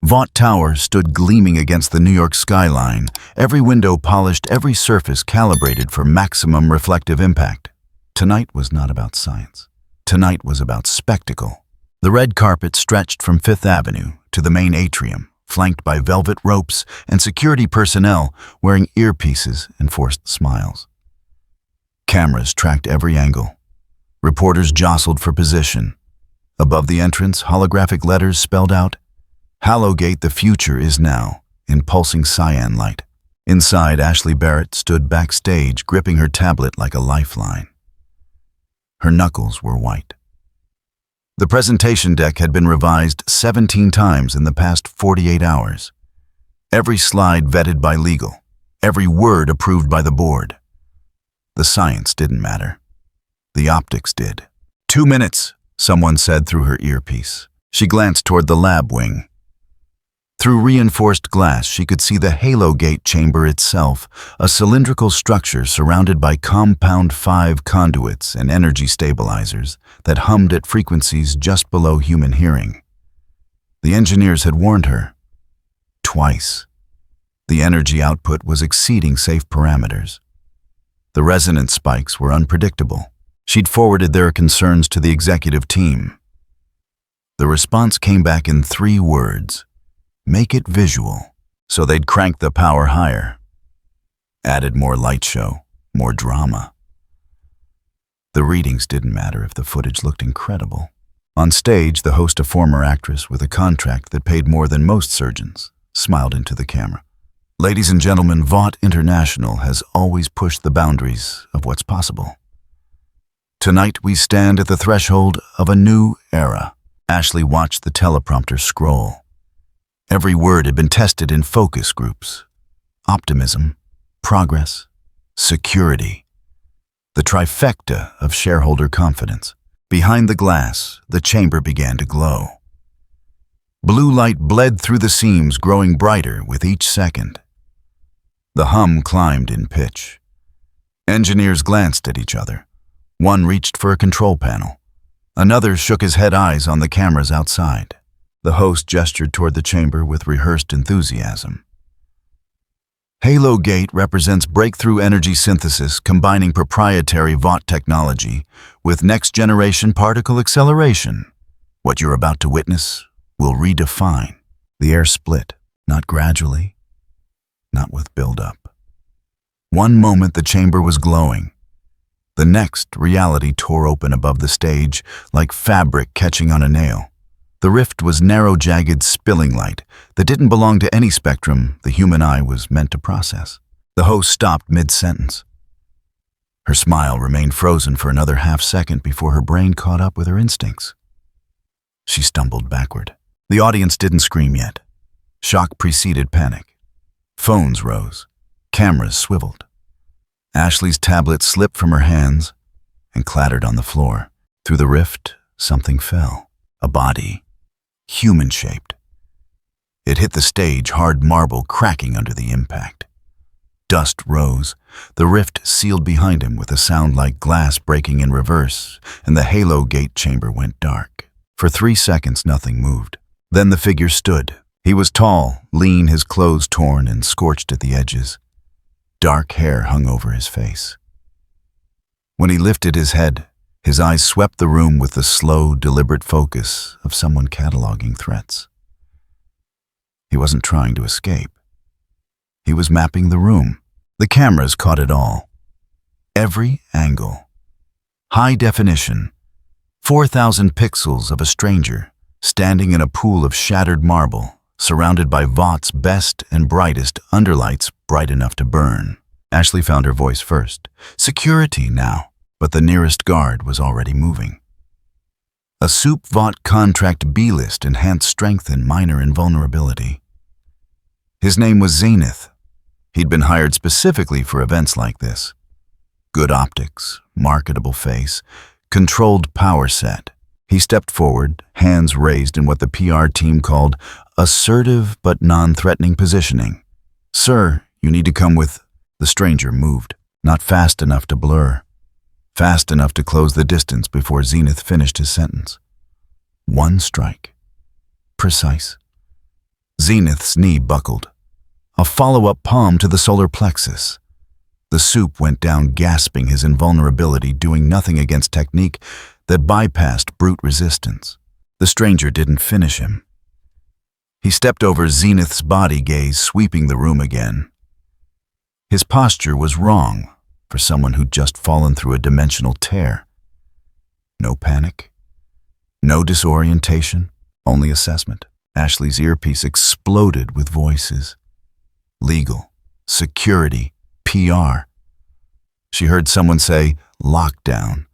Vought Tower stood gleaming against the New York skyline, every window polished, every surface calibrated for maximum reflective impact. Tonight was not about science. Tonight was about spectacle. The red carpet stretched from Fifth Avenue to the main atrium, flanked by velvet ropes and security personnel wearing earpieces and forced smiles. Cameras tracked every angle. Reporters jostled for position. Above the entrance, holographic letters spelled out, "Hallowgate, the future is now," in pulsing cyan light. Inside, Ashley Barrett stood backstage, gripping her tablet like a lifeline. Her knuckles were white. The presentation deck had been revised 17 times in the past 48 hours. Every slide vetted by legal, every word approved by the board. The science didn't matter. The optics did. 2 minutes, someone said through her earpiece. She glanced toward the lab wing. Through reinforced glass, she could see the Halo Gate chamber itself, a cylindrical structure surrounded by compound 5 conduits and energy stabilizers that hummed at frequencies just below human hearing. The engineers had warned her. Twice. The energy output was exceeding safe parameters. The resonance spikes were unpredictable. She'd forwarded their concerns to the executive team. The response came back in 3 words. Make it visual. So they'd cranked the power higher. Added more light show, more drama. The readings didn't matter if the footage looked incredible. On stage, the host, a former actress with a contract that paid more than most surgeons, smiled into the camera. Ladies and gentlemen, Vought International has always pushed the boundaries of what's possible. Tonight, we stand at the threshold of a new era. Ashley watched the teleprompter scroll. Every word had been tested in focus groups. Optimism, progress, security. The trifecta of shareholder confidence. Behind the glass, the chamber began to glow. Blue light bled through the seams, growing brighter with each second. The hum climbed in pitch. Engineers glanced at each other. One reached for a control panel. Another shook his head, eyes on the cameras outside. The host gestured toward the chamber with rehearsed enthusiasm. Halo Gate represents breakthrough energy synthesis combining proprietary Vought technology with next-generation particle acceleration. What you're about to witness will redefine. The air split, not gradually, not with build-up. One moment the chamber was glowing. The next, reality tore open above the stage like fabric catching on a nail. The rift was narrow, jagged, spilling light that didn't belong to any spectrum the human eye was meant to process. The host stopped mid-sentence. Her smile remained frozen for another half-second before her brain caught up with her instincts. She stumbled backward. The audience didn't scream yet. Shock preceded panic. Phones rose. Cameras swiveled. Ashley's tablet slipped from her hands and clattered on the floor. Through the rift, something fell. A body. Human-shaped. It hit the stage, hard marble cracking under the impact. Dust rose. The rift sealed behind him with a sound like glass breaking in reverse, and the Halo Gate chamber went dark. For 3 seconds, nothing moved. Then the figure stood. He was tall, lean, his clothes torn and scorched at the edges. Dark hair hung over his face. When he lifted his head, his eyes swept the room with the slow, deliberate focus of someone cataloging threats. He wasn't trying to escape. He was mapping the room. The cameras caught it all. Every angle. High definition. 4,000 pixels of a stranger standing in a pool of shattered marble, surrounded by Vought's best and brightest underlights bright enough to burn. Ashley found her voice first. Security now. But the nearest guard was already moving. A Soup Vought contract B-list enhanced strength and minor invulnerability. His name was Zenith. He'd been hired specifically for events like this. Good optics, marketable face, controlled power set. He stepped forward, hands raised in what the PR team called assertive but non-threatening positioning. "Sir, you need to come with..." The stranger moved, not fast enough to blur. Fast enough to close the distance before Zenith finished his sentence. One strike. Precise. Zenith's knee buckled. A follow-up palm to the solar plexus. The soup went down gasping, his invulnerability doing nothing against technique that bypassed brute resistance. The stranger didn't finish him. He stepped over Zenith's body, gaze sweeping the room again. His posture was wrong for someone who'd just fallen through a dimensional tear. No panic, no disorientation, only assessment. Ashley's earpiece exploded with voices. Legal, security, PR. She heard someone say, lockdown,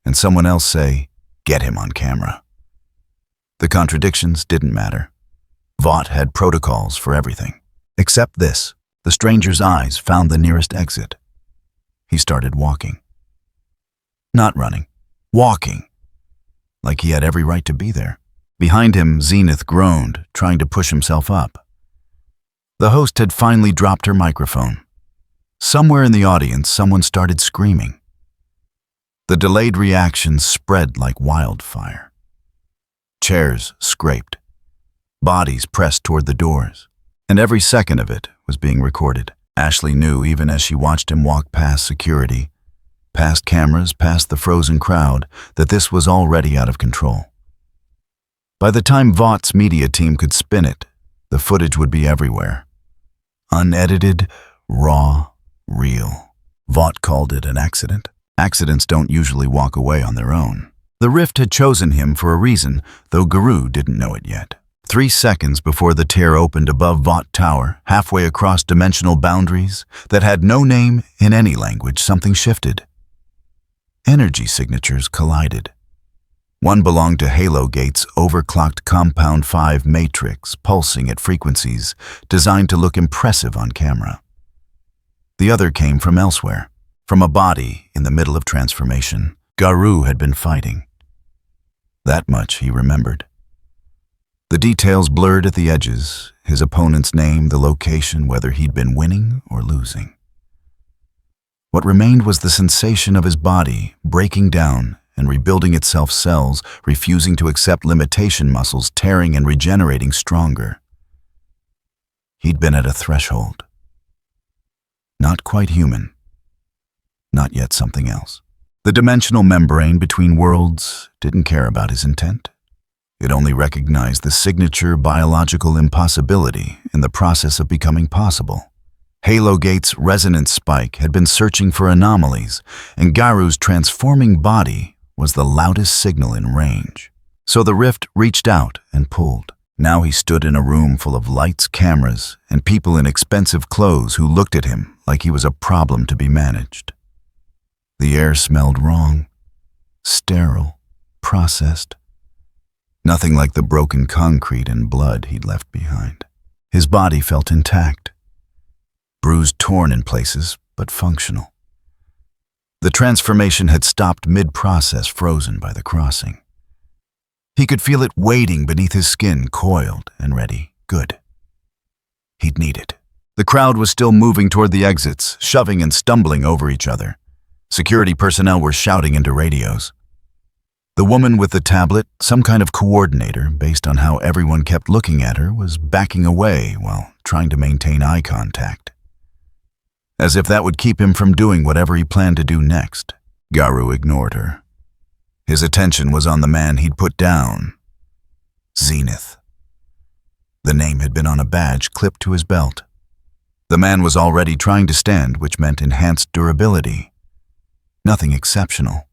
and someone else say, get him on camera. The contradictions didn't matter. Vought had protocols for everything. Except this, the stranger's eyes found the nearest exit. He started walking. Not running, walking. Like he had every right to be there. Behind him, Zenith groaned, trying to push himself up. The host had finally dropped her microphone. Somewhere in the audience, someone started screaming. The delayed reaction spread like wildfire. Chairs scraped. Bodies pressed toward the doors. And every second of it was being recorded. Ashley knew, even as she watched him walk past security, past cameras, past the frozen crowd, that this was already out of control. By the time Vaught's media team could spin it, the footage would be everywhere. Unedited, raw, real. Vought called it an accident. Accidents don't usually walk away on their own. The rift had chosen him for a reason, though Garou didn't know it yet. 3 seconds before the tear opened above Vought Tower, halfway across dimensional boundaries that had no name in any language, something shifted. Energy signatures collided. One belonged to Halo Gate's overclocked Compound 5 matrix, pulsing at frequencies designed to look impressive on camera. The other came from elsewhere, from a body in the middle of transformation Garou had been fighting. That much he remembered. The details blurred at the edges, his opponent's name, the location, whether he'd been winning or losing. What remained was the sensation of his body breaking down and rebuilding itself, cells refusing to accept limitation, muscles tearing and regenerating stronger. He'd been at a threshold. Not quite human. Not yet something else. The dimensional membrane between worlds didn't care about his intent. It only recognized the signature biological impossibility in the process of becoming possible. Halo Gate's resonance spike had been searching for anomalies, and Garou's transforming body was the loudest signal in range. So the rift reached out and pulled. Now he stood in a room full of lights, cameras, and people in expensive clothes who looked at him like he was a problem to be managed. The air smelled wrong, sterile, processed. Nothing like the broken concrete and blood he'd left behind. His body felt intact, bruised, torn in places, but functional. The transformation had stopped mid-process, frozen by the crossing. He could feel it waiting beneath his skin, coiled and ready. Good. He'd need it. The crowd was still moving toward the exits, shoving and stumbling over each other. Security personnel were shouting into radios. The woman with the tablet, some kind of coordinator based on how everyone kept looking at her, was backing away while trying to maintain eye contact. As if that would keep him from doing whatever he planned to do next. Garou ignored her. His attention was on the man he'd put down. Zenith. The name had been on a badge clipped to his belt. The man was already trying to stand, which meant enhanced durability. Nothing exceptional.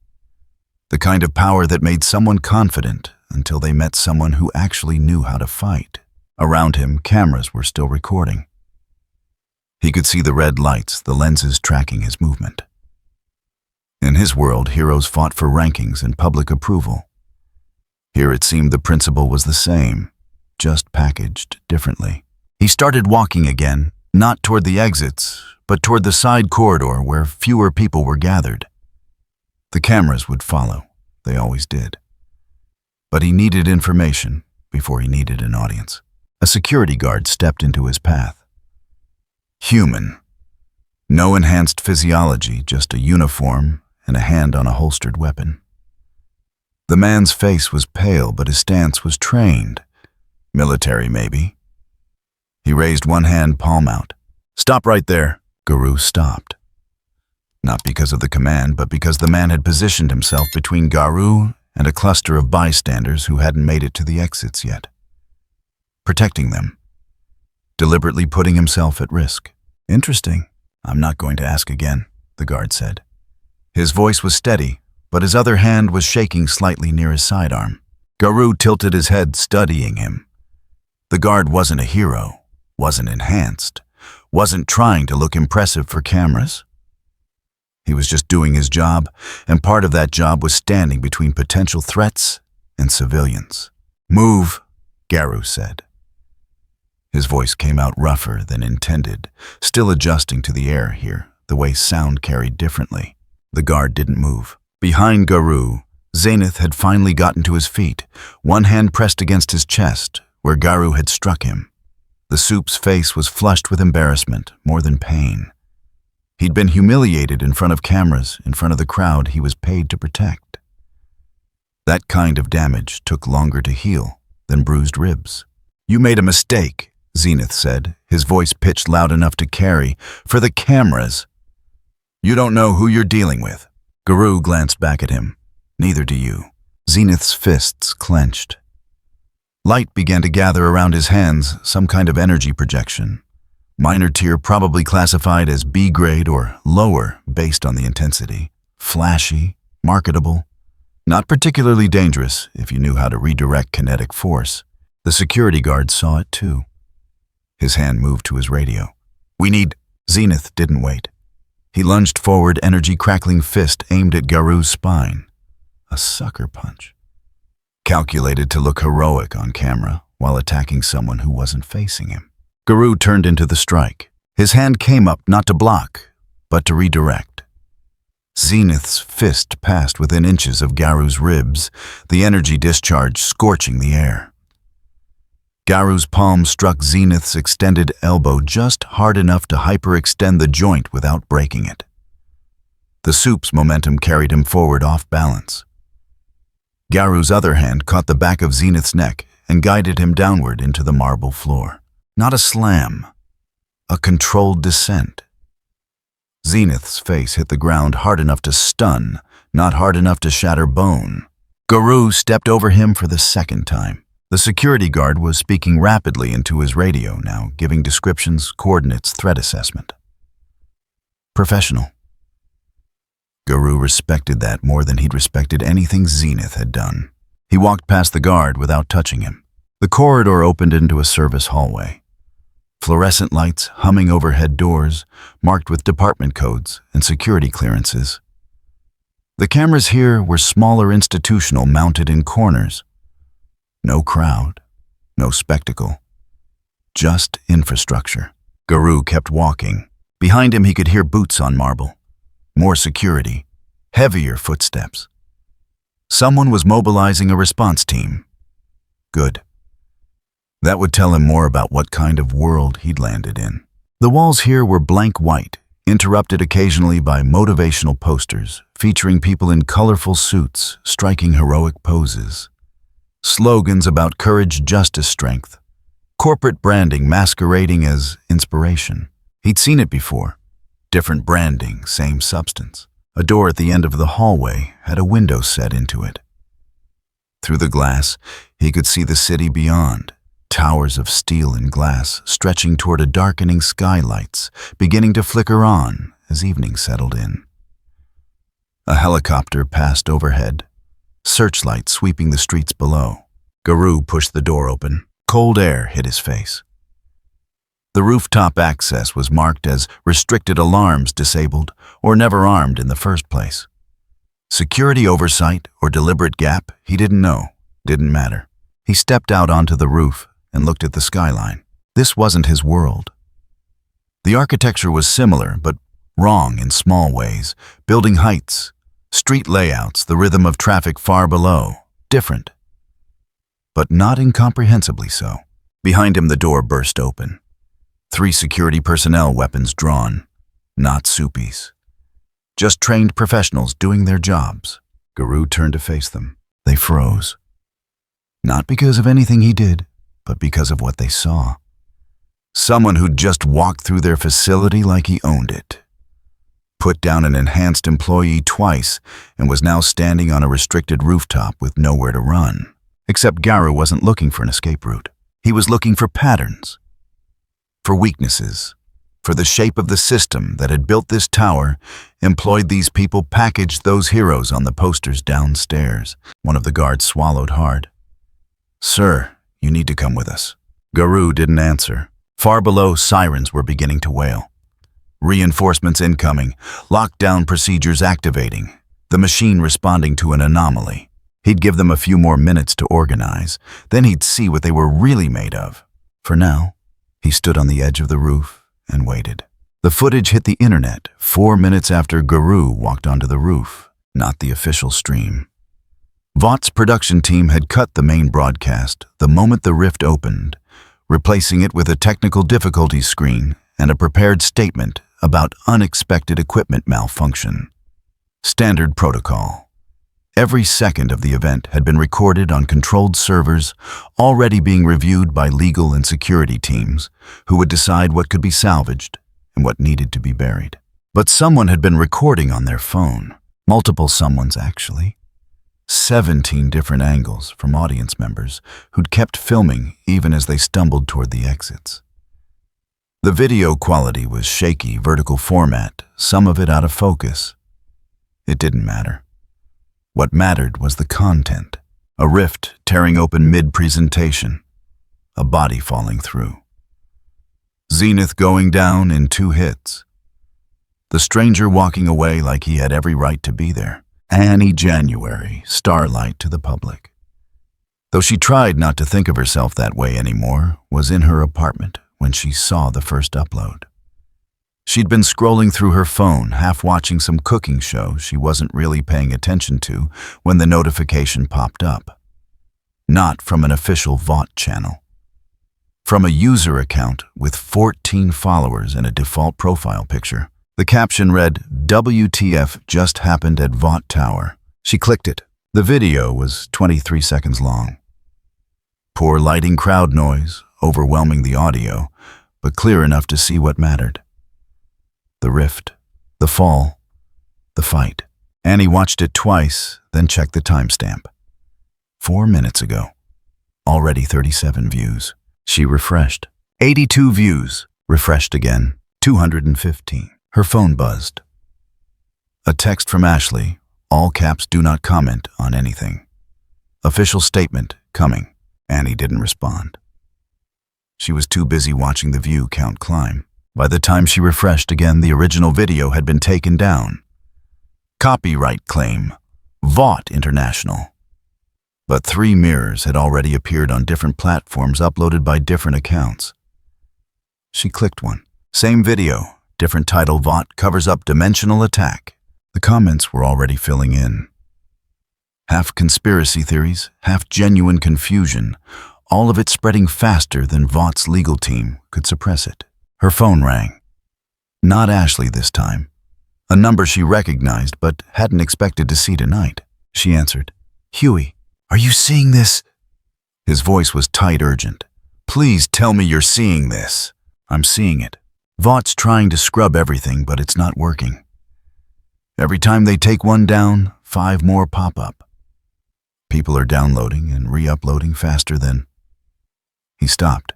The kind of power that made someone confident until they met someone who actually knew how to fight. Around him, cameras were still recording. He could see the red lights, the lenses tracking his movement. In his world, heroes fought for rankings and public approval. Here it seemed the principle was the same, just packaged differently. He started walking again, not toward the exits, but toward the side corridor where fewer people were gathered. The cameras would follow, they always did. But he needed information before he needed an audience. A security guard stepped into his path. Human. No enhanced physiology, just a uniform and a hand on a holstered weapon. The man's face was pale, but his stance was trained. Military, maybe. raised one hand palm out. "Stop right there." Garou stopped. Not because of the command, but because the man had positioned himself between Garou and a cluster of bystanders who hadn't made it to the exits yet. Protecting them. Deliberately putting himself at risk. "Interesting. I'm not going to ask again," the guard said. His voice was steady, but his other hand was shaking slightly near his sidearm. Garou tilted his head, studying him. The guard wasn't a hero, wasn't enhanced, wasn't trying to look impressive for cameras. He was just doing his job, and part of that job was standing between potential threats and civilians. "Move," Garou said. His voice came out rougher than intended, still adjusting to the air here, the way sound carried differently. The guard didn't move. Behind Garou, Zenith had finally gotten to his feet, one hand pressed against his chest, where Garou had struck him. The soup's face was flushed with embarrassment, more than pain. He'd been humiliated in front of cameras, in front of the crowd he was paid to protect. That kind of damage took longer to heal than bruised ribs. "You made a mistake," Zenith said, his voice pitched loud enough to carry. "For the cameras. You don't know who you're dealing with." Garou glanced back at him. "Neither do you." Zenith's fists clenched. Light began to gather around his hands, some kind of energy projection. Minor tier probably classified as B-grade or lower based on the intensity. Flashy, marketable. Not particularly dangerous if you knew how to redirect kinetic force. The security guard saw it too. His hand moved to his radio. "We need..." Zenith didn't wait. He lunged forward, energy-crackling fist aimed at Garou's spine. A sucker punch. Calculated to look heroic on camera while attacking someone who wasn't facing him. Garou turned into the strike. His hand came up not to block, but to redirect. Zenith's fist passed within inches of Garou's ribs, the energy discharge scorching the air. Garou's palm struck Zenith's extended elbow just hard enough to hyperextend the joint without breaking it. The soup's momentum carried him forward off balance. Garou's other hand caught the back of Zenith's neck and guided him downward into the marble floor. Not a slam, a controlled descent. Zenith's face hit the ground hard enough to stun, not hard enough to shatter bone. Garou stepped over him for the second time. The security guard was speaking rapidly into his radio now, giving descriptions, coordinates, threat assessment. Professional. Garou respected that more than he'd respected anything Zenith had done. He walked past the guard without touching him. The corridor opened into a service hallway. Fluorescent lights humming overhead doors, marked with department codes and security clearances. The cameras here were smaller institutional, mounted in corners. No crowd, no spectacle, just infrastructure. Garou kept walking. Behind him he could hear boots on marble. More security, heavier footsteps. Someone was mobilizing a response team. Good. That would tell him more about what kind of world he'd landed in. The walls here were blank white, interrupted occasionally by motivational posters featuring people in colorful suits striking heroic poses. Slogans about courage, justice, strength. Corporate branding masquerading as inspiration. He'd seen it before. Different branding, same substance. A door at the end of the hallway had a window set into it. Through the glass, he could see the city beyond. Towers of steel and glass stretching toward a darkening skylights, beginning to flicker on as evening settled in. A helicopter passed overhead, searchlight sweeping the streets below. Garou pushed the door open. Cold air hit his face. The rooftop access was marked as restricted alarms disabled or never armed in the first place. Security oversight or deliberate gap, he didn't know, didn't matter. He stepped out onto the roof and looked at the skyline. This wasn't his world. The architecture was similar, but wrong in small ways. Building heights, street layouts, the rhythm of traffic far below, different. But not incomprehensibly so. Behind him the door burst open. 3 security personnel, weapons drawn. Not soupies. Just trained professionals doing their jobs. Garou turned to face them. They froze. Not because of anything he did, but because of what they saw. Someone who'd just walked through their facility like he owned it. Put down an enhanced employee twice and was now standing on a restricted rooftop with nowhere to run. Except Garou wasn't looking for an escape route. He was looking for patterns, for weaknesses, for the shape of the system that had built this tower, employed these people, packaged those heroes on the posters downstairs. One of the guards swallowed hard. "Sir, you need to come with us." Garou didn't answer. Far below, sirens were beginning to wail. Reinforcements incoming, lockdown procedures activating, the machine responding to an anomaly. He'd give them a few more minutes to organize, then he'd see what they were really made of. For now, he stood on the edge of the roof and waited. The footage hit the internet 4 minutes after Garou walked onto the roof, not the official stream. Vought's production team had cut the main broadcast the moment the rift opened, replacing it with a technical difficulties screen and a prepared statement about unexpected equipment malfunction. Standard protocol. Every second of the event had been recorded on controlled servers, already being reviewed by legal and security teams, who would decide what could be salvaged and what needed to be buried. But someone had been recording on their phone. Multiple someones, actually. 17 different angles from audience members who'd kept filming even as they stumbled toward the exits. The video quality was shaky, vertical format, some of it out of focus. It didn't matter. What mattered was the content. A rift tearing open mid-presentation. A body falling through. Zenith going down in 2 hits. The stranger walking away like he had every right to be there. Annie January, starlight to the public. Though she tried not to think of herself that way anymore, was in her apartment when she saw the first upload. She'd been scrolling through her phone, half watching some cooking show she wasn't really paying attention to when the notification popped up. Not from an official Vought channel. From a user account with 14 followers and a default profile picture. The caption read, "WTF just happened at Vought Tower." She clicked it. The video was 23 seconds long. Poor lighting, crowd noise, overwhelming the audio, but clear enough to see what mattered. The rift, the fall, the fight. Annie watched it twice, then checked the timestamp. 4 minutes ago. Already 37 views. She refreshed. 82 views. Refreshed again. 215. Her phone buzzed. A text from Ashley, all caps, "Do not comment on anything." Official statement, coming. Annie didn't respond. She was too busy watching the view count climb. By the time she refreshed again, the original video had been taken down. Copyright claim, Vought International. But 3 mirrors had already appeared on different platforms uploaded by different accounts. She clicked one. Same video, different title. Vought covers up dimensional attack. The comments were already filling in. Half conspiracy theories, half genuine confusion, all of it spreading faster than Vought's legal team could suppress it. Her phone rang. Not Ashley this time. A number she recognized but hadn't expected to see tonight. She answered. "Huey, are you seeing this?" His voice was tight, urgent. "Please tell me you're seeing this." "I'm seeing it. Vought's trying to scrub everything, but it's not working. Every time they take one down, 5 more pop up. People are downloading and re-uploading faster than..." He stopped.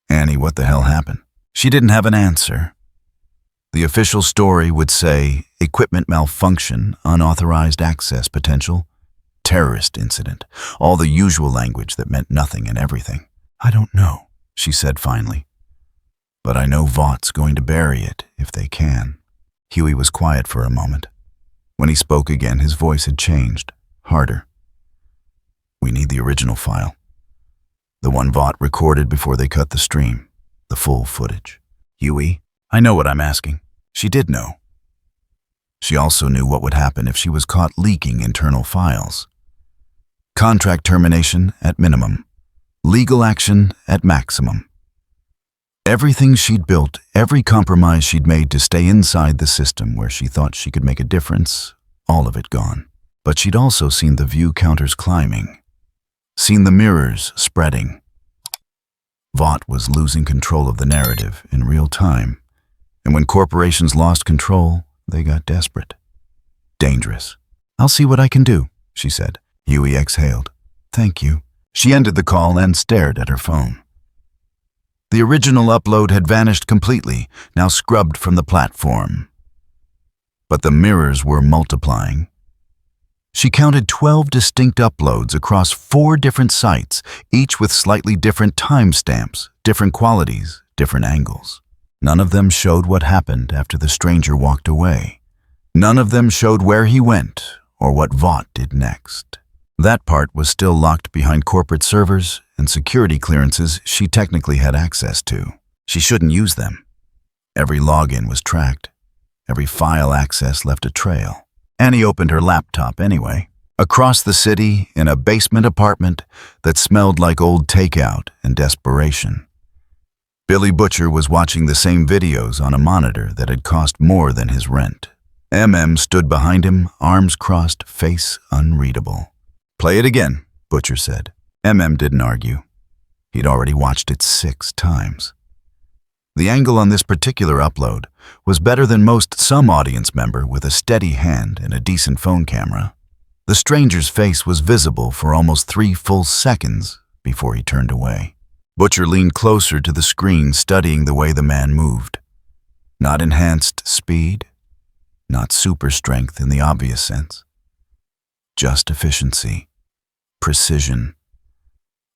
"Annie, what the hell happened?" She didn't have an answer. The official story would say, equipment malfunction, unauthorized access potential, terrorist incident, all the usual language that meant nothing and everything. "I don't know," she said finally. "But I know Vought's going to bury it, if they can." Huey was quiet for a moment. When he spoke again, his voice had changed, harder. "We need the original file. The one Vought recorded before they cut the stream. The full footage." "Huey, I know what I'm asking." She did know. She also knew what would happen if she was caught leaking internal files. Contract termination at minimum. Legal action at maximum. Everything she'd built, every compromise she'd made to stay inside the system where she thought she could make a difference, all of it gone. But she'd also seen the view counters climbing. Seen the mirrors spreading. Vought was losing control of the narrative in real time, and when corporations lost control, they got desperate. Dangerous. "I'll see what I can do," she said. Huey exhaled. "Thank you." She ended the call and stared at her phone. The original upload had vanished completely, now scrubbed from the platform. But the mirrors were multiplying. She counted 12 distinct uploads across 4 different sites, each with slightly different timestamps, different qualities, different angles. None of them showed what happened after the stranger walked away. None of them showed where he went or what Vought did next. That part was still locked behind corporate servers and security clearances she technically had access to. She shouldn't use them. Every login was tracked. Every file access left a trail. Annie opened her laptop anyway. Across the city, in a basement apartment that smelled like old takeout and desperation. Billy Butcher was watching the same videos on a monitor that had cost more than his rent. Stood behind him, arms crossed, face unreadable. "Play it again," Butcher said. Didn't argue. He'd already watched it 6 times. The angle on this particular upload was better than most some audience member with a steady hand and a decent phone camera. The stranger's face was visible for almost 3 full seconds before he turned away. Butcher leaned closer to the screen, studying the way the man moved. Not enhanced speed, not super strength in the obvious sense. Just efficiency, precision.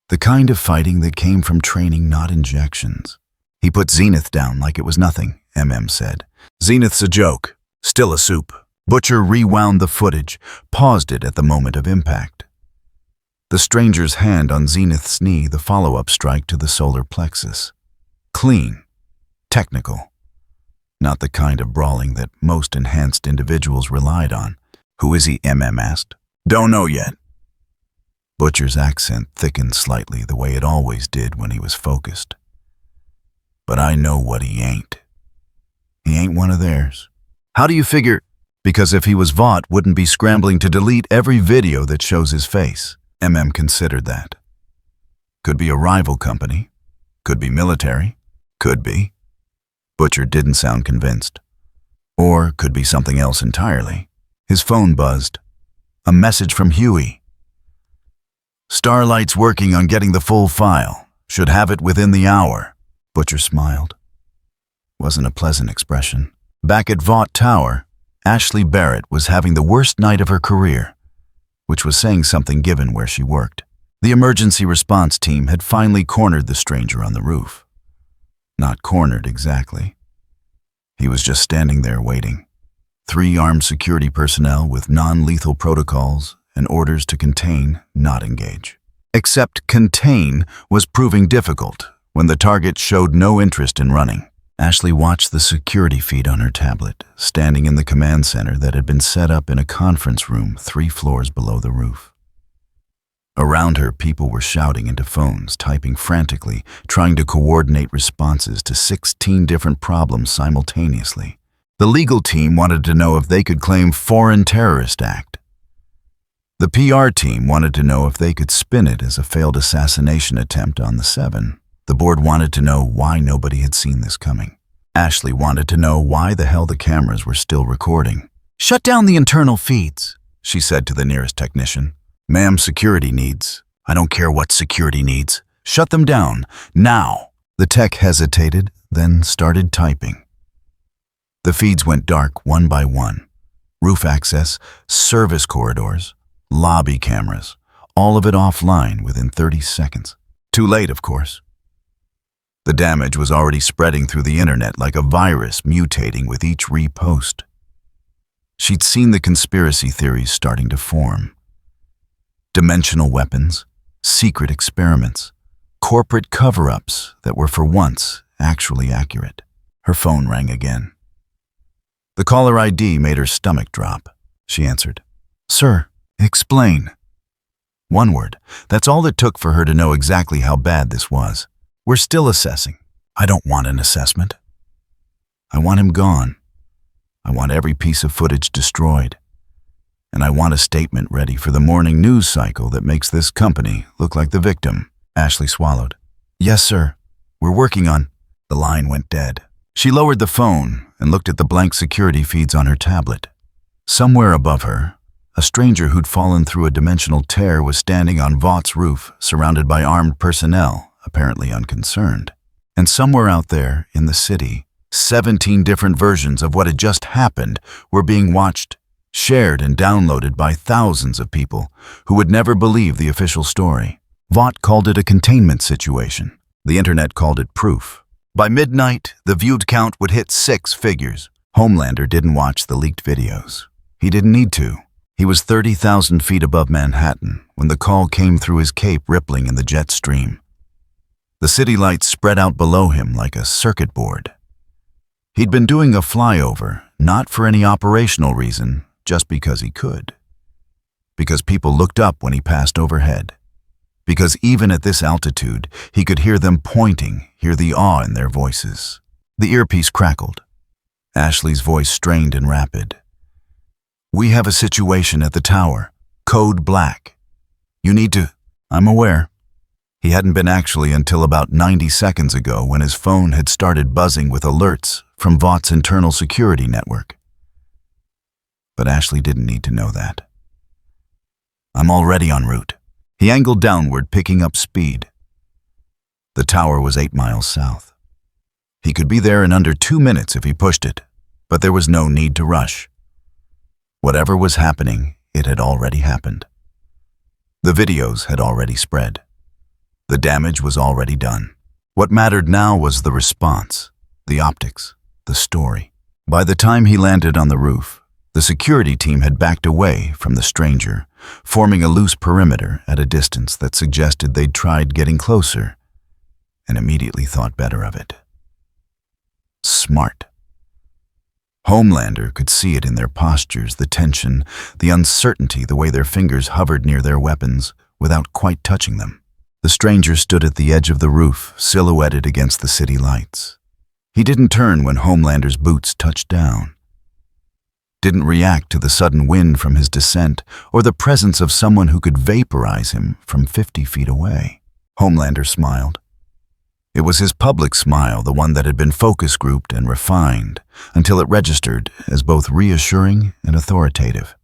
The kind of fighting that came from training, not injections. He put Zenith down like it was nothing, said. "Zenith's a joke, still a soup." Butcher rewound the footage, paused it at the moment of impact. The stranger's hand on Zenith's knee, the follow-up strike to the solar plexus. Clean, technical. Not the kind of brawling that most enhanced individuals relied on. "Who is he?" asked. "Don't know yet." Butcher's accent thickened slightly the way it always did when he was focused. "But I know what he ain't. He ain't one of theirs." "How do you figure?" "Because if he was Vought, wouldn't be scrambling to delete every video that shows his face." Considered that. Could be a rival company. Could be military. Could be. Butcher didn't sound convinced. Or could be something else entirely. His phone buzzed. A message from Huey. "Starlight's working on getting the full file. Should have it within the hour." Butcher smiled. Wasn't a pleasant expression. Back at Vought Tower, Ashley Barrett was having the worst night of her career, which was saying something given where she worked. The emergency response team had finally cornered the stranger on the roof. Not cornered exactly. He was just standing there waiting. 3 armed security personnel with non-lethal protocols and orders to contain, not engage. Except contain was proving difficult when the target showed no interest in running. Ashley watched the security feed on her tablet, standing in the command center that had been set up in a conference room 3 floors below the roof. Around her, people were shouting into phones, typing frantically, trying to coordinate responses to 16 different problems simultaneously. The legal team wanted to know if they could claim Foreign Terrorist Act. The PR team wanted to know if they could spin it as a failed assassination attempt on the 7. The board wanted to know why nobody had seen this coming. Ashley wanted to know why the hell the cameras were still recording. "Shut down the internal feeds," she said to the nearest technician. "Ma'am, security needs." "I don't care what security needs. Shut them down, now." The tech hesitated, then started typing. The feeds went dark one by one. Roof access, service corridors, lobby cameras, all of it offline within 30 seconds. Too late, of course. The damage was already spreading through the internet like a virus, mutating with each repost. She'd seen the conspiracy theories starting to form. Dimensional weapons, secret experiments, corporate cover-ups that were for once actually accurate. Her phone rang again. The caller ID made her stomach drop. She answered. "Sir, explain." One word. That's all it took for her to know exactly how bad this was. "We're still assessing." "I don't want an assessment. I want him gone. I want every piece of footage destroyed. And I want a statement ready for the morning news cycle that makes this company look like the victim." Ashley swallowed. "Yes, sir." We're working on... The line went dead. She lowered the phone and looked at the blank security feeds on her tablet. Somewhere above her, a stranger who'd fallen through a dimensional tear was standing on Vaught's roof, surrounded by armed personnel, apparently unconcerned. And somewhere out there, in the city, 17 different versions of what had just happened were being watched, shared and downloaded by thousands of people who would never believe the official story. Vaught called it a containment situation. The internet called it proof. By midnight, the viewed count would hit 6 figures. Homelander didn't watch the leaked videos. He didn't need to. He was 30,000 feet above Manhattan when the call came through his cape rippling in the jet stream. The city lights spread out below him like a circuit board. He'd been doing a flyover, not for any operational reason, just because he could. Because people looked up when he passed overhead. Because even at this altitude, he could hear them pointing, hear the awe in their voices. The earpiece crackled. Ashley's voice strained and rapid. "We have a situation at the tower. Code Black. You need to..." "I'm aware." He hadn't been actually until about 90 seconds ago when his phone had started buzzing with alerts from Vaught's internal security network. But Ashley didn't need to know that. "I'm already en route." He angled downward, picking up speed. The tower was 8 miles south. He could be there in under 2 minutes if he pushed it, but there was no need to rush. Whatever was happening, it had already happened. The videos had already spread. The damage was already done. What mattered now was the response, the optics, the story. By the time he landed on the roof, the security team had backed away from the stranger, forming a loose perimeter at a distance that suggested they'd tried getting closer and immediately thought better of it. Smart. Homelander could see it in their postures, the tension, the uncertainty, the way their fingers hovered near their weapons without quite touching them. The stranger stood at the edge of the roof, silhouetted against the city lights. He didn't turn when Homelander's boots touched down. Didn't react to the sudden wind from his descent or the presence of someone who could vaporize him from 50 feet away. Homelander smiled. It was his public smile, the one that had been focus grouped and refined, until it registered as both reassuring and authoritative.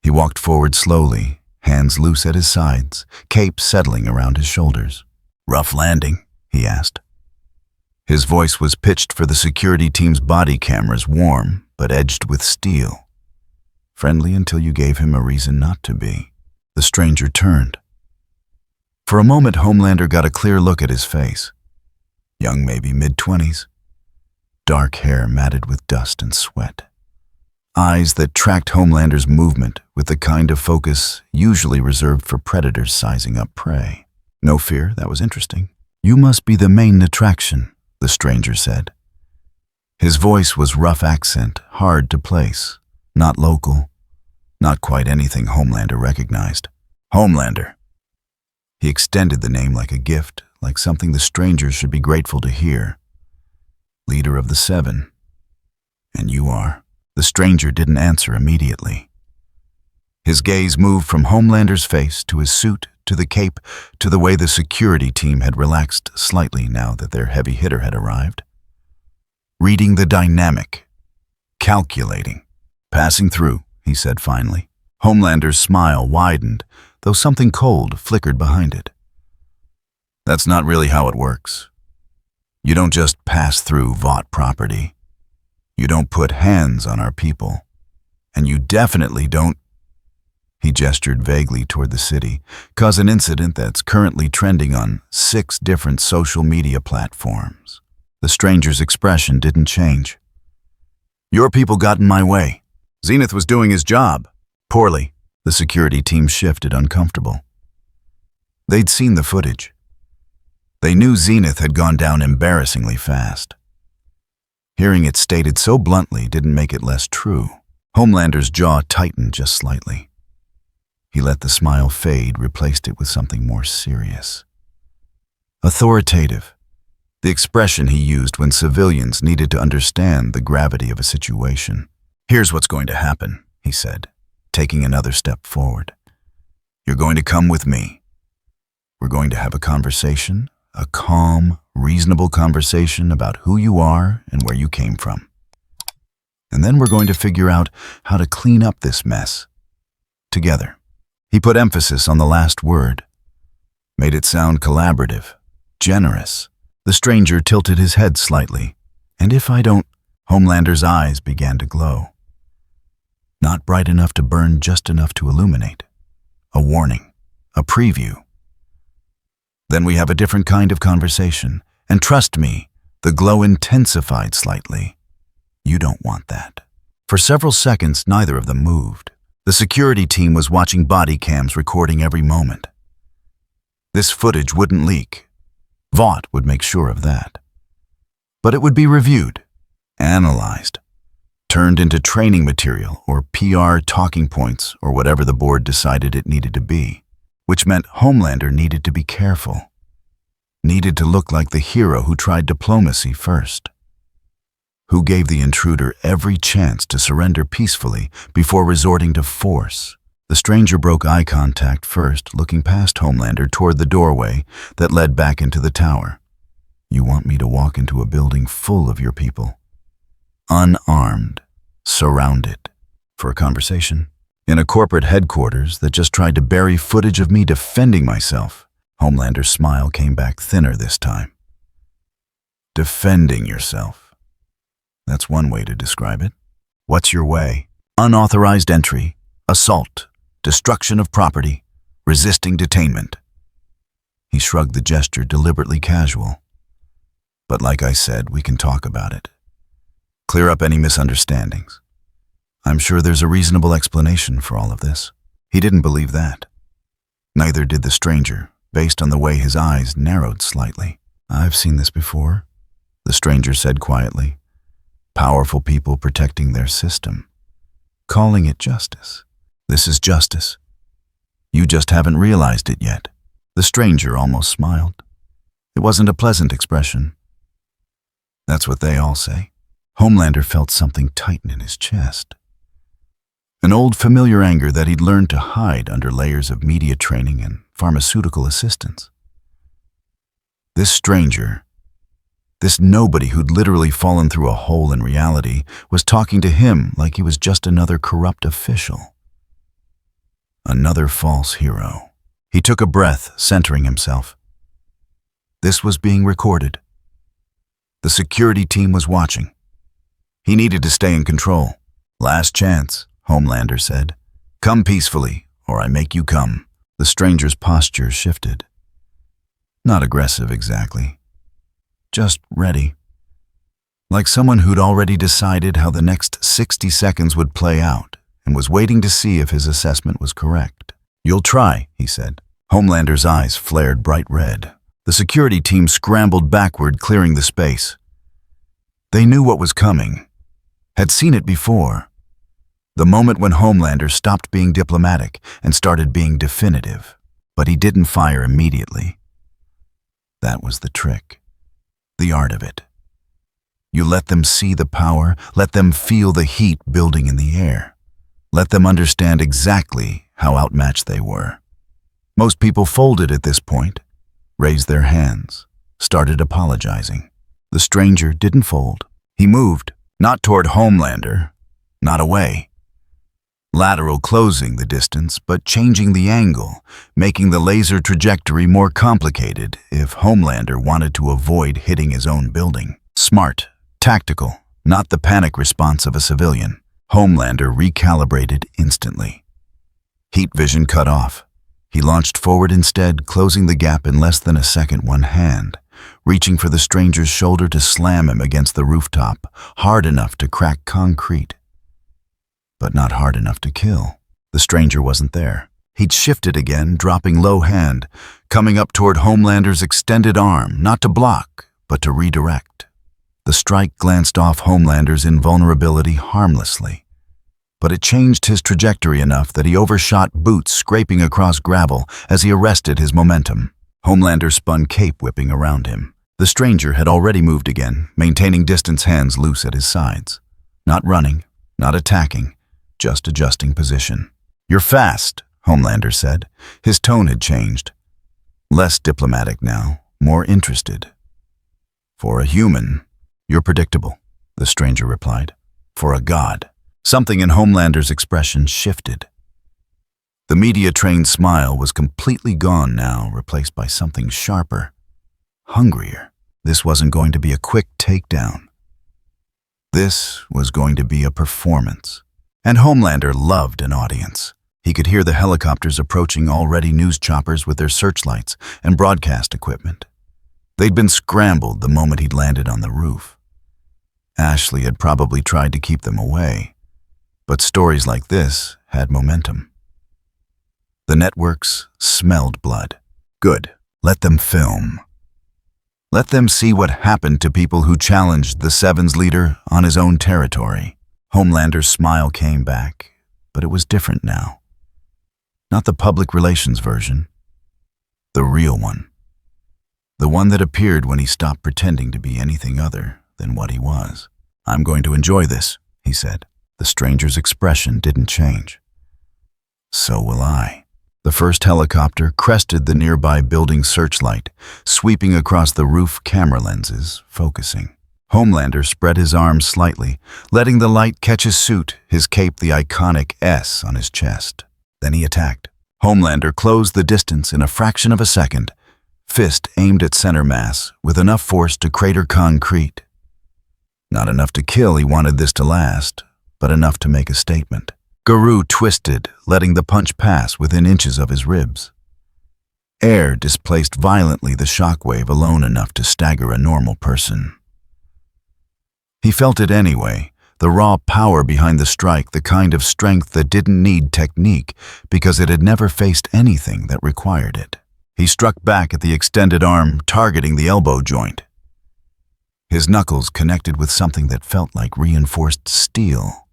He walked forward slowly, hands loose at his sides, cape settling around his shoulders. "Rough landing?" he asked. His voice was pitched for the security team's body cameras, warm but edged with steel. Friendly until you gave him a reason not to be. The stranger turned. For a moment, Homelander got a clear look at his face. Young, maybe mid-20s. Dark hair matted with dust and sweat. Eyes that tracked Homelander's movement with the kind of focus usually reserved for predators sizing up prey. "No fear, that was interesting." "You must be the main attraction," the stranger said. His voice was rough accent, hard to place, not local, not quite anything Homelander recognized. "Homelander." He extended the name like a gift, like something the stranger should be grateful to hear. "Leader of the 7. And you are." The stranger didn't answer immediately. His gaze moved from Homelander's face to his suit, to the cape, to the way the security team had relaxed slightly now that their heavy hitter had arrived. Reading the dynamic. Calculating. "Passing through," he said finally. Homelander's smile widened, though something cold flickered behind it. "That's not really how it works. You don't just pass through Vought property. You don't put hands on our people. And you definitely don't..." He gestured vaguely toward the city, cause an incident that's currently trending on 6 different social media platforms. The stranger's expression didn't change. "Your people got in my way. Zenith was doing his job. Poorly." The security team shifted, uncomfortable. They'd seen the footage. They knew Zenith had gone down embarrassingly fast. Hearing it stated so bluntly didn't make it less true. Homelander's jaw tightened just slightly. He let the smile fade, replaced it with something more serious. Authoritative. The expression he used when civilians needed to understand the gravity of a situation. "Here's what's going to happen," he said, taking another step forward. "You're going to come with me. We're going to have a conversation, a calm, reasonable conversation about who you are and where you came from. And then we're going to figure out how to clean up this mess together. He put emphasis on the last word, made it sound collaborative, generous. The stranger tilted his head slightly. And if I don't, Homelander's eyes began to glow. Not bright enough to burn, just enough to illuminate. A warning, a preview. Then we have a different kind of conversation, and trust me, the glow intensified slightly. You don't want that. For several seconds, neither of them moved. The security team was watching body cams recording every moment. This footage wouldn't leak. Vought would make sure of that. But it would be reviewed, analyzed, turned into training material or PR talking points or whatever the board decided it needed to be, which meant Homelander needed to be careful, needed to look like the hero who tried diplomacy first, who gave the intruder every chance to surrender peacefully before resorting to force. The stranger broke eye contact first, looking past Homelander toward the doorway that led back into the tower. You want me to walk into a building full of your people? Unarmed, surrounded, for a conversation? In a corporate headquarters that just tried to bury footage of me defending myself? Homelander's smile came back thinner this time. Defending yourself. That's one way to describe it. What's your way? Unauthorized entry, assault, destruction of property, resisting detainment. He shrugged the gesture, deliberately casual. But like I said, we can talk about it. Clear up any misunderstandings. I'm sure there's a reasonable explanation for all of this. He didn't believe that. Neither did the stranger, based on the way his eyes narrowed slightly. I've seen this before, the stranger said quietly. Powerful people protecting their system, calling it justice. This is justice. You just haven't realized it yet. The stranger almost smiled. It wasn't a pleasant expression. That's what they all say. Homelander felt something tighten in his chest. An old familiar anger that he'd learned to hide under layers of media training and pharmaceutical assistance. This stranger, this nobody who'd literally fallen through a hole in reality, was talking to him like he was just another corrupt official. Another false hero. He took a breath, centering himself. This was being recorded. The security team was watching. He needed to stay in control. Last chance, Homelander said. Come peacefully, or I make you come. The stranger's posture shifted. Not aggressive exactly. Just ready. Like someone who'd already decided how the next 60 seconds would play out and was waiting to see if his assessment was correct. You'll try, he said. Homelander's eyes flared bright red. The security team scrambled backward, clearing the space. They knew what was coming, had seen it before. The moment when Homelander stopped being diplomatic and started being definitive. But he didn't fire immediately. That was the trick. The art of it. You let them see the power, let them feel the heat building in the air. Let them understand exactly how outmatched they were. Most people folded at this point, raised their hands, started apologizing. The stranger didn't fold. He moved, not toward Homelander, not away. Lateral, closing the distance, but changing the angle, making the laser trajectory more complicated if Homelander wanted to avoid hitting his own building. Smart, tactical, not the panic response of a civilian. Homelander recalibrated instantly. Heat vision cut off. He launched forward instead, closing the gap in less than a second, one hand, reaching for the stranger's shoulder to slam him against the rooftop, hard enough to crack concrete, but not hard enough to kill. The stranger wasn't there. He'd shifted again, dropping low hand, coming up toward Homelander's extended arm, not to block, but to redirect. The strike glanced off Homelander's invulnerability harmlessly, but it changed his trajectory enough that he overshot boots scraping across gravel as he arrested his momentum. Homelander spun cape whipping around him. The stranger had already moved again, maintaining distance, hands loose at his sides. Not running, not attacking, just adjusting position. You're fast, Homelander said. His tone had changed. Less diplomatic now, more interested. For a human, you're predictable, the stranger replied. For a god. Something in Homelander's expression shifted. The media-trained smile was completely gone now, replaced by something sharper, hungrier. This wasn't going to be a quick takedown. This was going to be a performance. And Homelander loved an audience. He could hear the helicopters approaching already news choppers with their searchlights and broadcast equipment. They'd been scrambled the moment he'd landed on the roof. Ashley had probably tried to keep them away, but stories like this had momentum. The networks smelled blood. Good. Let them film. Let them see what happened to people who challenged the Seven's leader on his own territory. Homelander's smile came back, but it was different now. Not the public relations version. The real one. The one that appeared when he stopped pretending to be anything other than what he was. I'm going to enjoy this, he said. The stranger's expression didn't change. So will I. The first helicopter crested the nearby building searchlight, sweeping across the roof camera lenses, focusing. Homelander spread his arms slightly, letting the light catch his suit, his cape the iconic S on his chest. Then he attacked. Homelander closed the distance in a fraction of a second, fist aimed at center mass with enough force to crater concrete. Not enough to kill, he wanted this to last, but enough to make a statement. Garou twisted, letting the punch pass within inches of his ribs. Air displaced violently, the shockwave alone enough to stagger a normal person. He felt it anyway, the raw power behind the strike, the kind of strength that didn't need technique because it had never faced anything that required it. He struck back at the extended arm, targeting the elbow joint. His knuckles connected with something that felt like reinforced steel.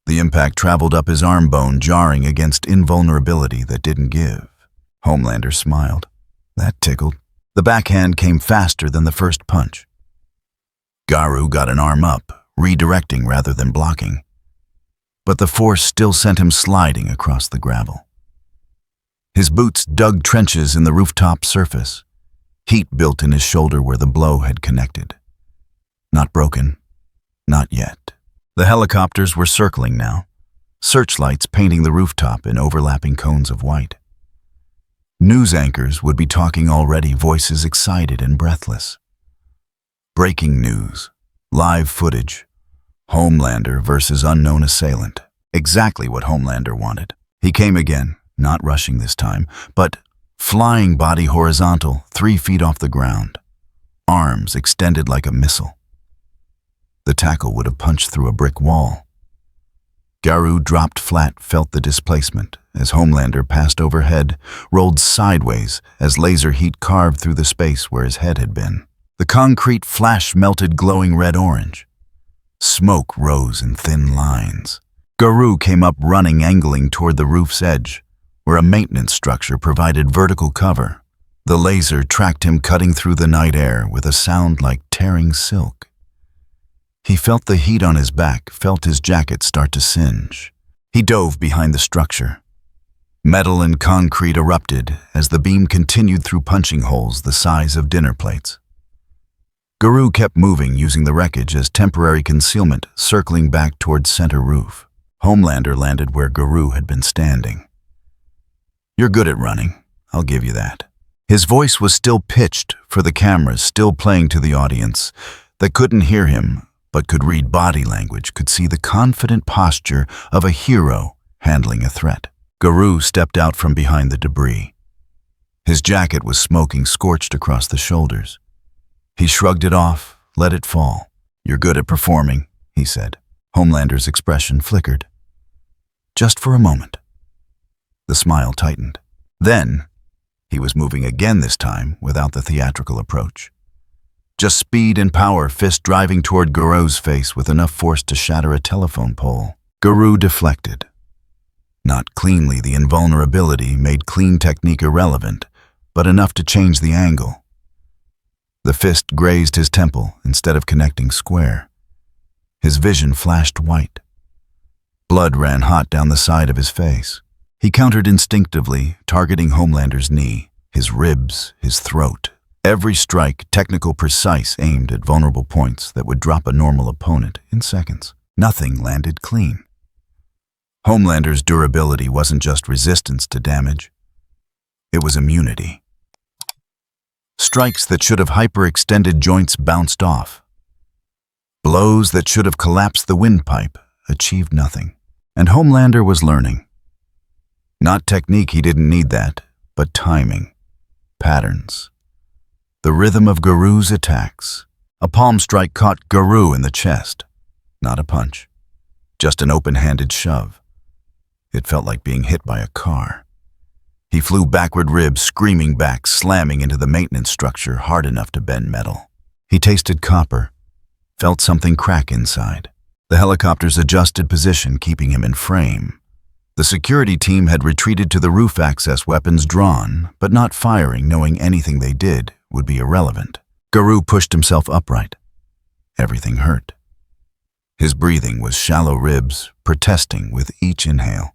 The impact traveled up his arm bone, jarring against invulnerability that didn't give. Homelander smiled. That tickled. The backhand came faster than the first punch. Garou got an arm up, redirecting rather than blocking. But the force still sent him sliding across the gravel. His boots dug trenches in the rooftop surface. Heat built in his shoulder where the blow had connected. Not broken. Not yet. The helicopters were circling now, searchlights painting the rooftop in overlapping cones of white. News anchors would be talking already, voices excited and breathless. Breaking news. Live footage. Homelander versus unknown assailant. Exactly what Homelander wanted. He came again, not rushing this time, but flying body horizontal, 3 feet off the ground. Arms extended like a missile. The tackle would have punched through a brick wall. Garou dropped flat, felt the displacement as Homelander passed overhead, rolled sideways as laser heat carved through the space where his head had been. The concrete flash melted glowing red-orange. Smoke rose in thin lines. Garou came up running, angling toward the roof's edge, where a maintenance structure provided vertical cover. The laser tracked him, cutting through the night air with a sound like tearing silk. He felt the heat on his back, felt his jacket start to singe. He dove behind the structure. Metal and concrete erupted as the beam continued through punching holes the size of dinner plates. Garou kept moving, using the wreckage as temporary concealment, circling back toward center roof. Homelander landed where Garou had been standing. You're good at running, I'll give you that. His voice was still pitched for the cameras, still playing to the audience that couldn't hear him, but could read body language, could see the confident posture of a hero handling a threat. Garou stepped out from behind the debris. His jacket was smoking, scorched across the shoulders. He shrugged it off, let it fall. You're good at performing, he said. Homelander's expression flickered. Just for a moment. The smile tightened. Then, he was moving again, this time without the theatrical approach. Just speed and power, fist driving toward Garou's face with enough force to shatter a telephone pole. Garou deflected. Not cleanly, the invulnerability made clean technique irrelevant, but enough to change the angle. The fist grazed his temple instead of connecting square. His vision flashed white. Blood ran hot down the side of his face. He countered instinctively, targeting Homelander's knee, his ribs, his throat. Every strike, technical, precise, aimed at vulnerable points that would drop a normal opponent in seconds. Nothing landed clean. Homelander's durability wasn't just resistance to damage. It was immunity. Strikes that should have hyperextended joints bounced off. Blows that should have collapsed the windpipe achieved nothing. And Homelander was learning. Not technique, he didn't need that, but timing, patterns. The rhythm of Garou's attacks. A palm strike caught Garou in the chest. Not a punch, just an open-handed shove. It felt like being hit by a car. He flew backward ribs, screaming back, slamming into the maintenance structure hard enough to bend metal. He tasted copper, felt something crack inside. The helicopter's adjusted position keeping him in frame. The security team had retreated to the roof access, weapons drawn, but not firing, knowing anything they did would be irrelevant. Garou pushed himself upright. Everything hurt. His breathing was shallow ribs, protesting with each inhale.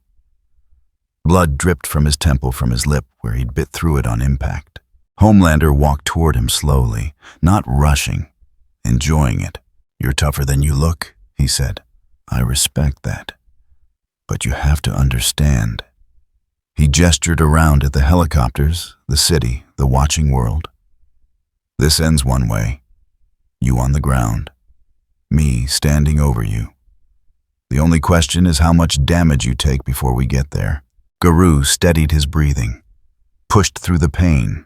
Blood dripped from his temple, from his lip where he'd bit through it on impact. Homelander walked toward him slowly, not rushing, enjoying it. "You're tougher than you look," he said. "I respect that. But you have to understand." He gestured around at the helicopters, the city, the watching world. "This ends one way. You on the ground. Me standing over you. The only question is how much damage you take before we get there." Garou steadied his breathing, pushed through the pain.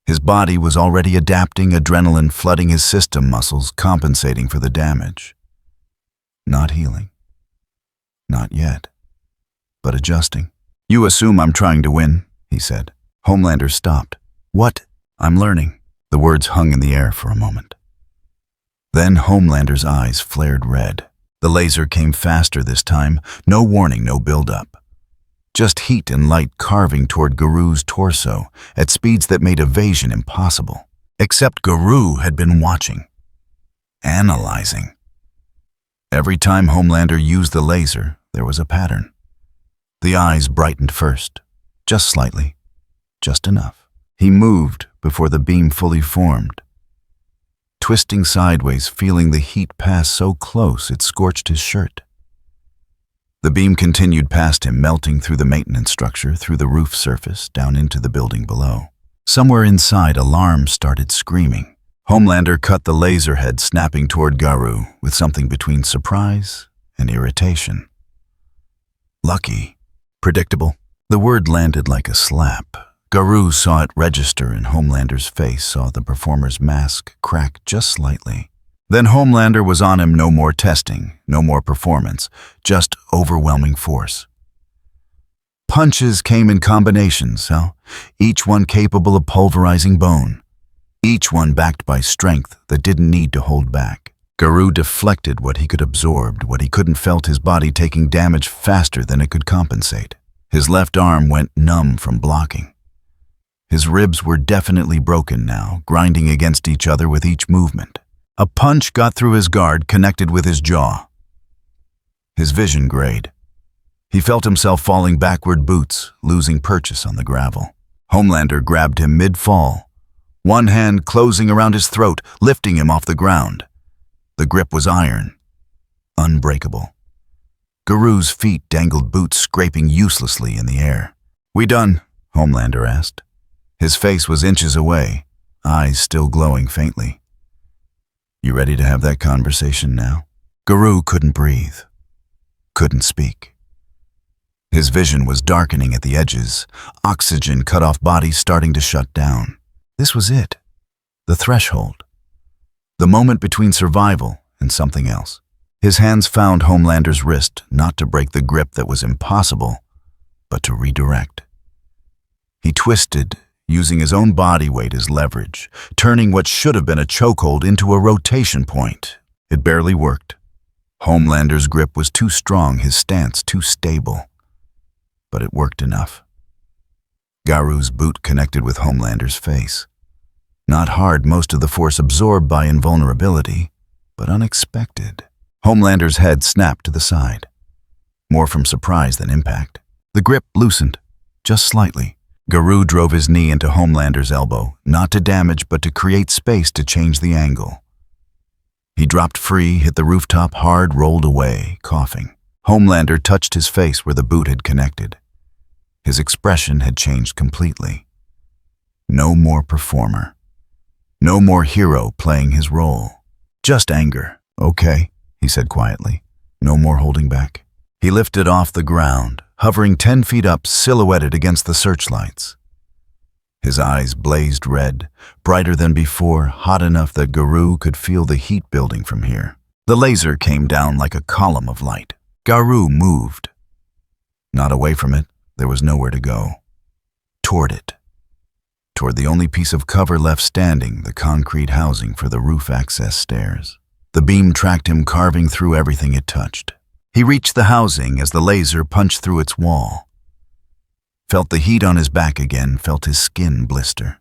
His body was already adapting, adrenaline flooding his system muscles, compensating for the damage. Not healing. Not yet. But adjusting. "You assume I'm trying to win," he said. Homelander stopped. "What?" "I'm learning." The words hung in the air for a moment. Then Homelander's eyes flared red. The laser came faster this time, no warning, no build-up. Just heat and light carving toward Garou's torso at speeds that made evasion impossible. Except Garou had been watching, analyzing. Every time Homelander used the laser, there was a pattern. The eyes brightened first, just slightly, just enough. He moved before the beam fully formed. Twisting sideways, feeling the heat pass so close it scorched his shirt. The beam continued past him, melting through the maintenance structure, through the roof surface, down into the building below. Somewhere inside, alarms started screaming. Homelander cut the laser head, snapping toward Garou with something between surprise and irritation. Lucky. Predictable. The word landed like a slap. Garou saw it register in Homelander's face, saw the performer's mask crack just slightly. Then Homelander was on him, no more testing, no more performance, just overwhelming force. Punches came in combinations, each one capable of pulverizing bone. Each one backed by strength that didn't need to hold back. Garou deflected what he could absorb, what he couldn't, felt his body taking damage faster than it could compensate. His left arm went numb from blocking. His ribs were definitely broken now, grinding against each other with each movement. A punch got through his guard, connected with his jaw. His vision grayed. He felt himself falling backward, boots losing purchase on the gravel. Homelander grabbed him mid-fall, one hand closing around his throat, lifting him off the ground. The grip was iron, unbreakable. Garou's feet dangled, boots scraping uselessly in the air. "We done?" Homelander asked. His face was inches away, eyes still glowing faintly. "You ready to have that conversation now?" Garou couldn't breathe, couldn't speak. His vision was darkening at the edges, oxygen cut off, body starting to shut down. This was it, the threshold, the moment between survival and something else. His hands found Homelander's wrist, not to break the grip that was impossible, but to redirect. He twisted, using his own body weight as leverage, turning what should have been a chokehold into a rotation point. It barely worked. Homelander's grip was too strong, his stance too stable. But it worked enough. Garou's boot connected with Homelander's face. Not hard, most of the force absorbed by invulnerability, but unexpected. Homelander's head snapped to the side, more from surprise than impact. The grip loosened, just slightly. Garou drove his knee into Homelander's elbow, not to damage but to create space to change the angle. He dropped free, hit the rooftop hard, rolled away, coughing. Homelander touched his face where the boot had connected. His expression had changed completely. No more performer. No more hero playing his role. Just anger. "Okay," he said quietly. "No more holding back." He lifted off the ground, hovering 10 feet up, silhouetted against the searchlights. His eyes blazed red, brighter than before, hot enough that Garou could feel the heat building from here. The laser came down like a column of light. Garou moved. Not away from it, there was nowhere to go. Toward it. Toward the only piece of cover left standing, the concrete housing for the roof access stairs. The beam tracked him, carving through everything it touched. He reached the housing as the laser punched through its wall. Felt the heat on his back again, felt his skin blister.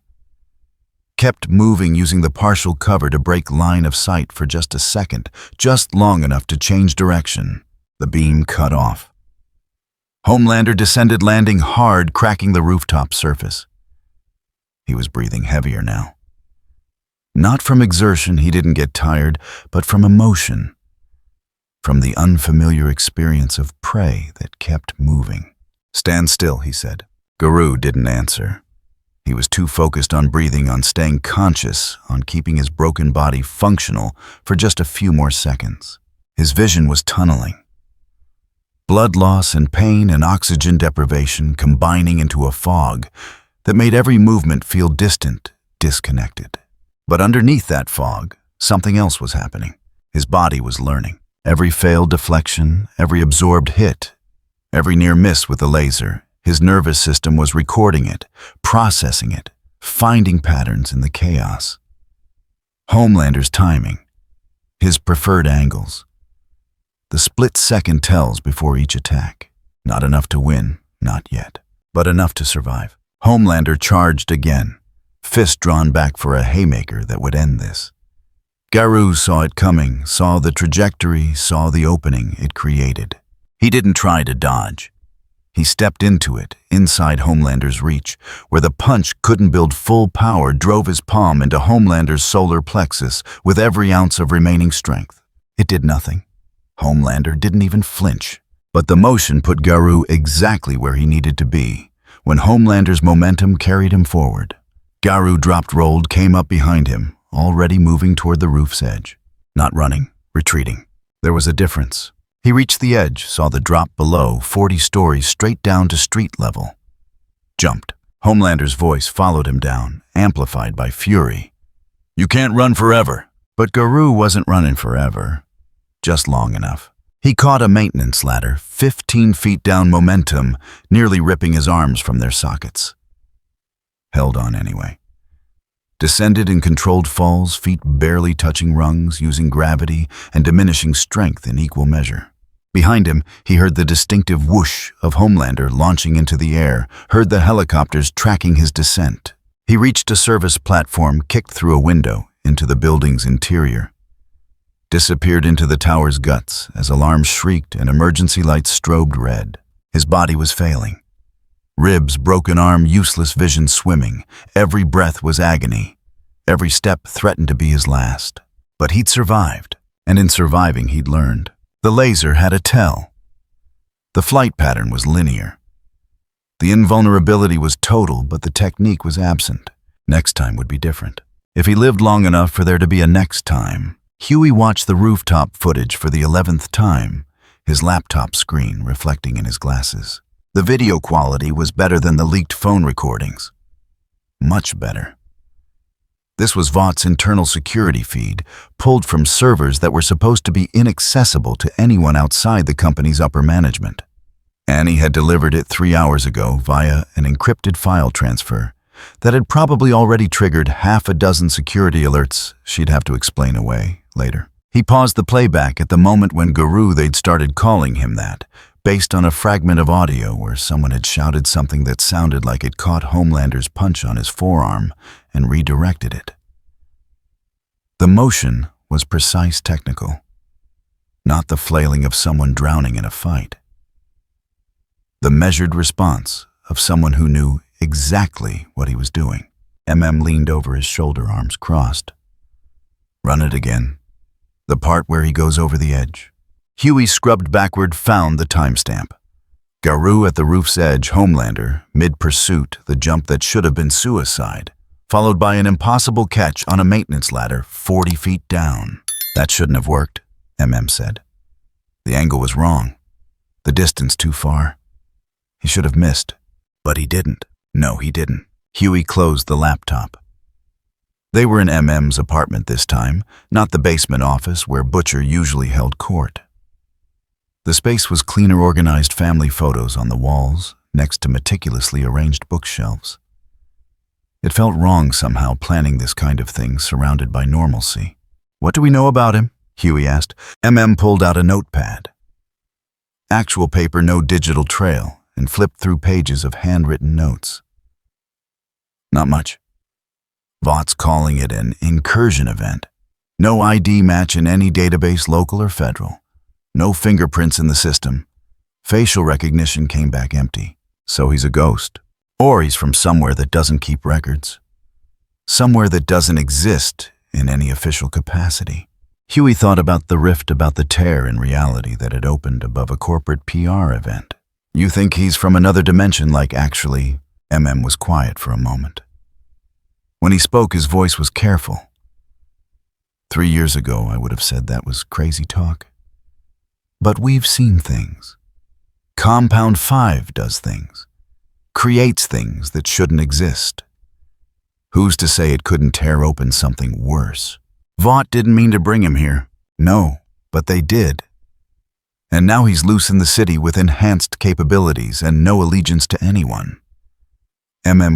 Kept moving, using the partial cover to break line of sight for just a second, just long enough to change direction. The beam cut off. Homelander descended, landing hard, cracking the rooftop surface. He was breathing heavier now. Not from exertion, he didn't get tired, but from emotion. From the unfamiliar experience of prey that kept moving. "Stand still," he said. Garou didn't answer. He was too focused on breathing, on staying conscious, on keeping his broken body functional for just a few more seconds. His vision was tunneling. Blood loss and pain and oxygen deprivation combining into a fog that made every movement feel distant, disconnected. But underneath that fog, something else was happening. His body was learning. Every failed deflection, every absorbed hit, every near miss with the laser, his nervous system was recording it, processing it, finding patterns in the chaos. Homelander's timing, his preferred angles. The split-second tells before each attack. Not enough to win, not yet, but enough to survive. Homelander charged again, fist drawn back for a haymaker that would end this. Garou saw it coming, saw the trajectory, saw the opening it created. He didn't try to dodge. He stepped into it, inside Homelander's reach, where the punch couldn't build full power, drove his palm into Homelander's solar plexus with every ounce of remaining strength. It did nothing. Homelander didn't even flinch. But the motion put Garou exactly where he needed to be, when Homelander's momentum carried him forward. Garou dropped, rolled, came up behind him, already moving toward the roof's edge. Not running, retreating. There was a difference. He reached the edge, saw the drop below, 40 stories straight down to street level. Jumped. Homelander's voice followed him down, amplified by fury. "You can't run forever." But Garou wasn't running forever. Just long enough. He caught a maintenance ladder, 15 feet down, momentum, nearly ripping his arms from their sockets. Held on anyway. Descended in controlled falls, feet barely touching rungs, using gravity and diminishing strength in equal measure. Behind him, he heard the distinctive whoosh of Homelander launching into the air, heard the helicopters tracking his descent. He reached a service platform, kicked through a window into the building's interior. Disappeared into the tower's guts as alarms shrieked and emergency lights strobed red. His body was failing. Ribs, broken arm, useless vision swimming. Every breath was agony. Every step threatened to be his last. But he'd survived, and in surviving he'd learned. The laser had a tell. The flight pattern was linear. The invulnerability was total, but the technique was absent. Next time would be different. If he lived long enough for there to be a next time. Huey watched the rooftop footage for the 11th time, his laptop screen reflecting in his glasses. The video quality was better than the leaked phone recordings. Much better. This was Vaught's internal security feed, pulled from servers that were supposed to be inaccessible to anyone outside the company's upper management. Annie had delivered it 3 hours ago via an encrypted file transfer that had probably already triggered half a dozen security alerts she'd have to explain away later. He paused the playback at the moment when Garou they'd started calling him that, based on a fragment of audio where someone had shouted something that sounded like it caught Homelander's punch on his forearm and redirected it. The motion was precise, technical, not the flailing of someone drowning in a fight. The measured response of someone who knew exactly what he was doing. Leaned over, his shoulder, arms crossed. Run it again. The part where he goes over the edge. Huey scrubbed backward, found the timestamp. Garou at the roof's edge, Homelander, mid-pursuit, the jump that should have been suicide, followed by an impossible catch on a maintenance ladder 40 feet down. That shouldn't have worked, said. The angle was wrong. The distance too far. He should have missed, but he didn't. No, he didn't. Huey closed the laptop. They were in MM's apartment this time, not the basement office where Butcher usually held court. The space was cleaner, organized family photos on the walls, next to meticulously arranged bookshelves. It felt wrong somehow planning this kind of thing surrounded by normalcy. What do we know about him? Huey asked. Pulled out a notepad. Actual paper, no digital trail, and flipped through pages of handwritten notes. Not much. Vought's calling it an incursion event. No ID match in any database, local or federal. No fingerprints in the system. Facial recognition came back empty. So he's a ghost. Or he's from somewhere that doesn't keep records. Somewhere that doesn't exist in any official capacity. Huey thought about the rift, about the tear in reality that had opened above a corporate PR event. You think he's from another dimension, like actually? Was quiet for a moment. When he spoke, his voice was careful. 3 years ago, I would have said that was crazy talk. But we've seen things. Compound 5 does things. Creates things that shouldn't exist. Who's to say it couldn't tear open something worse? Vought didn't mean to bring him here. No, but they did. And now he's loose in the city with enhanced capabilities and no allegiance to anyone.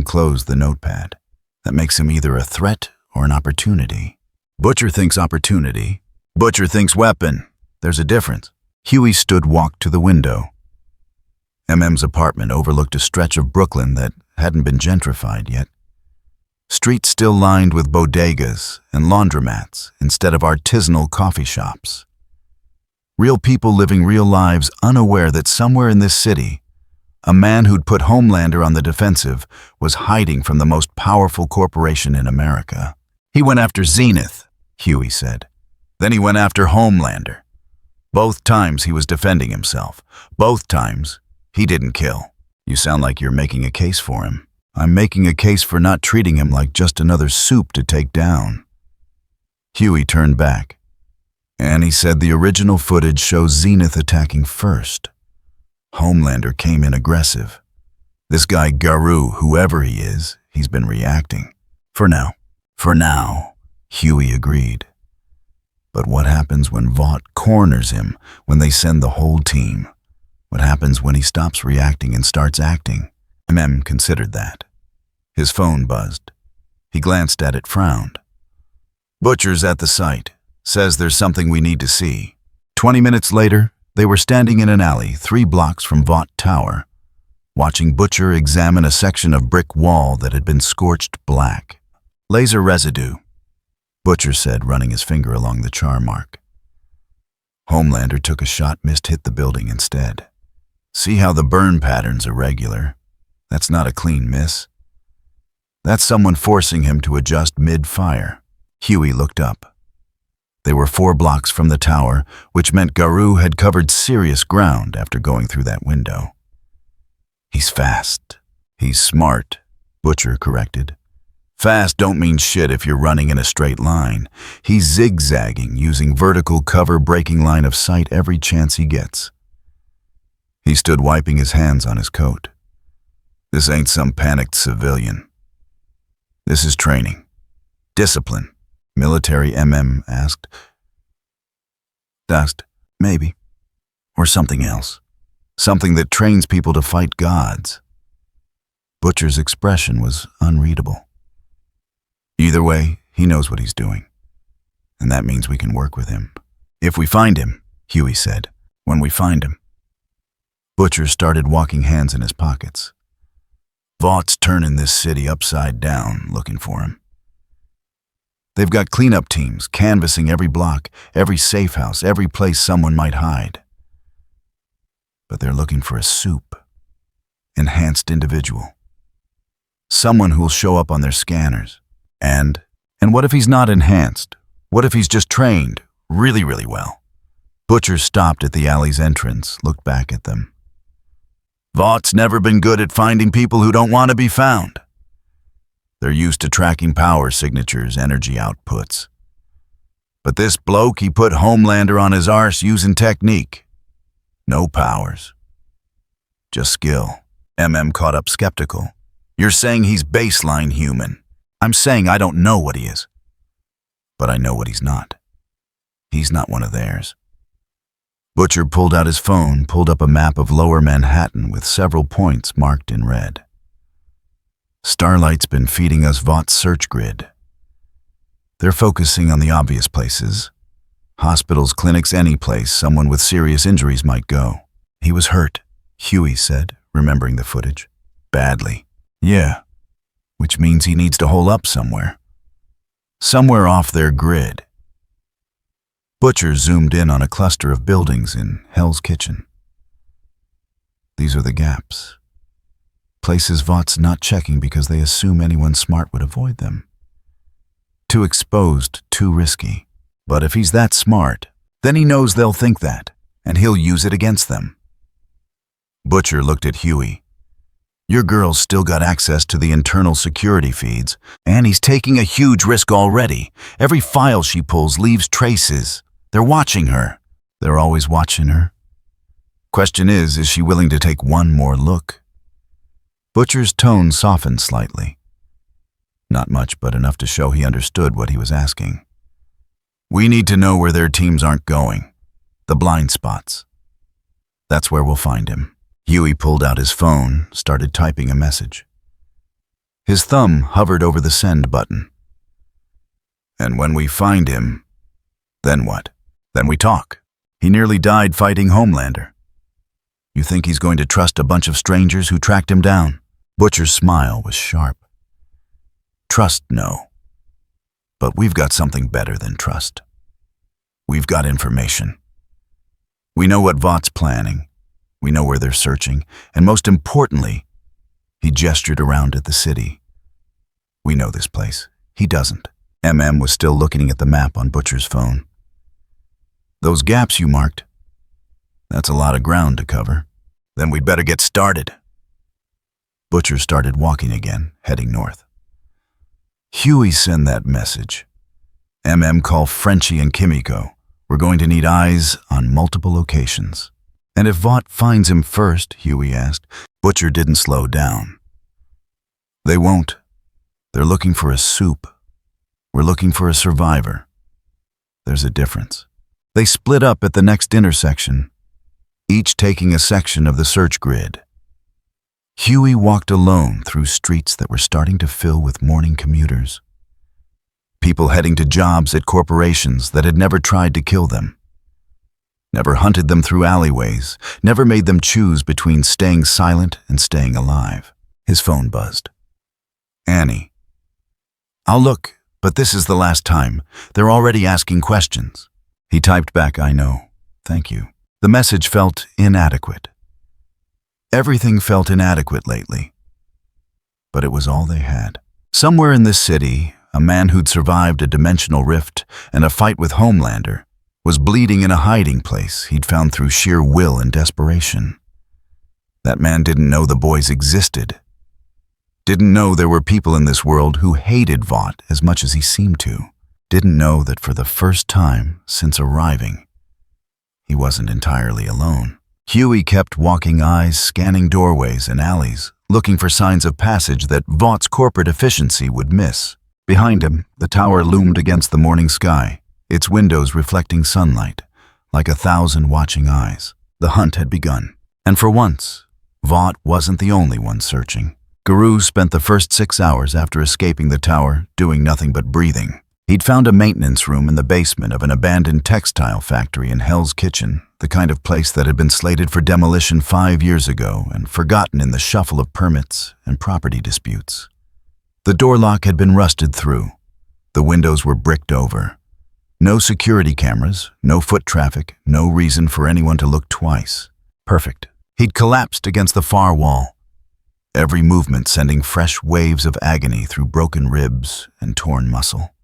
Closed the notepad. That makes him either a threat or an opportunity. Butcher thinks opportunity. Butcher thinks weapon. There's a difference. Huey walked to the window. MM's apartment overlooked a stretch of Brooklyn that hadn't been gentrified yet. Streets still lined with bodegas and laundromats instead of artisanal coffee shops. Real people living real lives, unaware that somewhere in this city, a man who'd put Homelander on the defensive was hiding from the most powerful corporation in America. He went after Zenith, Huey said. Then he went after Homelander. Both times he was defending himself. Both times he didn't kill. You sound like you're making a case for him. I'm making a case for not treating him like just another soup to take down. Huey turned back. And he said the original footage shows Zenith attacking first. Homelander came in aggressive. This guy Garou, whoever he is, he's been reacting. For now. For now, Huey agreed. But what happens when Vought corners him, when they send the whole team? What happens when he stops reacting and starts acting? Considered that. His phone buzzed. He glanced at it, frowned. Butcher's at the site. Says there's something we need to see. 20 minutes later, they were standing in an alley 3 blocks from Vought Tower, watching Butcher examine a section of brick wall that had been scorched black. Laser residue, Butcher said, running his finger along the char mark. Homelander took a shot, missed, hit the building instead. See how the burn pattern's irregular? That's not a clean miss. That's someone forcing him to adjust mid-fire. Huey looked up. They were 4 blocks from the tower, which meant Garou had covered serious ground after going through that window. He's fast. He's smart, Butcher corrected. Fast don't mean shit if you're running in a straight line. He's zigzagging, using vertical cover, breaking line of sight every chance he gets. He stood wiping his hands on his coat. This ain't some panicked civilian. This is training. Discipline. Military, asked. Dust, maybe. Or something else. Something that trains people to fight gods. Butcher's expression was unreadable. Either way, he knows what he's doing. And that means we can work with him. If we find him, Huey said. When we find him. Butcher started walking, hands in his pockets. Vaught's turning this city upside down, looking for him. They've got cleanup teams canvassing every block, every safe house, every place someone might hide. But they're looking for a soup. Enhanced individual. Someone who'll show up on their scanners. And what if he's not enhanced? What if he's just trained really, really well? Butcher stopped at the alley's entrance, looked back at them. Vaught's never been good at finding people who don't want to be found. They're used to tracking power signatures, energy outputs. But this bloke, he put Homelander on his arse using technique. No powers. Just skill. Caught up skeptical. You're saying he's baseline human. I'm saying I don't know what he is. But I know what he's not. He's not one of theirs. Butcher pulled out his phone, pulled up a map of Lower Manhattan with several points marked in red. Starlight's been feeding us Vaught's search grid. They're focusing on the obvious places. Hospitals, clinics, any place someone with serious injuries might go. He was hurt, Huey said, remembering the footage. Badly. Yeah, which means he needs to hole up somewhere. Somewhere off their grid. Butcher zoomed in on a cluster of buildings in Hell's Kitchen. These are the gaps. Places Vaught's not checking because they assume anyone smart would avoid them. Too exposed, too risky. But if he's that smart, then he knows they'll think that, and he'll use it against them. Butcher looked at Huey. Your girl's still got access to the internal security feeds, and he's taking a huge risk already. Every file she pulls leaves traces. They're watching her. They're always watching her. Question is she willing to take one more look? Butcher's tone softened slightly. Not much, but enough to show he understood what he was asking. We need to know where their teams aren't going. The blind spots. That's where we'll find him. Huey pulled out his phone, started typing a message. His thumb hovered over the send button. And when we find him, then what? Then we talk. He nearly died fighting Homelander. You think he's going to trust a bunch of strangers who tracked him down? Butcher's smile was sharp. Trust, no. But we've got something better than trust. We've got information. We know what Vaught's planning. We know where they're searching. And most importantly, he gestured around at the city. We know this place. He doesn't. Was still looking at the map on Butcher's phone. Those gaps you marked, that's a lot of ground to cover. Then we'd better get started. Butcher started walking again, heading north. Huey send that message. Call Frenchie and Kimiko. We're going to need eyes on multiple locations. And if Vought finds him first, Huey asked. Butcher didn't slow down. They won't. They're looking for a soup. We're looking for a survivor. There's a difference. They split up at the next intersection, each taking a section of the search grid. Huey walked alone through streets that were starting to fill with morning commuters. People heading to jobs at corporations that had never tried to kill them. Never hunted them through alleyways, never made them choose between staying silent and staying alive. His phone buzzed. Annie. I'll look, but this is the last time. They're already asking questions. He typed back, I know. Thank you. The message felt inadequate. Everything felt inadequate lately. But it was all they had. Somewhere in this city, a man who'd survived a dimensional rift and a fight with Homelander was bleeding in a hiding place he'd found through sheer will and desperation. That man didn't know the boys existed. Didn't know there were people in this world who hated Vought as much as he seemed to. Didn't know that for the first time since arriving, he wasn't entirely alone. Huey kept walking, eyes scanning doorways and alleys, looking for signs of passage that Vaught's corporate efficiency would miss. Behind him, the tower loomed against the morning sky, its windows reflecting sunlight, like 1,000 watching eyes. The hunt had begun. And for once, Vought wasn't the only one searching. Garou spent the first 6 hours after escaping the tower doing nothing but breathing. He'd found a maintenance room in the basement of an abandoned textile factory in Hell's Kitchen, the kind of place that had been slated for demolition 5 years ago and forgotten in the shuffle of permits and property disputes. The door lock had been rusted through. The windows were bricked over. No security cameras, no foot traffic, no reason for anyone to look twice. Perfect. He'd collapsed against the far wall. every movement sending fresh waves of agony through broken ribs and torn muscle.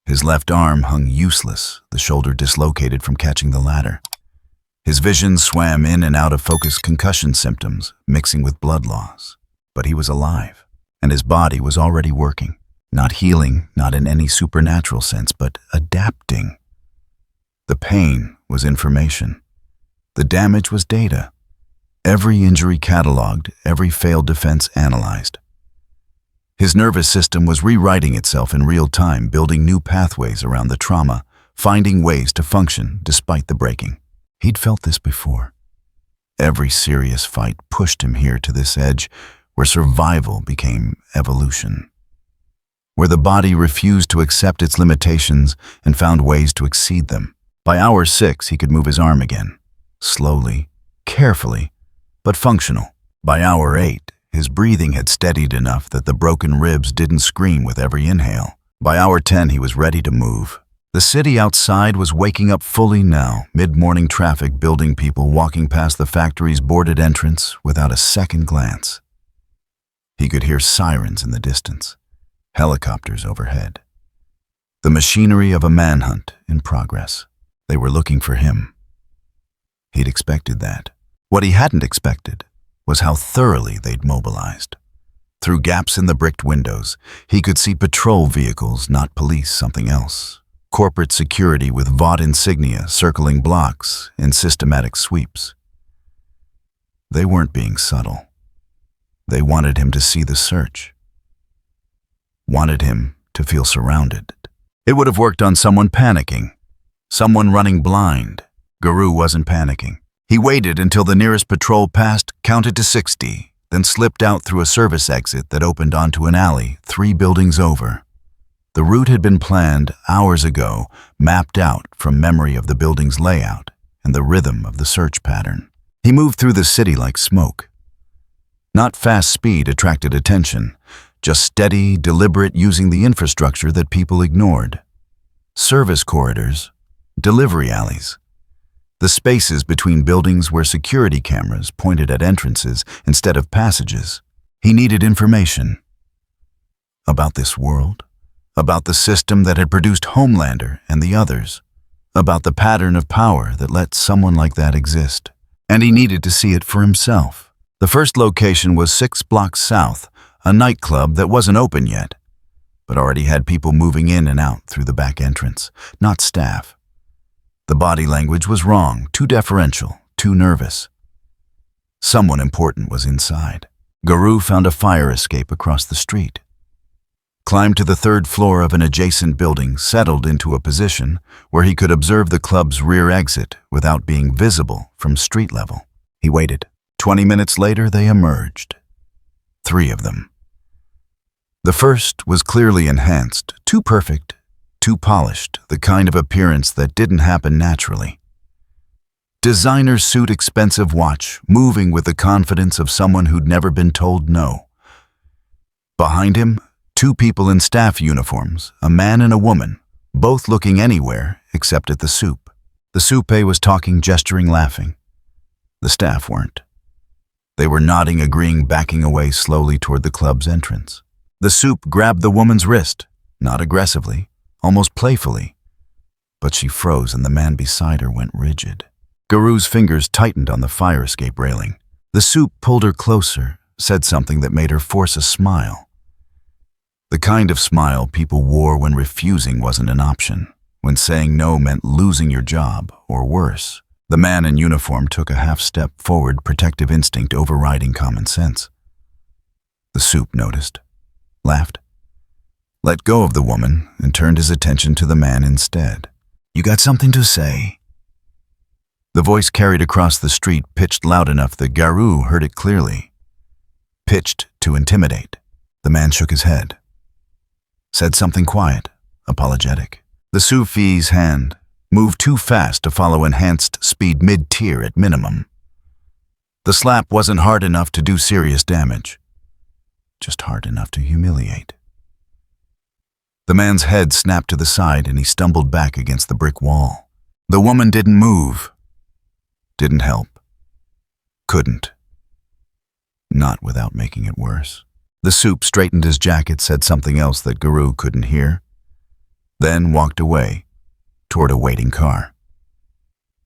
His left arm hung useless, the shoulder dislocated from catching the ladder. His vision swam in and out of focus concussion symptoms, mixing with blood loss. But he was alive, and his body was already working. Not healing, not in any supernatural sense, but adapting. The pain was information. The damage was data. Every injury cataloged, every failed defense analyzed. His nervous system was rewriting itself in real time, building new pathways around the trauma, finding ways to function despite the breaking. He'd felt this before. Every serious fight pushed him here to this edge where survival became evolution, where the body refused to accept its limitations and found ways to exceed them. By hour 6, he could move his arm again, slowly, carefully, but functional. By hour 8, his breathing had steadied enough that the broken ribs didn't scream with every inhale. By hour 10, he was ready to move. The city outside was waking up fully now, mid-morning traffic building people walking past the factory's boarded entrance without a second glance. He could hear sirens in the distance, helicopters overhead. The machinery of a manhunt in progress. They were looking for him. He'd expected that. What he hadn't expected was how thoroughly they'd mobilized. Through gaps in the bricked windows, he could see patrol vehicles, not police, something else. Corporate security with Vought insignia circling blocks in systematic sweeps. They weren't being subtle. They wanted him to see the search. Wanted him to feel surrounded. It would have worked on someone panicking, someone running blind. Garou wasn't panicking. He waited until the nearest patrol passed, counted to 60, then slipped out through a service exit that opened onto an alley 3 buildings over. The route had been planned hours ago, mapped out from memory of the building's layout and the rhythm of the search pattern. He moved through the city like smoke. Not fast speed attracted attention, just steady, deliberate using the infrastructure that people ignored. Service corridors, delivery alleys. The spaces between buildings where security cameras pointed at entrances instead of passages. He needed information. About this world. About the system that had produced Homelander and the others. About the pattern of power that let someone like that exist. And he needed to see it for himself. The first location was 6 blocks south, a nightclub that wasn't open yet, but already had people moving in and out through the back entrance, not staff. The body language was wrong, too deferential, too nervous. Someone important was inside. Garou found a fire escape across the street. Climbed to the 3rd floor of an adjacent building, settled into a position where he could observe the club's rear exit without being visible from street level. He waited. 20 minutes later, they emerged. 3 of them. The first was clearly enhanced, too perfect, too polished, the kind of appearance that didn't happen naturally. Designer suit, expensive watch, moving with the confidence of someone who'd never been told no. Behind him, 2 people in staff uniforms, a man and a woman, both looking anywhere except at the soup. The soupe was talking, gesturing, laughing. The staff weren't. They were nodding, agreeing, backing away slowly toward the club's entrance. The soup grabbed the woman's wrist, not aggressively, almost playfully. But she froze and the man beside her went rigid. Garou's fingers tightened on the fire escape railing. The soup pulled her closer, said something that made her force a smile. The kind of smile people wore when refusing wasn't an option, when saying no meant losing your job, or worse. The man in uniform took a half step forward, protective instinct overriding common sense. The soup noticed, laughed, let go of the woman, and turned his attention to the man instead. You got something to say? The voice carried across the street, pitched loud enough that Garou heard it clearly. Pitched to intimidate. The man shook his head. Said something quiet, apologetic. The Sufi's hand moved too fast to follow enhanced speed mid-tier at minimum. The slap wasn't hard enough to do serious damage, just hard enough to humiliate. The man's head snapped to the side and he stumbled back against the brick wall. The woman didn't move, didn't help, couldn't. not without making it worse. The Soup straightened his jacket, said something else that Garou couldn't hear, then walked away toward a waiting car.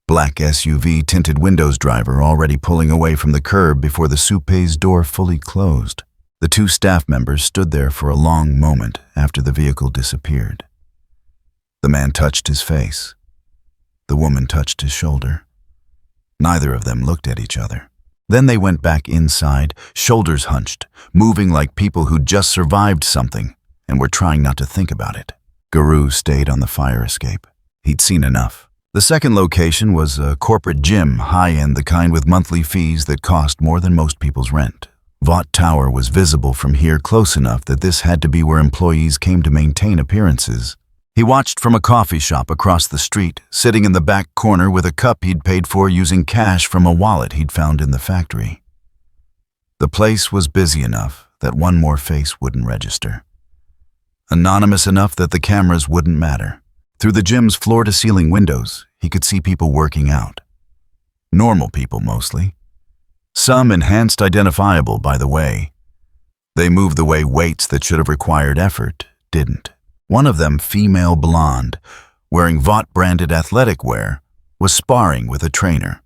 Black SUV tinted windows driver already pulling away from the curb before the Soupe's door fully closed. The two staff members stood there for a long moment after the vehicle disappeared. The man touched his face. The woman touched his shoulder. Neither of them looked at each other. Then they went back inside, shoulders hunched, moving like people who'd just survived something and were trying not to think about it. Garou stayed on the fire escape. He'd seen enough. The second location was a corporate gym, high-end, the kind with monthly fees that cost more than most people's rent. Vought Tower was visible from here, close enough that this had to be where employees came to maintain appearances. He watched from a coffee shop across the street, sitting in the back corner with a cup he'd paid for using cash from a wallet he'd found in the factory. The place was busy enough that one more face wouldn't register. Anonymous enough that the cameras wouldn't matter. Through the gym's floor-to-ceiling windows, he could see people working out. Normal people, mostly. Some enhanced identifiable, by the way. They moved the way weights that should have required effort didn't. One of them, female blonde, wearing Vought-branded athletic wear, was sparring with a trainer.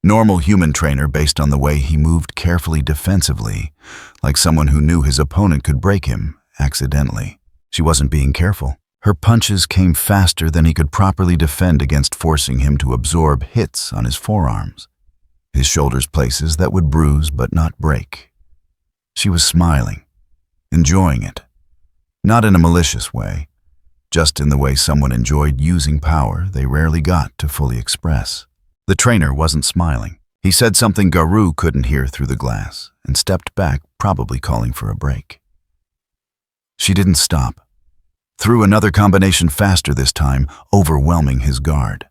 Normal human trainer based on the way he moved carefully defensively, like someone who knew his opponent could break him accidentally. She wasn't being careful. Her punches came faster than he could properly defend against, forcing him to absorb hits on his forearms, his shoulders, places that would bruise but not break. She was smiling, enjoying it. Not in a malicious way, just in the way someone enjoyed using power they rarely got to fully express. The trainer wasn't smiling. He said something Garou couldn't hear through the glass and stepped back, probably calling for a break. She didn't stop. Threw another combination faster this time, overwhelming his guard.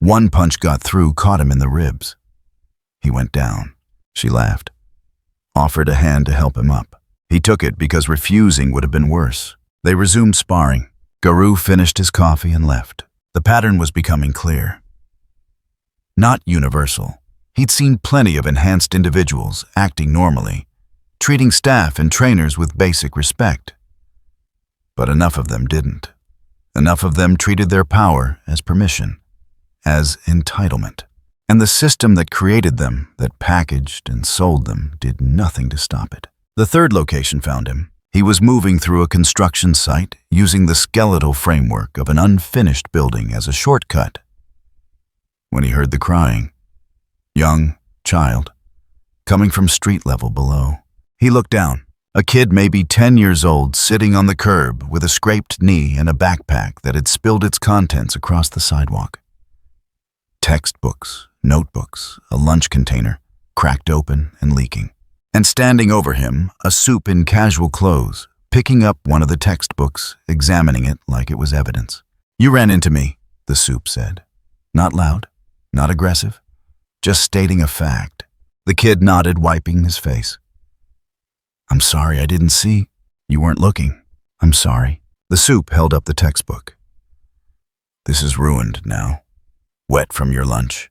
One punch got through, caught him in the ribs. He went down. She laughed, offered a hand to help him up. He took it because refusing would have been worse. They resumed sparring. Garou finished his coffee and left. The pattern was becoming clear. Not universal. He'd seen plenty of enhanced individuals acting normally, treating staff and trainers with basic respect. But enough of them didn't. Enough of them treated their power as permission, as entitlement. And the system that created them, that packaged and sold them, did nothing to stop it. The third location found him. He was moving through a construction site, using the skeletal framework of an unfinished building as a shortcut, when he heard the crying. Young, child, coming from street level below. He looked down. A kid maybe 10 years old, sitting on the curb with a scraped knee and a backpack that had spilled its contents across the sidewalk. Textbooks, notebooks, a lunch container, cracked open and leaking. And standing over him, a Soup in casual clothes, picking up one of the textbooks, examining it like it was evidence. "You ran into me," the Soup said. Not loud, not aggressive, just stating a fact. The kid nodded, wiping his face. "I'm sorry, I didn't see. You weren't looking. I'm sorry." The Soup held up the textbook. "This is ruined now. Wet from your lunch.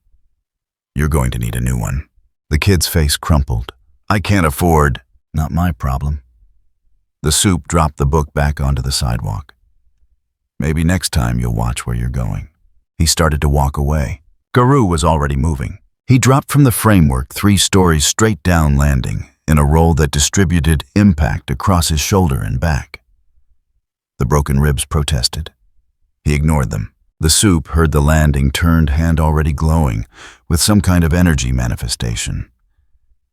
You're going to need a new one." The kid's face crumpled. "I can't afford." "Not my problem." The Soup dropped the book back onto the sidewalk. "Maybe next time you'll watch where you're going." He started to walk away. Garou was already moving. He dropped from the framework 3 stories straight down, landing in a roll that distributed impact across his shoulder and back. The broken ribs protested. He ignored them. The Soup heard the landing, turned hand already glowing with some kind of energy manifestation.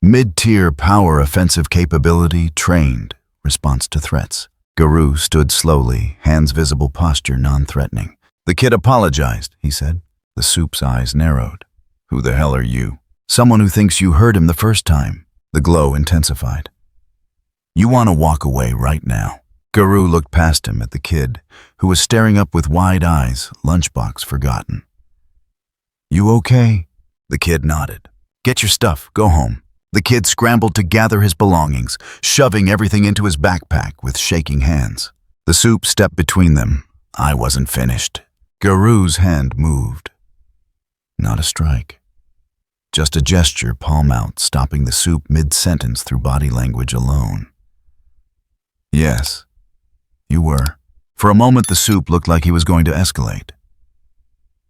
Mid-tier power offensive capability, trained, response to threats. Garou stood slowly, hands visible, posture non-threatening. "The kid apologized," he said. The Soup's eyes narrowed. "Who the hell are you?" "Someone who thinks you heard him the first time." The glow intensified. "You want to walk away right now." Garou looked past him at the kid, who was staring up with wide eyes, lunchbox forgotten. "You okay?" The kid nodded. "Get your stuff, go home." The kid scrambled to gather his belongings, shoving everything into his backpack with shaking hands. The Soup stepped between them. "I wasn't finished." Garou's hand moved. Not a strike. Just a gesture, palm out, stopping the soup mid-sentence through body language alone. Yes, you were. For a moment, the soup looked like he was going to escalate.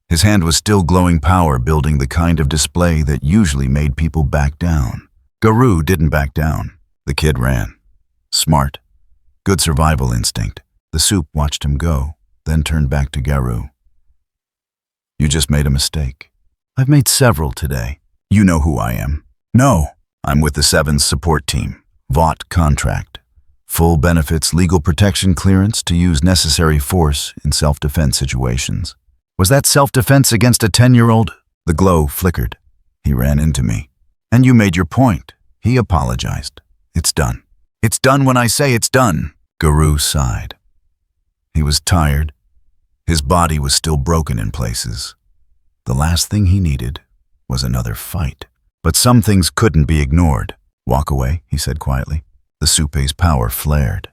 His hand was still glowing power, building the kind of display that usually made people back down. Garou didn't back down. The kid ran. Smart. Good survival instinct. The soup watched him go, then turned back to Garou. You just made a mistake. I've made several today. You know who I am. No, I'm with the 7's support team. Vought contract. Full benefits, legal protection clearance to use necessary force in self-defense situations. Was that self-defense against a 10-year-old? The glow flickered. He ran into me. And you made your point. He apologized. It's done. It's done when I say it's done. Garou sighed. He was tired. His body was still broken in places. The last thing he needed was another fight. But some things couldn't be ignored. Walk away, he said quietly. The soup's power flared.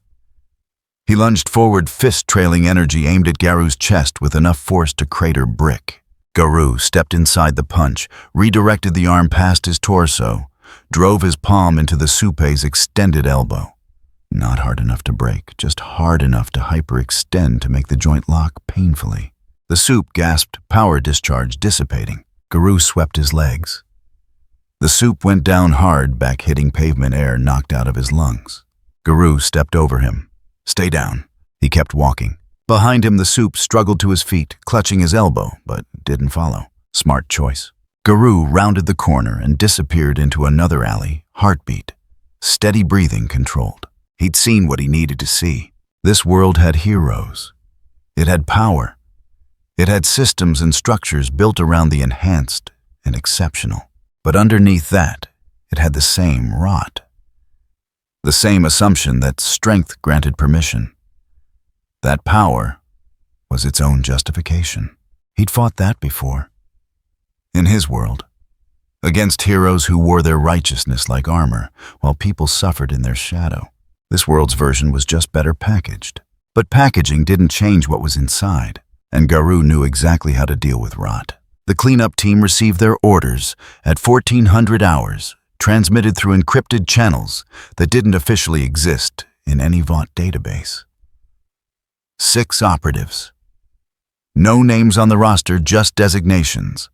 He lunged forward, fist trailing energy aimed at Garou's chest with enough force to crater brick. Garou stepped inside the punch, redirected the arm past his torso, drove his palm into the soup's extended elbow. Not hard enough to break, just hard enough to hyperextend to make the joint lock painfully. The soup gasped, power discharge dissipating. Garou swept his legs. The soup went down hard, back hitting pavement, air knocked out of his lungs. Garou stepped over him. Stay down. He kept walking. Behind him, the soup struggled to his feet, clutching his elbow, but didn't follow. Smart choice. Garou rounded the corner and disappeared into another alley, heartbeat. Steady breathing controlled. He'd seen what he needed to see. This world had heroes. It had power. It had systems and structures built around the enhanced and exceptional. But underneath that, it had the same rot. The same assumption that strength granted permission. That power was its own justification. He'd fought that before. In his world. Against heroes who wore their righteousness like armor, while people suffered in their shadow. This world's version was just better packaged. But packaging didn't change what was inside, and Garou knew exactly how to deal with rot. The cleanup team received their orders at 1400 hours, transmitted through encrypted channels that didn't officially exist in any Vought database. 6 operatives. No names on the roster, just designations.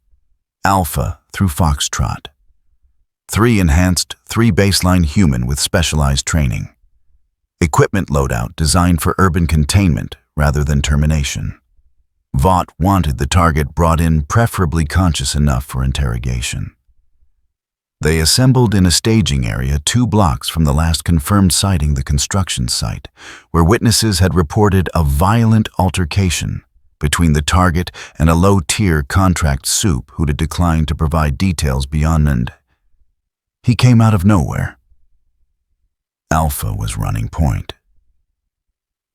Alpha through Foxtrot. 3 enhanced, 3 baseline human with specialized training. Equipment loadout designed for urban containment rather than termination. Vought wanted the target brought in preferably conscious enough for interrogation. They assembled in a staging area 2 blocks from the last confirmed sighting, the construction site, where witnesses had reported a violent altercation between the target and a low-tier contract soup who'd declined to provide details beyond, and he came out of nowhere. Alpha was running point.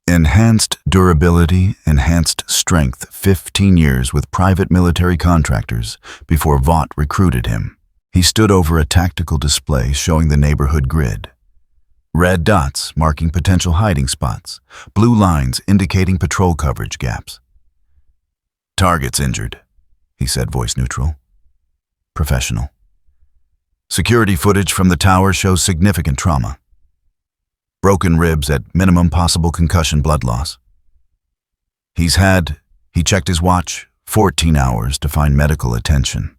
Enhanced durability, enhanced strength, 15 years with private military contractors before Vought recruited him. He stood over a tactical display showing the neighborhood grid. Red dots marking potential hiding spots, blue lines indicating patrol coverage gaps. Target's injured, he said, voice neutral. Professional. Security footage from the tower shows significant trauma. Broken ribs at minimum possible concussion, blood loss. He checked his watch, 14 hours to find medical attention.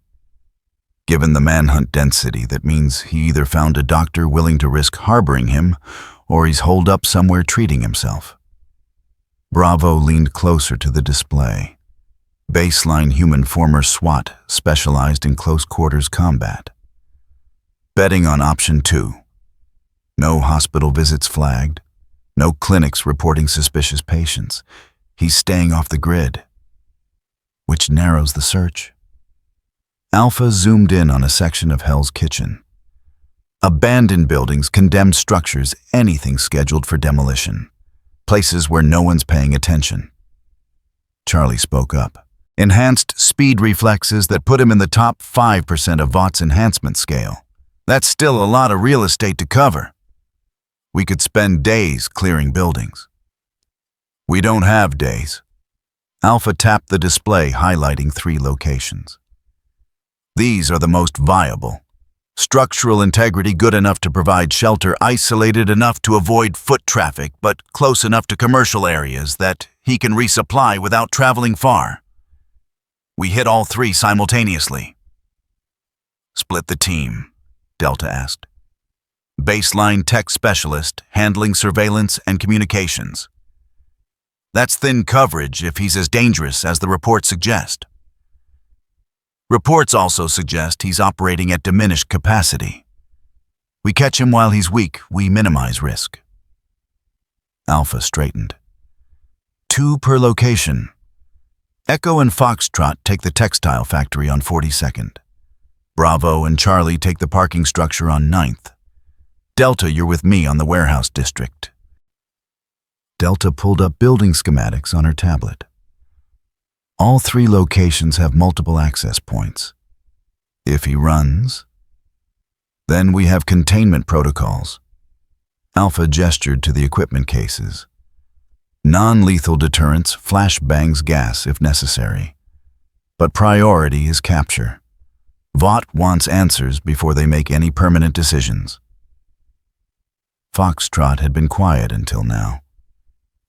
Given the manhunt density, that means he either found a doctor willing to risk harboring him, or he's holed up somewhere treating himself. Bravo leaned closer to the display. Baseline human, former SWAT, specialized in close quarters combat. Betting on option 2. No hospital visits flagged. No clinics reporting suspicious patients. He's staying off the grid, which narrows the search. Alpha zoomed in on a section of Hell's Kitchen. Abandoned buildings, condemned structures, anything scheduled for demolition. Places where no one's paying attention. Charlie spoke up. Enhanced speed reflexes that put him in the top 5% of Vaught's enhancement scale. That's still a lot of real estate to cover. We could spend days clearing buildings. We don't have days. Alpha tapped the display, highlighting 3 locations. These are the most viable. Structural integrity good enough to provide shelter, isolated enough to avoid foot traffic, but close enough to commercial areas that he can resupply without traveling far. We hit all three simultaneously. Split the team, Delta asked. Baseline tech specialist handling surveillance and communications. That's thin coverage if he's as dangerous as the reports suggest. Reports also suggest he's operating at diminished capacity. We catch him while he's weak, we minimize risk. Alpha straightened. 2 per location. Echo and Foxtrot take the textile factory on 42nd. Bravo and Charlie take the parking structure on 9th. Delta, you're with me on the warehouse district. Delta pulled up building schematics on her tablet. All 3 locations have multiple access points. If he runs, then we have containment protocols. Alpha gestured to the equipment cases. Non-lethal deterrence flashbangs gas if necessary. But priority is capture. Vought wants answers before they make any permanent decisions. Foxtrot had been quiet until now.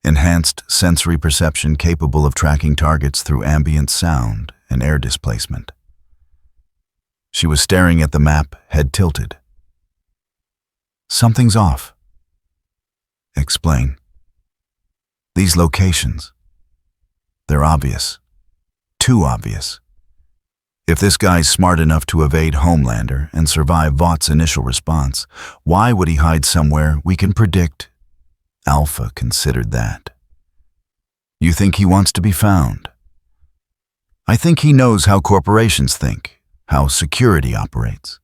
Enhanced sensory perception capable of tracking targets through ambient sound and air displacement. She was staring at the map, head tilted. Something's off. Explain. These locations. They're obvious. Too obvious. If this guy's smart enough to evade Homelander and survive Vaught's initial response, why would he hide somewhere we can predict? Alpha considered that. You think he wants to be found? I think he knows how corporations think, how security operates.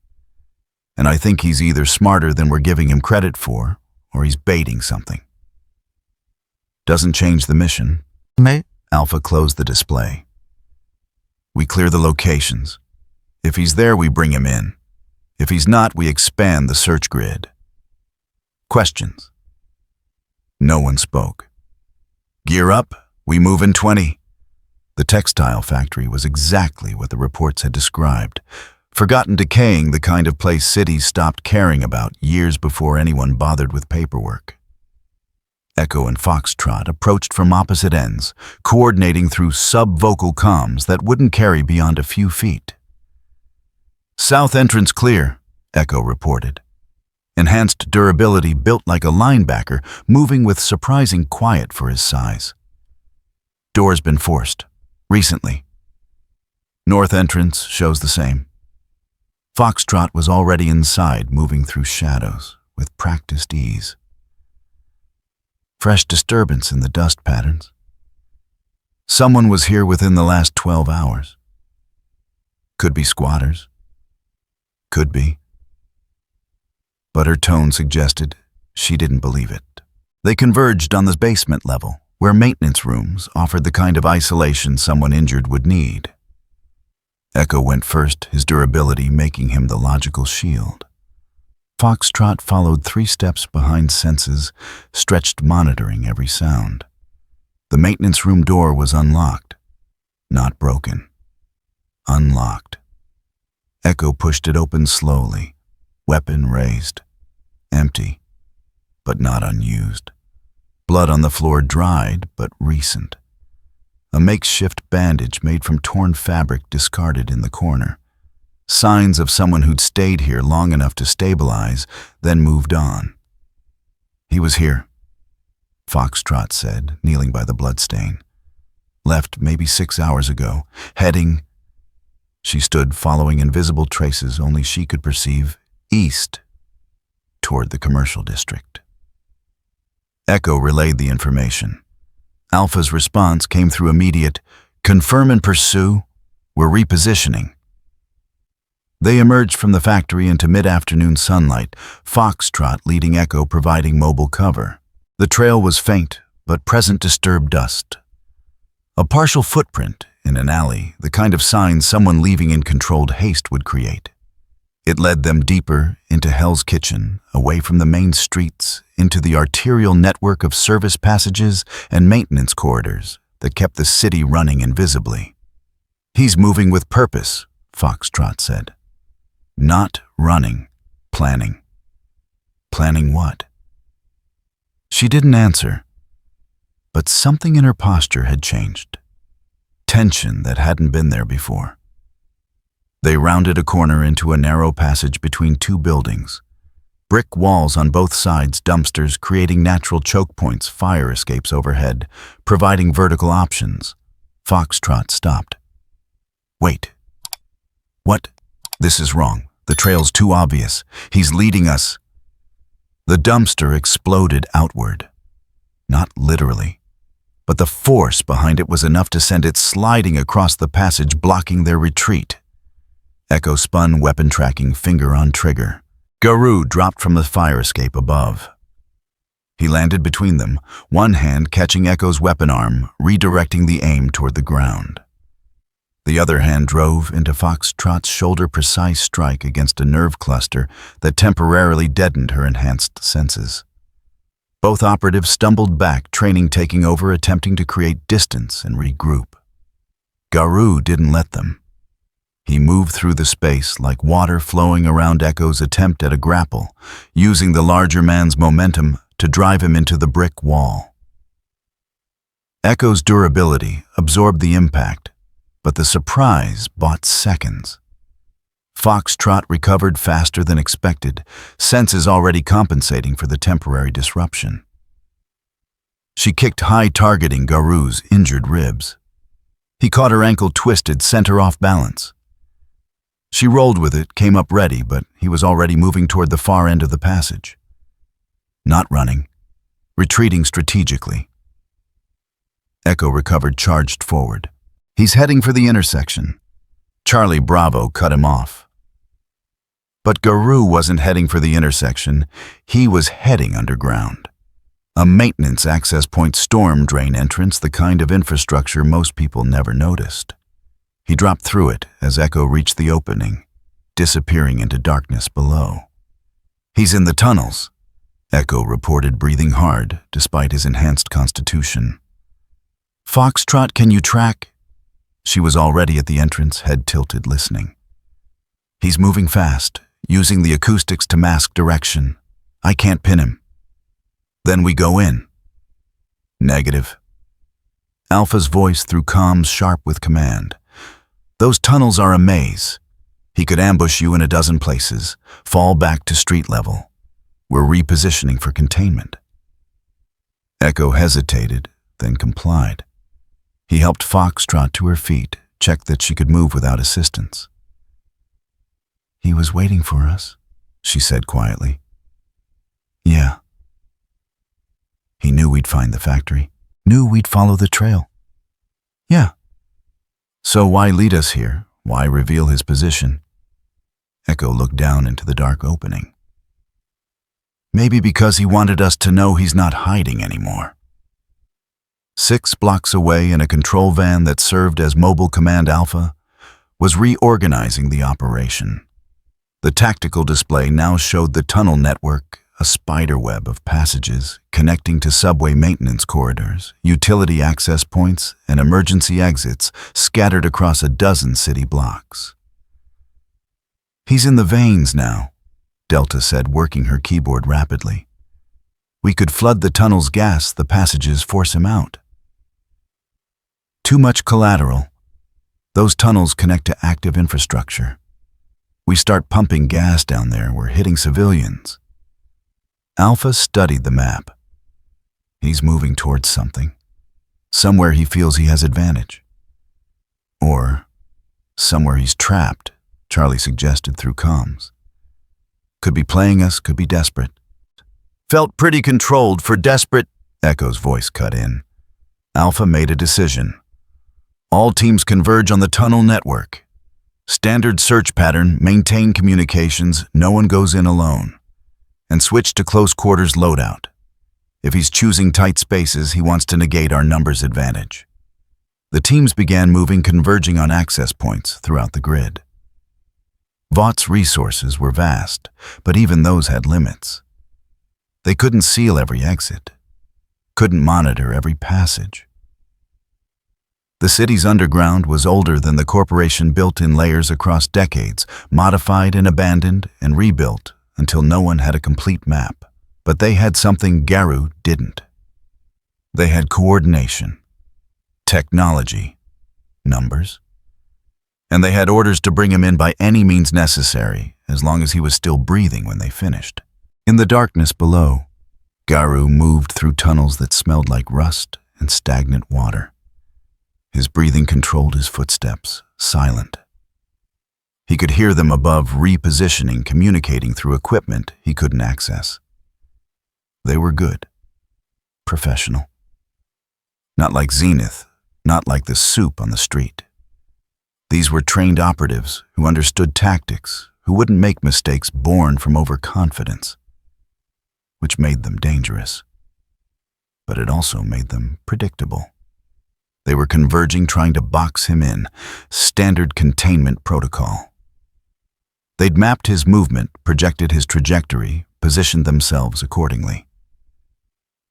And I think he's either smarter than we're giving him credit for, or he's baiting something. Doesn't change the mission. Alpha closed the display. We clear the locations. If he's there, we bring him in. If he's not, we expand the search grid. Questions? No one spoke. Gear up, we move in 20. The textile factory was exactly what the reports had described. Forgotten decaying, the kind of place cities stopped caring about years before anyone bothered with paperwork. Echo and Foxtrot approached from opposite ends, coordinating through sub-vocal comms that wouldn't carry beyond a few feet. South entrance clear, Echo reported. Enhanced durability built like a linebacker, moving with surprising quiet for his size. Door's been forced. Recently. North entrance shows the same. Foxtrot was already inside, moving through shadows with practiced ease. Fresh disturbance in the dust patterns. Someone was here within the last 12 hours. Could be squatters. Could be. But her tone suggested she didn't believe it. They converged on the basement level, where maintenance rooms offered the kind of isolation someone injured would need. Echo went first, his durability making him the logical shield. Foxtrot followed 3 steps behind senses, stretched monitoring every sound. The maintenance room door was unlocked, not broken. Unlocked. Echo pushed it open slowly, weapon raised. Empty, but not unused. Blood on the floor dried, but recent. A makeshift bandage made from torn fabric discarded in the corner. Signs of someone who'd stayed here long enough to stabilize, then moved on. He was here, Foxtrot said, kneeling by the bloodstain. Left maybe 6 hours ago, heading... She stood following invisible traces only she could perceive, east, toward the commercial district. Echo relayed the information. Alpha's response came through immediate, confirm and pursue, we're repositioning. They emerged from the factory into mid-afternoon sunlight, Foxtrot leading Echo providing mobile cover. The trail was faint, but present disturbed dust. A partial footprint in an alley, the kind of sign someone leaving in controlled haste would create. It led them deeper into Hell's Kitchen, away from the main streets, into the arterial network of service passages and maintenance corridors that kept the city running invisibly. He's moving with purpose, Foxtrot said. Not running, planning. Planning what? She didn't answer, but something in her posture had changed. Tension that hadn't been there before. They rounded a corner into a narrow passage between two buildings. Brick walls on both sides, dumpsters creating natural choke points, fire escapes overhead, providing vertical options. Foxtrot stopped. Wait. What? This is wrong. The trail's too obvious. He's leading us. The dumpster exploded outward. Not literally, but the force behind it was enough to send it sliding across the passage, blocking their retreat. Echo spun, weapon tracking, finger on trigger. Garou dropped from the fire escape above. He landed between them, one hand catching Echo's weapon arm, redirecting the aim toward the ground. The other hand drove into Foxtrot's shoulder-precise strike against a nerve cluster that temporarily deadened her enhanced senses. Both operatives stumbled back, training taking over, attempting to create distance and regroup. Garou didn't let them. He moved through the space like water flowing around Echo's attempt at a grapple, using the larger man's momentum to drive him into the brick wall. Echo's durability absorbed the impact, but the surprise bought seconds. Foxtrot recovered faster than expected, senses already compensating for the temporary disruption. She kicked high, targeting Garou's injured ribs. He caught her ankle twisted, sent her off balance. She rolled with it, came up ready, but he was already moving toward the far end of the passage. Not running, retreating strategically. Echo recovered, charged forward. He's heading for the intersection. Charlie Bravo cut him off. But Garou wasn't heading for the intersection. He was heading underground. A maintenance access point, storm drain entrance, the kind of infrastructure most people never noticed. He dropped through it as Echo reached the opening, disappearing into darkness below. He's in the tunnels, Echo reported, breathing hard despite his enhanced constitution. Foxtrot, can you track? She was already at the entrance, head tilted, listening. He's moving fast, using the acoustics to mask direction. I can't pin him. Then we go in. Negative. Alpha's voice through comms, sharp with command. Those tunnels are a maze. He could ambush you in a dozen places, fall back to street level. We're repositioning for containment. Echo hesitated, then complied. He helped Foxtrot to her feet, checked that she could move without assistance. He was waiting for us, she said quietly. Yeah. He knew we'd find the factory, knew we'd follow the trail. Yeah. So why lead us here? Why reveal his position? Echo looked down into the dark opening. Maybe because he wanted us to know he's not hiding anymore. 6 blocks away, in a control van that served as Mobile Command Alpha, was reorganizing the operation. The tactical display now showed the tunnel network, a spider web of passages connecting to subway maintenance corridors, utility access points, and emergency exits scattered across a dozen city blocks. He's in the veins now, Delta said, working her keyboard rapidly. We could flood the tunnel's gas, the passages force him out. Too much collateral. Those tunnels connect to active infrastructure. We start pumping gas down there, we're hitting civilians. Alpha studied the map. He's moving towards something. Somewhere he feels he has advantage. Or somewhere he's trapped, Charlie suggested through comms. Could be playing us, could be desperate. Felt pretty controlled for desperate, Echo's voice cut in. Alpha made a decision. All teams converge on the tunnel network. Standard search pattern, maintain communications, no one goes in alone. And switch to close quarters loadout. If he's choosing tight spaces, he wants to negate our numbers advantage. The teams began moving, converging on access points throughout the grid. Vaught's resources were vast, but even those had limits. They couldn't seal every exit, couldn't monitor every passage. The city's underground was older than the corporation, built in layers across decades, modified and abandoned and rebuilt until no one had a complete map. But they had something Garou didn't. They had coordination, technology, numbers. And they had orders to bring him in by any means necessary, as long as he was still breathing when they finished. In the darkness below, Garou moved through tunnels that smelled like rust and stagnant water. His breathing controlled his footsteps, silent. He could hear them above, repositioning, communicating through equipment he couldn't access. They were good, professional. Not like Zenith, not like the soup on the street. These were trained operatives who understood tactics, who wouldn't make mistakes born from overconfidence, which made them dangerous. But it also made them predictable. They were converging, trying to box him in, standard containment protocol. They'd mapped his movement, projected his trajectory, positioned themselves accordingly.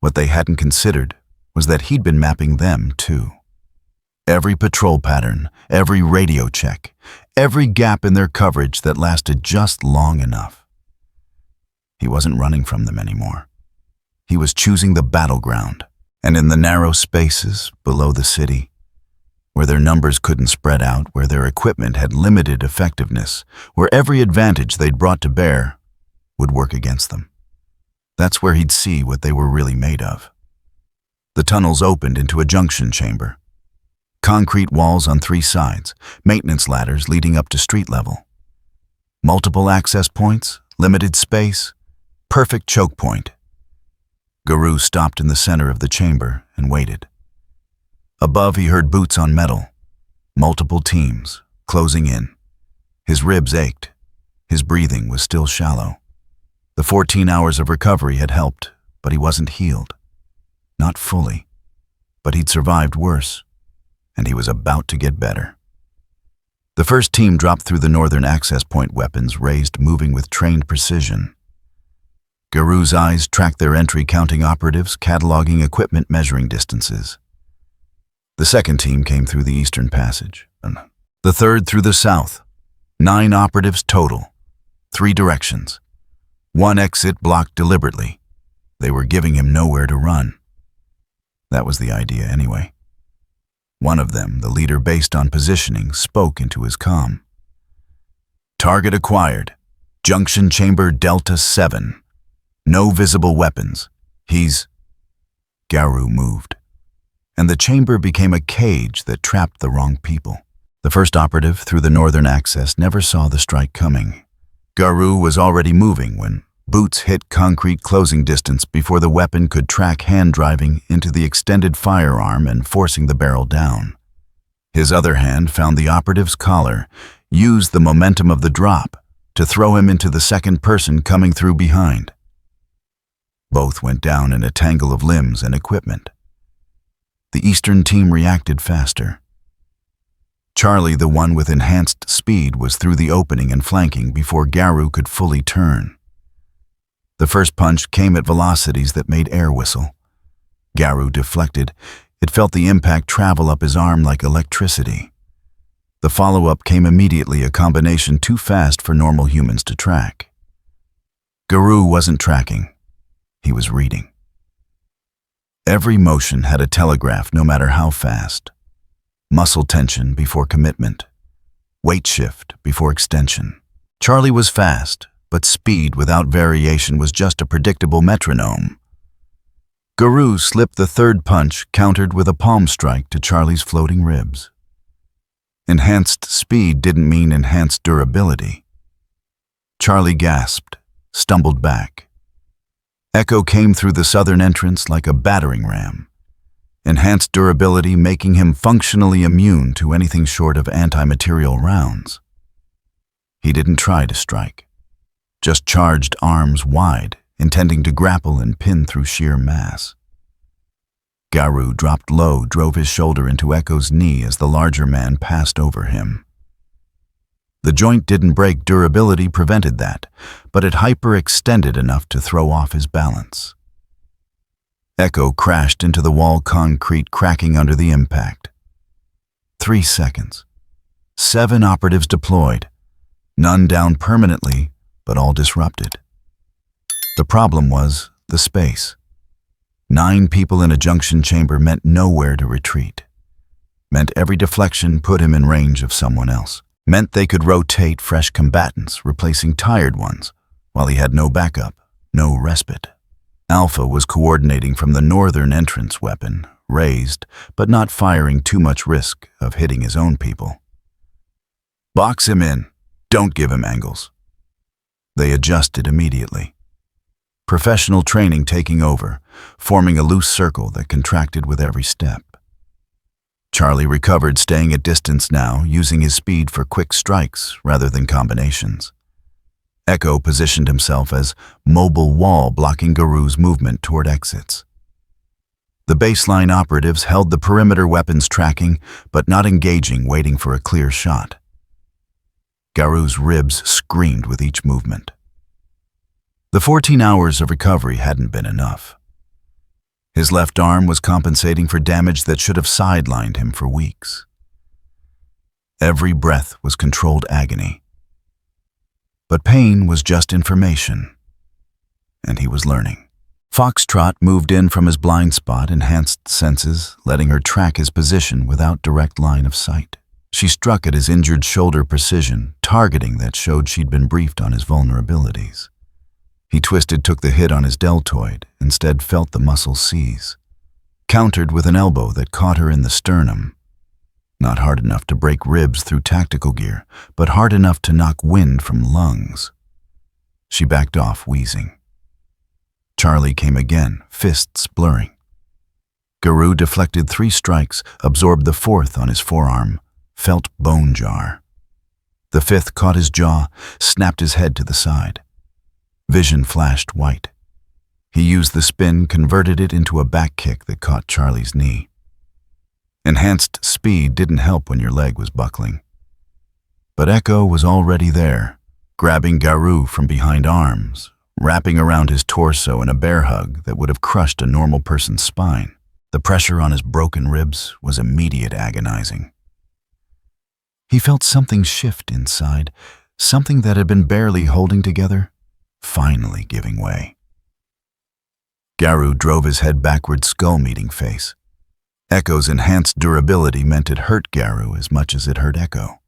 What they hadn't considered was that he'd been mapping them too. Every patrol pattern, every radio check, every gap in their coverage that lasted just long enough. He wasn't running from them anymore. He was choosing the battleground, and in the narrow spaces below the city, where their numbers couldn't spread out, where their equipment had limited effectiveness, where every advantage they'd brought to bear would work against them. That's where he'd see what they were really made of. The tunnels opened into a junction chamber. Concrete walls on 3 sides, maintenance ladders leading up to street level. Multiple access points, limited space, perfect choke point. Garou stopped in the center of the chamber and waited. Above, he heard boots on metal. Multiple teams, closing in. His ribs ached. His breathing was still shallow. The 14 hours of recovery had helped, but he wasn't healed. Not fully. But he'd survived worse, and he was about to get better. The first team dropped through the northern access point, weapons raised, moving with trained precision. Garou's eyes tracked their entry, counting operatives, cataloging equipment, measuring distances. The second team came through the eastern passage. The third through the south. 9 operatives total. 3 directions. 1 exit blocked deliberately. They were giving him nowhere to run. That was the idea anyway. One of them, the leader based on positioning, spoke into his comm. Target acquired. Junction chamber Delta 7. No visible weapons. Garou moved, and the chamber became a cage that trapped the wrong people. The first operative through the northern access never saw the strike coming. Garou was already moving when boots hit concrete closing distance before the weapon could track, hand driving into the extended firearm and forcing the barrel down. His other hand found the operative's collar, used the momentum of the drop to throw him into the second person coming through behind. Both went down in a tangle of limbs and equipment. The eastern team reacted faster. Charlie, the one with enhanced speed, was through the opening and flanking before Garou could fully turn. The first punch came at velocities that made air whistle. Garou deflected. It felt the impact travel up his arm like electricity. The follow-up came immediately, a combination too fast for normal humans to track. Garou wasn't tracking. He was reading. Every motion had a telegraph, no matter how fast. Muscle tension before commitment. Weight shift before extension. Charlie was fast, but speed without variation was just a predictable metronome. Garou slipped the third punch, countered with a palm strike to Charlie's floating ribs. Enhanced speed didn't mean enhanced durability. Charlie gasped, stumbled back. Echo came through the southern entrance like a battering ram. Enhanced durability making him functionally immune to anything short of anti-material rounds. He didn't try to strike, just charged arms wide, intending to grapple and pin through sheer mass. Garou dropped low, drove his shoulder into Echo's knee as the larger man passed over him. The joint didn't break, durability prevented that, but it hyperextended enough to throw off his balance. Echo crashed into the wall, concrete cracking under the impact. 3 seconds. 7 operatives deployed. None down permanently, but all disrupted. The problem was the space. 9 people in a junction chamber meant nowhere to retreat. Meant every deflection put him in range of someone else. Meant they could rotate fresh combatants, replacing tired ones, while he had no backup, no respite. Alpha was coordinating from the northern entrance weapon, raised, but not firing too much risk of hitting his own people. Box him in. Don't give him angles. They adjusted immediately. Professional training taking over, forming a loose circle that contracted with every step. Charlie recovered, staying at distance now, using his speed for quick strikes rather than combinations. Echo positioned himself as mobile wall, blocking Garou's movement toward exits. The baseline operatives held the perimeter weapons tracking, but not engaging, waiting for a clear shot. Garou's ribs screamed with each movement. The 14 hours of recovery hadn't been enough. His left arm was compensating for damage that should have sidelined him for weeks. Every breath was controlled agony. But pain was just information, and he was learning. Foxtrot moved in from his blind spot, enhanced senses, letting her track his position without direct line of sight. She struck at his injured shoulder precision, targeting that showed she'd been briefed on his vulnerabilities. He twisted, took the hit on his deltoid, instead felt the muscle seize. Countered with an elbow that caught her in the sternum. Not hard enough to break ribs through tactical gear, but hard enough to knock wind from lungs. She backed off, wheezing. Charlie came again, fists blurring. Garou deflected 3 strikes, absorbed the 4th on his forearm, felt bone jar. The 5th caught his jaw, snapped his head to the side. Vision flashed white. He used the spin, converted it into a back kick that caught Charlie's knee. Enhanced speed didn't help when your leg was buckling. But Echo was already there, grabbing Garou from behind arms, wrapping around his torso in a bear hug that would have crushed a normal person's spine. The pressure on his broken ribs was immediate, agonizing. He felt something shift inside, something that had been barely holding together, finally giving way. Garou drove his head backward, skull-meeting face. Echo's enhanced durability meant it hurt Garou as much as it hurt Echo.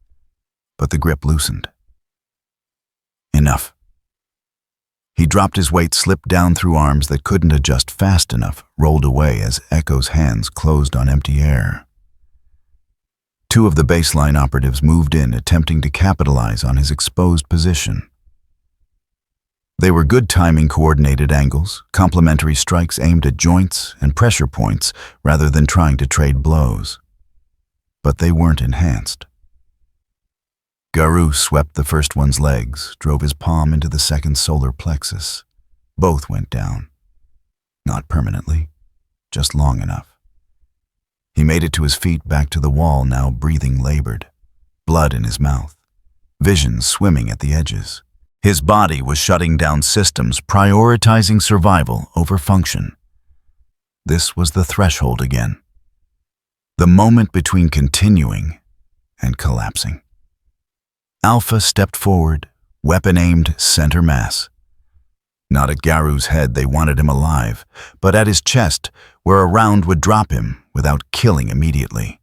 But the grip loosened. Enough. He dropped his weight, slipped down through arms that couldn't adjust fast enough, rolled away as Echo's hands closed on empty air. 2 of the baseline operatives moved in, attempting to capitalize on his exposed position. They were good timing, coordinated angles, complementary strikes aimed at joints and pressure points rather than trying to trade blows. But they weren't enhanced. Garou swept the first one's legs, drove his palm into the second solar plexus. Both went down. Not permanently, just long enough. He made it to his feet, back to the wall, now breathing labored. Blood in his mouth. Vision swimming at the edges. His body was shutting down systems, prioritizing survival over function. This was the threshold again. The moment between continuing and collapsing. Alpha stepped forward, weapon aimed center mass. Not at Garou's head, they wanted him alive, but at his chest, where a round would drop him without killing immediately.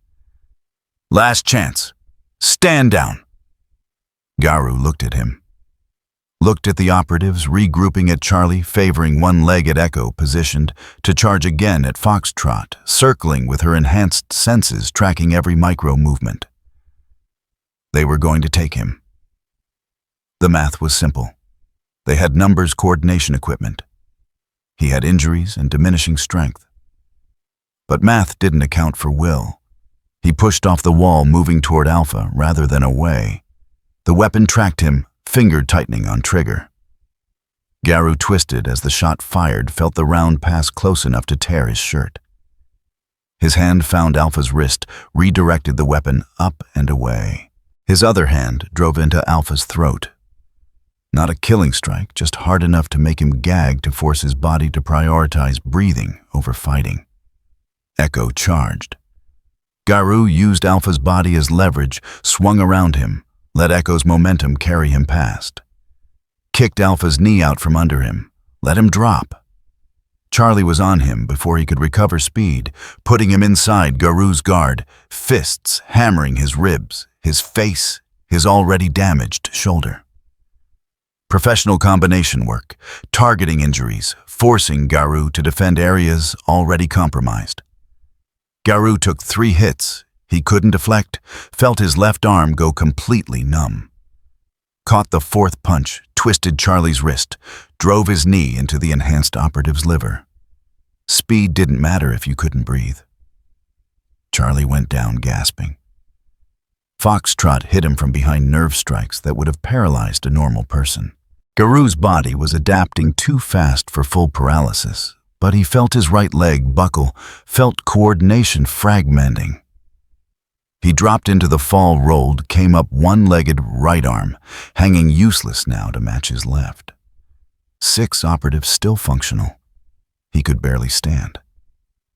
Last chance. Stand down. Garou looked at him. Looked at the operatives, regrouping at Charlie, favoring one leg at Echo, positioned to charge again at Foxtrot, circling with her enhanced senses, tracking every micro-movement. They were going to take him. The math was simple. They had numbers coordination equipment. He had injuries and diminishing strength. But math didn't account for will. He pushed off the wall, moving toward Alpha rather than away. The weapon tracked him, finger tightening on trigger. Garou twisted as the shot fired, felt the round pass close enough to tear his shirt. His hand found Alpha's wrist, redirected the weapon up and away. His other hand drove into Alpha's throat. Not a killing strike, just hard enough to make him gag, to force his body to prioritize breathing over fighting. Echo charged. Garou used Alpha's body as leverage, swung around him, let Echo's momentum carry him past. Kicked Alpha's knee out from under him, let him drop. Charlie was on him before he could recover speed, putting him inside Garou's guard, fists hammering his ribs, his face, his already damaged shoulder. Professional combination work, targeting injuries, forcing Garou to defend areas already compromised. Garou took 3 hits. He couldn't deflect, felt his left arm go completely numb. Caught the 4th punch, twisted Charlie's wrist, drove his knee into the enhanced operative's liver. Speed didn't matter if you couldn't breathe. Charlie went down gasping. Foxtrot hit him from behind nerve strikes that would have paralyzed a normal person. Garou's body was adapting too fast for full paralysis, but he felt his right leg buckle, felt coordination fragmenting. He dropped into the fall, rolled, came up one-legged right arm, hanging useless now to match his left. 6 operatives still functional. He could barely stand.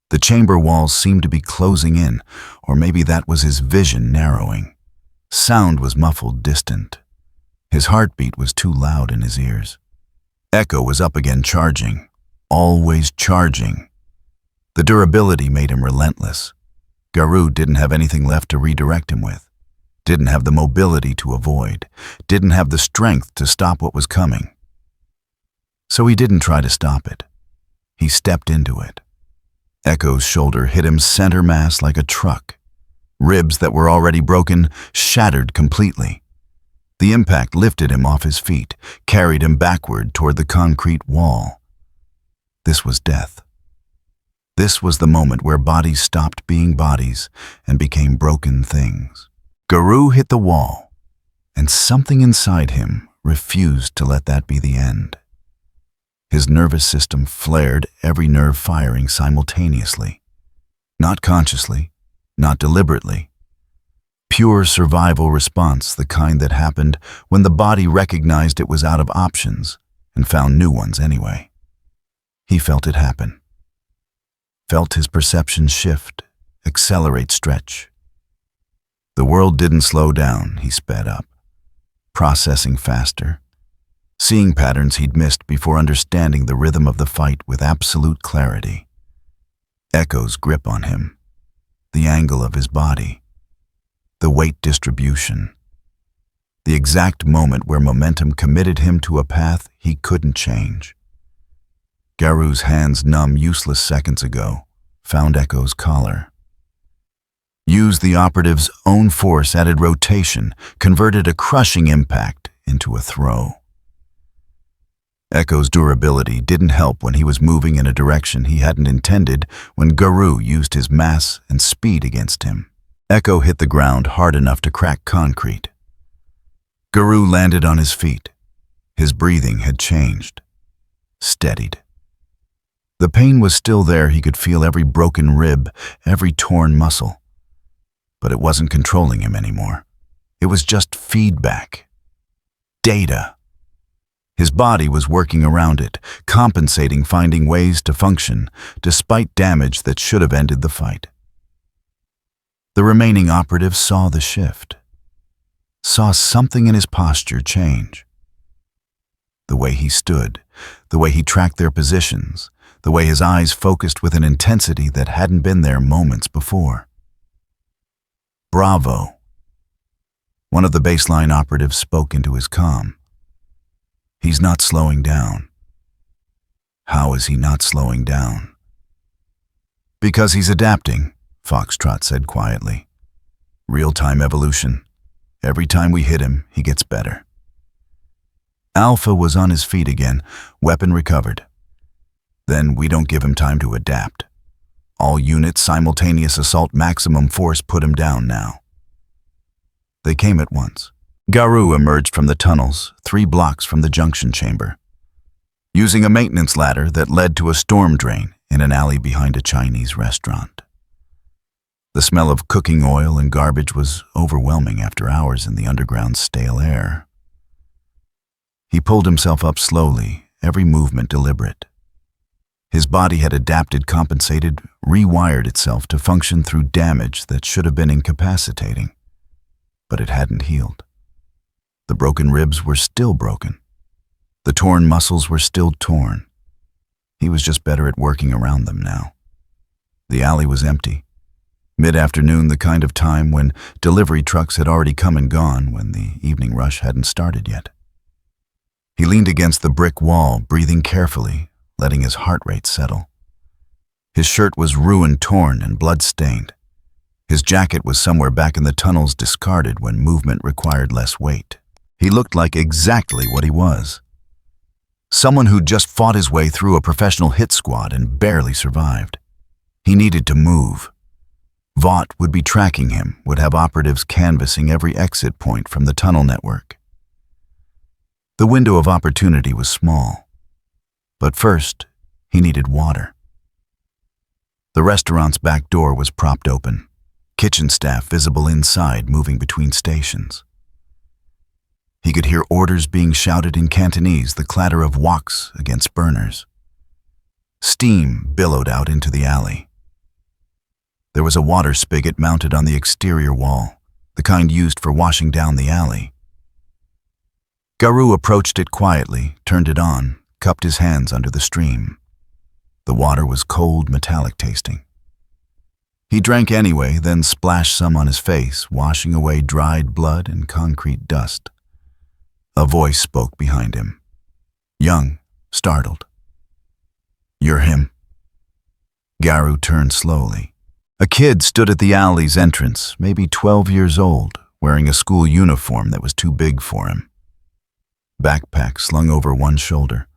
The chamber walls seemed to be closing in, or maybe that was his vision narrowing. Sound was muffled, distant. His heartbeat was too loud in his ears. Echo was up again, charging. Always charging. The durability made him relentless. Garou didn't have anything left to redirect him with. Didn't have the mobility to avoid. Didn't have the strength to stop what was coming. So he didn't try to stop it. He stepped into it. Echo's shoulder hit him center mass like a truck. Ribs that were already broken shattered completely. The impact lifted him off his feet, carried him backward toward the concrete wall. This was death. This was the moment where bodies stopped being bodies and became broken things. Garou hit the wall, and something inside him refused to let that be the end. His nervous system flared, every nerve firing simultaneously. Not consciously, not deliberately. Pure survival response, the kind that happened when the body recognized it was out of options and found new ones anyway. He felt it happen. Felt his perception shift, accelerate, stretch. The world didn't slow down, he sped up, processing faster, seeing patterns he'd missed before understanding the rhythm of the fight with absolute clarity. Echo's grip on him, the angle of his body, the weight distribution, the exact moment where momentum committed him to a path he couldn't change. Garou's hands, numb useless seconds ago, found Echo's collar. Used the operative's own force, added rotation, converted a crushing impact into a throw. Echo's durability didn't help when he was moving in a direction he hadn't intended when Garou used his mass and speed against him. Echo hit the ground hard enough to crack concrete. Garou landed on his feet. His breathing had changed. Steadied. The pain was still there. He could feel every broken rib, every torn muscle. But it wasn't controlling him anymore. It was just feedback. Data. His body was working around it, compensating, finding ways to function, despite damage that should have ended the fight. The remaining operative saw the shift. Saw something in his posture change. The way he stood, the way he tracked their positions, the way his eyes focused with an intensity that hadn't been there moments before. Bravo. One of the baseline operatives spoke into his comm. He's not slowing down. How is he not slowing down? Because he's adapting, Foxtrot said quietly. Real-time evolution. Every time we hit him, he gets better. Alpha was on his feet again, weapon recovered. Then we don't give him time to adapt. All units, simultaneous assault, maximum force, put him down now. They came at once. Garou emerged from the tunnels, 3 blocks from the junction chamber, using a maintenance ladder that led to a storm drain in an alley behind a Chinese restaurant. The smell of cooking oil and garbage was overwhelming after hours in the underground's stale air. He pulled himself up slowly, every movement deliberate. His body had adapted, compensated, rewired itself to function through damage that should have been incapacitating. But it hadn't healed. The broken ribs were still broken. The torn muscles were still torn. He was just better at working around them now. The alley was empty. Mid-afternoon, the kind of time when delivery trucks had already come and gone, when the evening rush hadn't started yet. He leaned against the brick wall, breathing carefully, letting his heart rate settle. His shirt was ruined, torn, and blood-stained. His jacket was somewhere back in the tunnels, discarded when movement required less weight. He looked like exactly what he was. Someone who'd just fought his way through a professional hit squad and barely survived. He needed to move. Vought would be tracking him, would have operatives canvassing every exit point from the tunnel network. The window of opportunity was small. But first, he needed water. The restaurant's back door was propped open, kitchen staff visible inside moving between stations. He could hear orders being shouted in Cantonese, the clatter of woks against burners. Steam billowed out into the alley. There was a water spigot mounted on the exterior wall, the kind used for washing down the alley. Garou approached it quietly, turned it on, cupped his hands under the stream. The water was cold, metallic tasting. He drank anyway, then splashed some on his face, washing away dried blood and concrete dust. A voice spoke behind him. Young, startled. "You're him." Garou turned slowly. A kid stood at the alley's entrance, maybe 12 years old, wearing a school uniform that was too big for him. Backpack slung over one shoulder,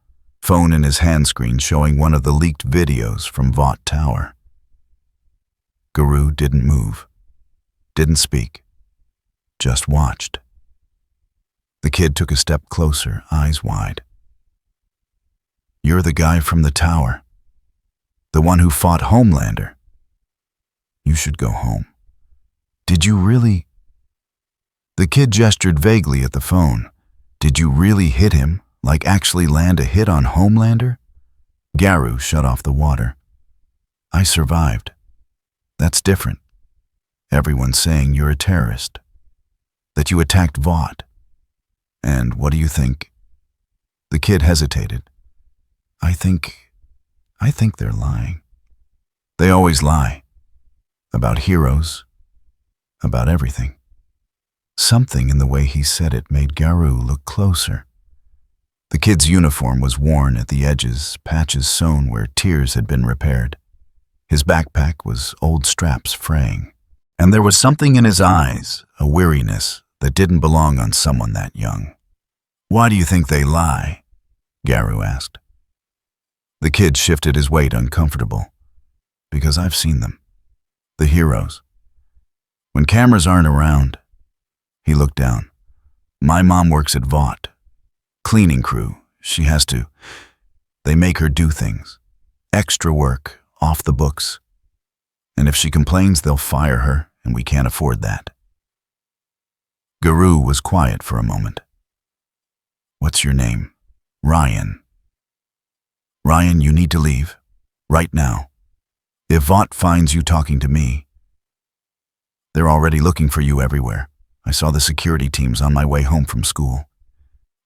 phone in his handscreen showing one of the leaked videos from Vought Tower. Garou didn't move, didn't speak, just watched. The kid took a step closer, eyes wide. "You're the guy from the tower, the one who fought Homelander. You should go home. Did you really?" The kid gestured vaguely at the phone. "Did you really hit him, like actually land a hit on Homelander?" Garou shut off the water. "I survived. That's different. Everyone's saying you're a terrorist, that you attacked Vought. And what do you think?" The kid hesitated. I think they're lying. They always lie. About heroes. About everything." Something in the way he said it made Garou look closer. The kid's uniform was worn at the edges, patches sewn where tears had been repaired. His backpack was old straps fraying. And there was something in his eyes, a weariness, that didn't belong on someone that young. "Why do you think they lie?" Garou asked. The kid shifted his weight, uncomfortable. "Because I've seen them. The heroes. When cameras aren't around." He looked down. "My mom works at Vought. Cleaning crew. She has to. They make her do things. Extra work, off the books. And if she complains, they'll fire her, and we can't afford that." Garou was quiet for a moment. "What's your name?" "Ryan." "Ryan, you need to leave. Right now. If Vought finds you talking to me, they're already looking for you everywhere. I saw the security teams on my way home from school.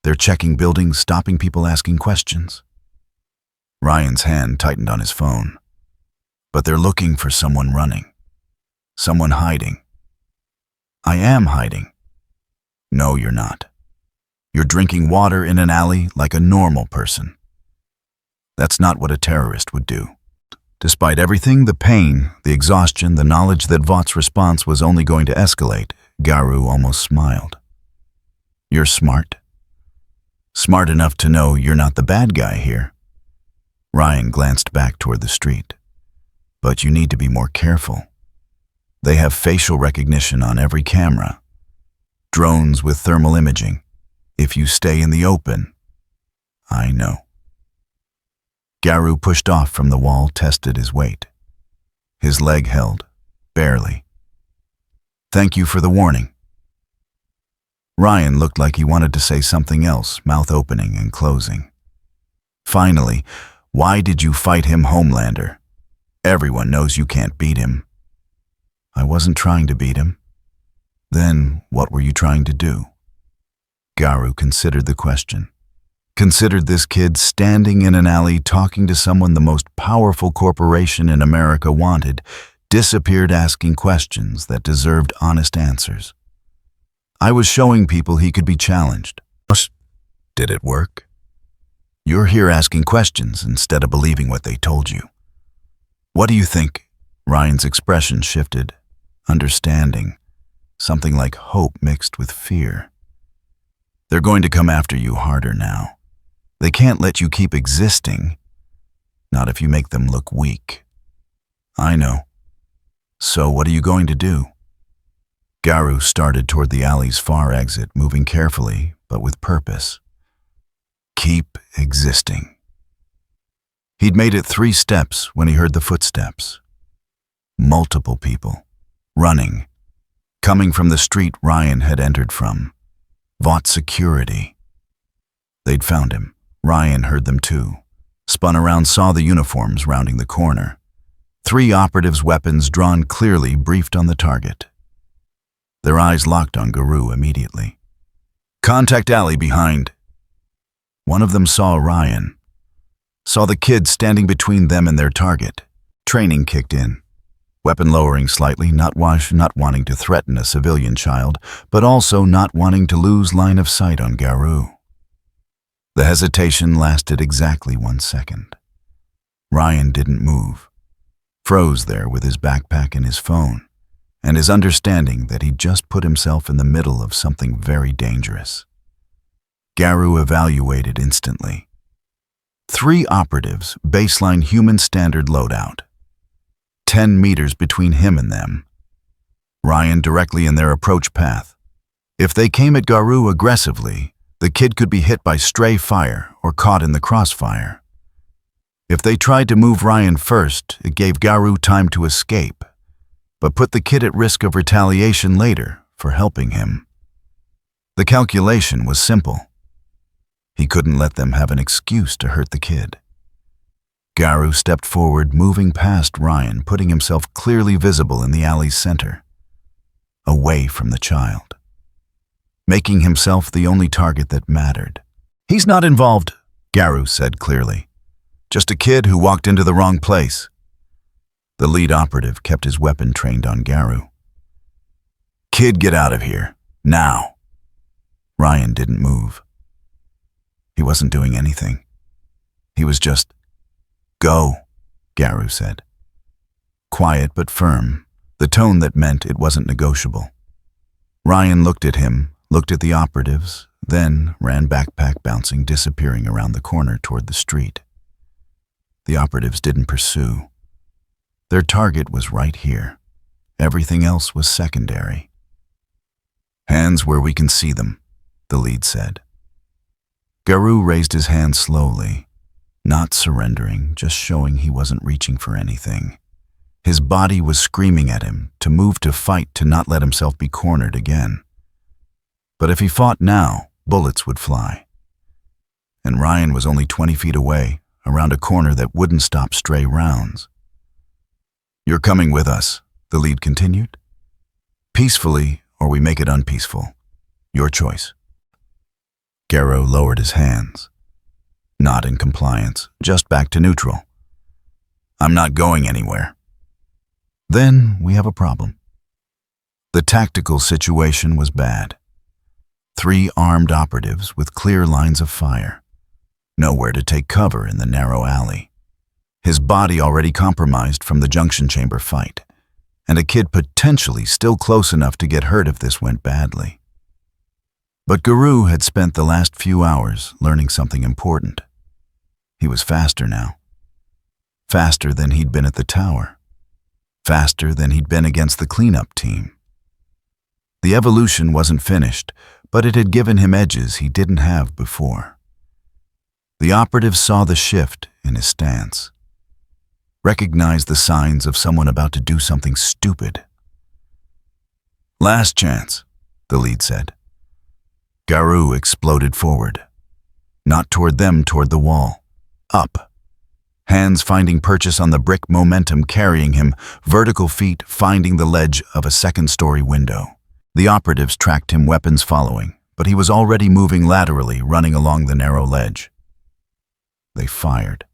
They're checking buildings, stopping people asking questions." Ryan's hand tightened on his phone. "But they're looking for someone running. Someone hiding." "I am hiding." "No, you're not. You're drinking water in an alley like a normal person. That's not what a terrorist would do." Despite everything, the pain, the exhaustion, the knowledge that Vaught's response was only going to escalate, Garou almost smiled. "You're smart. Smart enough to know you're not the bad guy here." Ryan glanced back toward the street. "But you need to be more careful. They have facial recognition on every camera. Drones with thermal imaging. If you stay in the open." "I know." Garou pushed off from the wall, tested his weight. His leg held, barely. "Thank you for the warning." Ryan looked like he wanted to say something else, mouth opening and closing. Finally, Why did you fight him, Homelander? Everyone knows you can't beat him. I wasn't trying to beat him. Then what were you trying to do? Garou considered the question. Considered this kid standing in an alley talking to someone the most powerful corporation in America wanted, disappeared asking questions that deserved honest answers. I was showing people he could be challenged. Did it work? You're here asking questions instead of believing what they told you. What do you think? Ryan's expression shifted. Understanding. Something like hope mixed with fear. They're going to come after you harder now. They can't let you keep existing. Not if you make them look weak. I know. So what are you going to do? Garou started toward the alley's far exit, moving carefully, but with purpose. Keep existing. He'd made it 3 steps when he heard the footsteps. Multiple people. Running. Coming from the street Ryan had entered from. Vought security. They'd found him. Ryan heard them too. Spun around, saw the uniforms rounding the corner. 3 operatives' weapons drawn clearly briefed on the target. Their eyes locked on Garou immediately. Contact alley behind. One of them saw Ryan. Saw the kid standing between them and their target. Training kicked in. Weapon lowering slightly, not wanting to threaten a civilian child, but also not wanting to lose line of sight on Garou. The hesitation lasted exactly 1 second. Ryan didn't move. Froze there with his backpack and his phone, and his understanding that he'd just put himself in the middle of something very dangerous. Garou evaluated instantly. 3 operatives, baseline human standard loadout. 10 meters between him and them. Ryan directly in their approach path. If they came at Garou aggressively, the kid could be hit by stray fire or caught in the crossfire. If they tried to move Ryan first, it gave Garou time to escape, but put the kid at risk of retaliation later for helping him. The calculation was simple. He couldn't let them have an excuse to hurt the kid. Garou stepped forward, moving past Ryan, putting himself clearly visible in the alley's center, away from the child, making himself the only target that mattered. He's not involved, Garou said clearly. Just a kid who walked into the wrong place. The lead operative kept his weapon trained on Garou. Kid, get out of here, now. Ryan didn't move. He wasn't doing anything. He was just, go, Garou said. Quiet but firm, the tone that meant it wasn't negotiable. Ryan looked at him, looked at the operatives, then ran backpack bouncing, disappearing around the corner toward the street. The operatives didn't pursue. Their target was right here. Everything else was secondary. Hands where we can see them, the lead said. Garou raised his hand slowly, not surrendering, just showing he wasn't reaching for anything. His body was screaming at him to move, to fight, to not let himself be cornered again. But if he fought now, bullets would fly. And Ryan was only 20 feet away, around a corner that wouldn't stop stray rounds. You're coming with us, the lead continued. Peacefully, or we make it unpeaceful. Your choice. Garou lowered his hands. Not in compliance, just back to neutral. I'm not going anywhere. Then we have a problem. The tactical situation was bad. 3 armed operatives with clear lines of fire. Nowhere to take cover in the narrow alley. His body already compromised from the junction chamber fight, and a kid potentially still close enough to get hurt if this went badly. But Garou had spent the last few hours learning something important. He was faster now. Faster than he'd been at the tower. Faster than he'd been against the cleanup team. The evolution wasn't finished, but it had given him edges he didn't have before. The operative saw the shift in his stance. Recognized the signs of someone about to do something stupid. Last chance, the lead said. Garou exploded forward. Not toward them, toward the wall. Up. Hands finding purchase on the brick, momentum carrying him, vertical feet finding the ledge of a second-story window. The operatives tracked him, weapons following, but he was already moving laterally, running along the narrow ledge. They fired.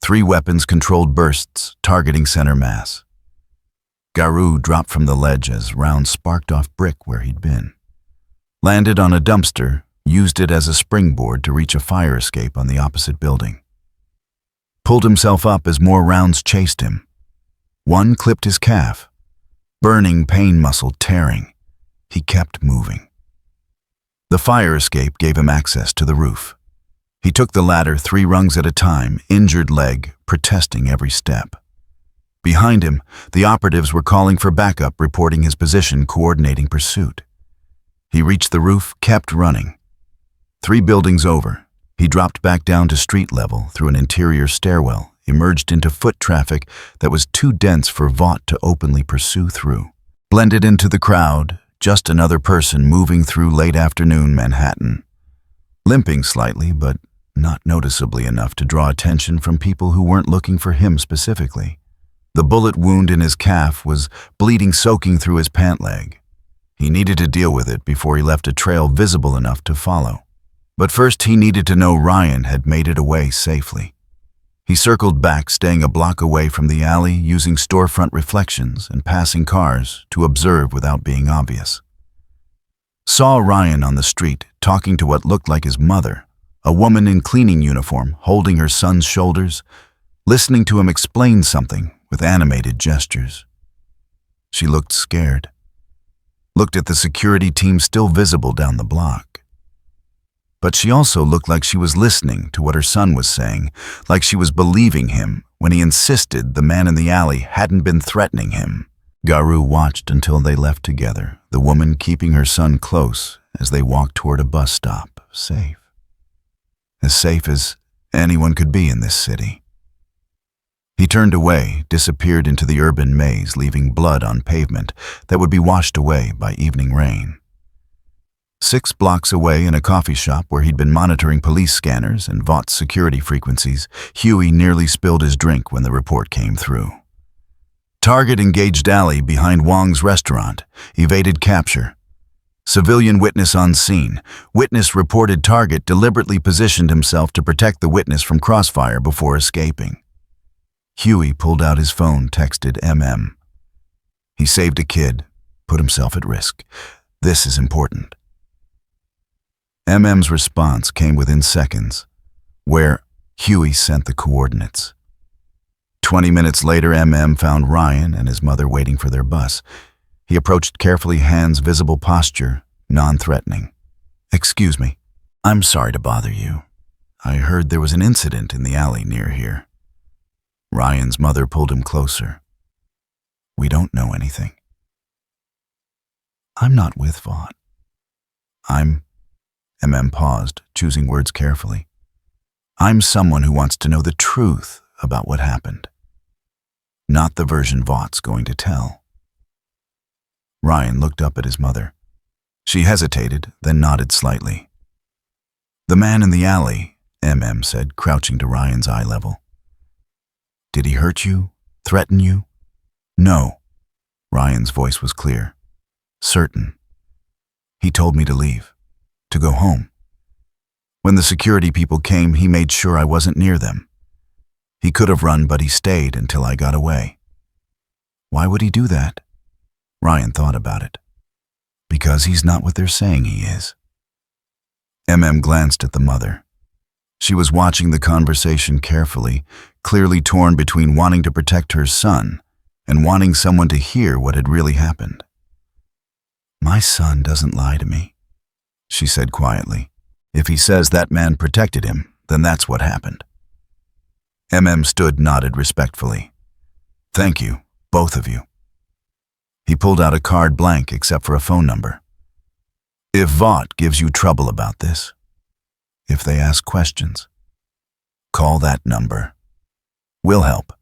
3 weapons-controlled bursts, targeting center mass. Garou dropped from the ledge as rounds sparked off brick where he'd been. Landed on a dumpster, used it as a springboard to reach a fire escape on the opposite building. Pulled himself up as more rounds chased him. One clipped his calf. Burning pain muscle tearing. He kept moving. The fire escape gave him access to the roof. He took the ladder 3 rungs at a time, injured leg, protesting every step. Behind him, the operatives were calling for backup, reporting his position, coordinating pursuit. He reached the roof, kept running. 3 buildings over, he dropped back down to street level through an interior stairwell, emerged into foot traffic that was too dense for Vought to openly pursue through. Blended into the crowd, just another person moving through late afternoon Manhattan. Limping slightly, but not noticeably enough to draw attention from people who weren't looking for him specifically. The bullet wound in his calf was bleeding, soaking through his pant leg. He needed to deal with it before he left a trail visible enough to follow. But first he needed to know Ryan had made it away safely. He circled back, staying a block away from the alley, using storefront reflections and passing cars to observe without being obvious. Saw Ryan on the street, talking to what looked like his mother, a woman in cleaning uniform, holding her son's shoulders, listening to him explain something with animated gestures. She looked scared. Looked at the security team still visible down the block. But she also looked like she was listening to what her son was saying, like she was believing him when he insisted the man in the alley hadn't been threatening him. Garou watched until they left together, the woman keeping her son close as they walked toward a bus stop, safe. As safe as anyone could be in this city. He turned away, disappeared into the urban maze, leaving blood on pavement that would be washed away by evening rain. 6 blocks away, in a coffee shop where he'd been monitoring police scanners and Vaught's security frequencies, Huey nearly spilled his drink when the report came through. Target engaged alley behind Wong's restaurant, evaded capture. Civilian witness on scene. Witness reported target deliberately positioned himself to protect the witness from crossfire before escaping. Huey pulled out his phone, texted MM. He saved a kid, put himself at risk. This is important. MM's response came within seconds, where Huey sent the coordinates. 20 minutes later, MM found Ryan and his mother waiting for their bus. He approached carefully, hands visible, posture non-threatening. Excuse me, I'm sorry to bother you. I heard there was an incident in the alley near here. Ryan's mother pulled him closer. We don't know anything. I'm not with Vaught. MM paused, choosing words carefully. I'm someone who wants to know the truth about what happened. Not the version Vaught's going to tell. Ryan looked up at his mother. She hesitated, then nodded slightly. The man in the alley, MM said, crouching to Ryan's eye level. Did he hurt you? Threaten you? No. Ryan's voice was clear. Certain. He told me to leave. To go home. When the security people came, he made sure I wasn't near them. He could have run, but he stayed until I got away. Why would he do that? Ryan thought about it. Because he's not what they're saying he is. MM glanced at the mother. She was watching the conversation carefully, clearly torn between wanting to protect her son and wanting someone to hear what had really happened. My son doesn't lie to me, she said quietly. If he says that man protected him, then that's what happened. MM stood, nodded respectfully. Thank you, both of you. He pulled out a card, blank except for a phone number. If Vaught gives you trouble about this, if they ask questions, call that number. We'll help.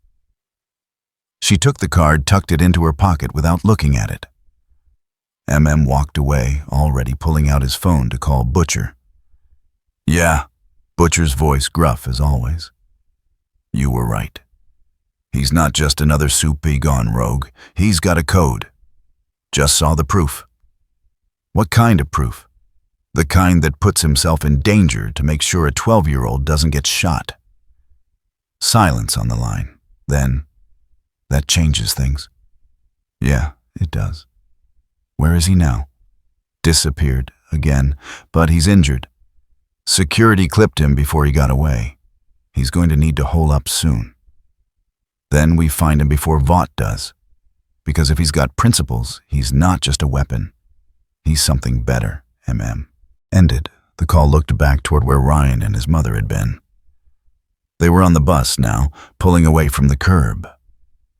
She took the card, tucked it into her pocket without looking at it. MM walked away, already pulling out his phone to call Butcher. Yeah, Butcher's voice gruff as always. You were right. He's not just another soupy gone rogue. He's got a code. Just saw the proof. What kind of proof? The kind that puts himself in danger to make sure a 12-year-old doesn't get shot. Silence on the line. Then, that changes things. Yeah, it does. Where is he now? Disappeared, again, but he's injured. Security clipped him before he got away. He's going to need to hole up soon. Then we find him before Vought does. Because if he's got principles, he's not just a weapon. He's something better, MM. Ended. The call looked back toward where Ryan and his mother had been. They were on the bus now, pulling away from the curb.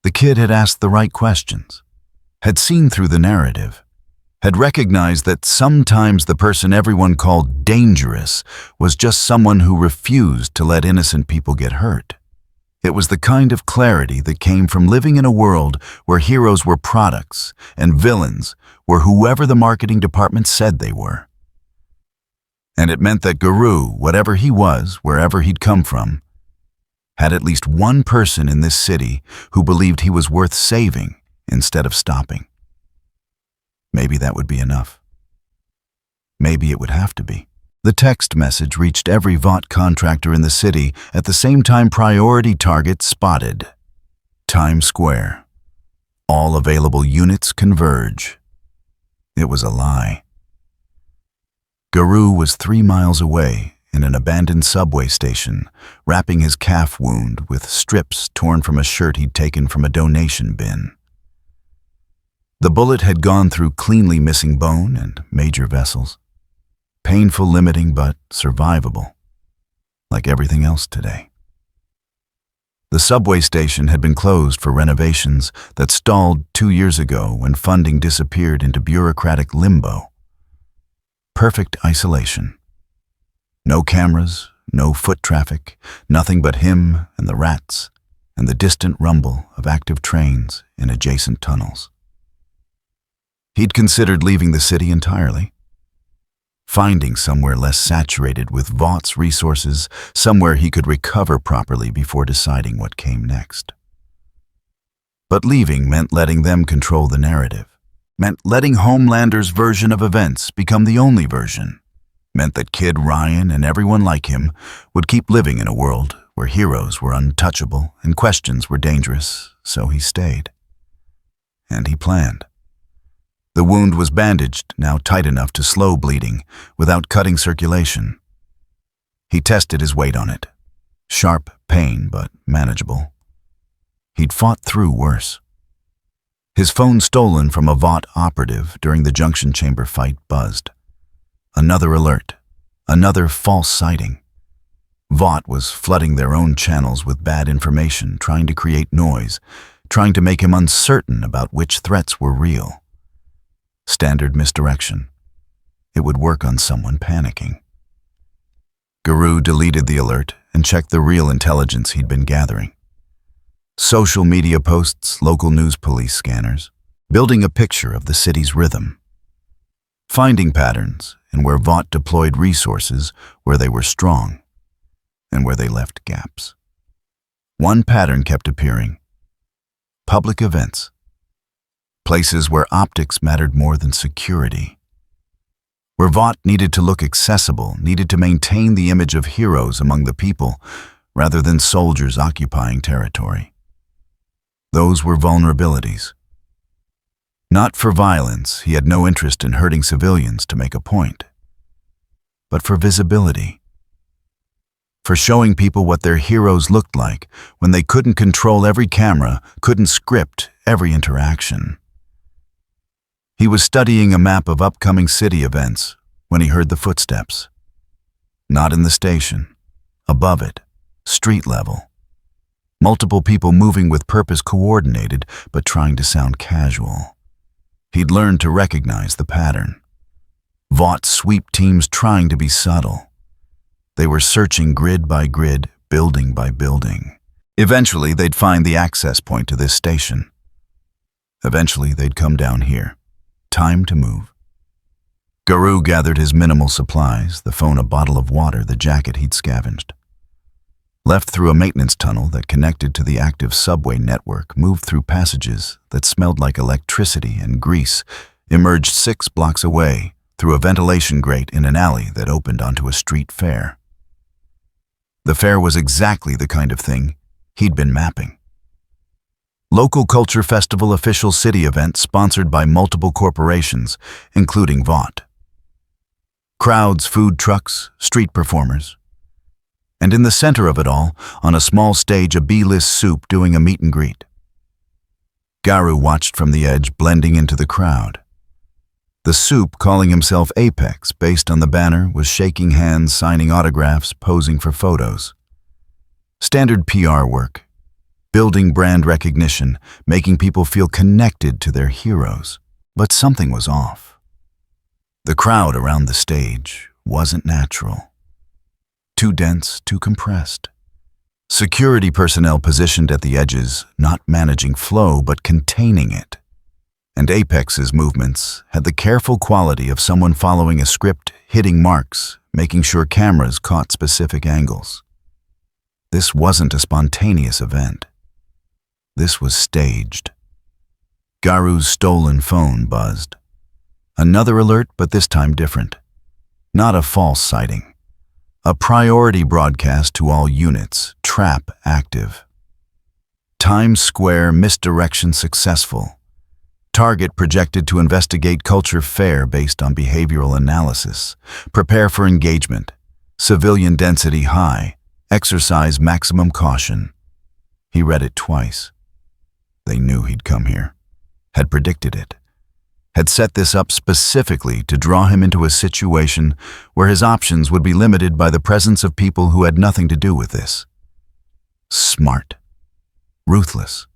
The kid had asked the right questions, had seen through the narrative, had recognized that sometimes the person everyone called dangerous was just someone who refused to let innocent people get hurt. It was the kind of clarity that came from living in a world where heroes were products and villains were whoever the marketing department said they were. And it meant that Garou, whatever he was, wherever he'd come from, had at least one person in this city who believed he was worth saving instead of stopping. Maybe that would be enough. Maybe it would have to be. The text message reached every Vought contractor in the city at the same time. Priority target spotted. Times Square. All available units converge. It was a lie. Garou was 3 miles away in an abandoned subway station, wrapping his calf wound with strips torn from a shirt he'd taken from a donation bin. The bullet had gone through cleanly missing bone and major vessels. Painful, limiting, but survivable, like everything else today. The subway station had been closed for renovations that stalled 2 years ago when funding disappeared into bureaucratic limbo. Perfect isolation. No cameras, no foot traffic, nothing but him and the rats and the distant rumble of active trains in adjacent tunnels. He'd considered leaving the city entirely, finding somewhere less saturated with Vaught's resources, somewhere he could recover properly before deciding what came next. But leaving meant letting them control the narrative, meant letting Homelander's version of events become the only version, meant that Kid Ryan and everyone like him would keep living in a world where heroes were untouchable and questions were dangerous, so he stayed. And he planned. The wound was bandaged, now tight enough to slow bleeding, without cutting circulation. He tested his weight on it. Sharp pain, but manageable. He'd fought through worse. His phone stolen from a Vought operative during the junction chamber fight buzzed. Another alert. Another false sighting. Vought was flooding their own channels with bad information, trying to create noise, trying to make him uncertain about which threats were real. Standard misdirection. It would work on someone panicking. Garou deleted the alert and checked the real intelligence he'd been gathering. Social media posts, local news police scanners, building a picture of the city's rhythm. Finding patterns in where Vought deployed resources where they were strong and where they left gaps. One pattern kept appearing. Public events. Places where optics mattered more than security. Where Vought needed to look accessible, needed to maintain the image of heroes among the people, rather than soldiers occupying territory. Those were vulnerabilities. Not for violence, he had no interest in hurting civilians to make a point, but for visibility. For showing people what their heroes looked like when they couldn't control every camera, couldn't script every interaction. He was studying a map of upcoming city events when he heard the footsteps. Not in the station, above it, street level. Multiple people moving with purpose, coordinated, but trying to sound casual. He'd learned to recognize the pattern. Vought sweep teams trying to be subtle. They were searching grid by grid, building by building. Eventually, they'd find the access point to this station. Eventually, they'd come down here. Time to move. Garou gathered his minimal supplies, the phone, a bottle of water, the jacket he'd scavenged. left through a maintenance tunnel that connected to the active subway network, moved through passages that smelled like electricity and grease, emerged 6 blocks away through a ventilation grate in an alley that opened onto a street fair. The fair was exactly the kind of thing he'd been mapping. Local culture festival official city event sponsored by multiple corporations, including Vought. Crowds, food trucks, street performers. And in the center of it all, on a small stage, a B-list soup doing a meet and greet. Garou watched from the edge, blending into the crowd. The soup, calling himself Apex based on the banner, was shaking hands, signing autographs, posing for photos. Standard PR work, building brand recognition, making people feel connected to their heroes. But something was off. The crowd around the stage wasn't natural. Too dense, too compressed. Security personnel positioned at the edges, not managing flow but containing it. And Apex's movements had the careful quality of someone following a script, hitting marks, making sure cameras caught specific angles. This wasn't a spontaneous event. This was staged. Garou's stolen phone buzzed. Another alert, but this time different. Not a false sighting. A priority broadcast to all units, trap active. Times Square misdirection successful. Target projected to investigate culture fair based on behavioral analysis. Prepare for engagement. Civilian density high. Exercise maximum caution. He read it twice. They knew he'd come here. Had predicted it. Had set this up specifically to draw him into a situation where his options would be limited by the presence of people who had nothing to do with this. Smart. Ruthless.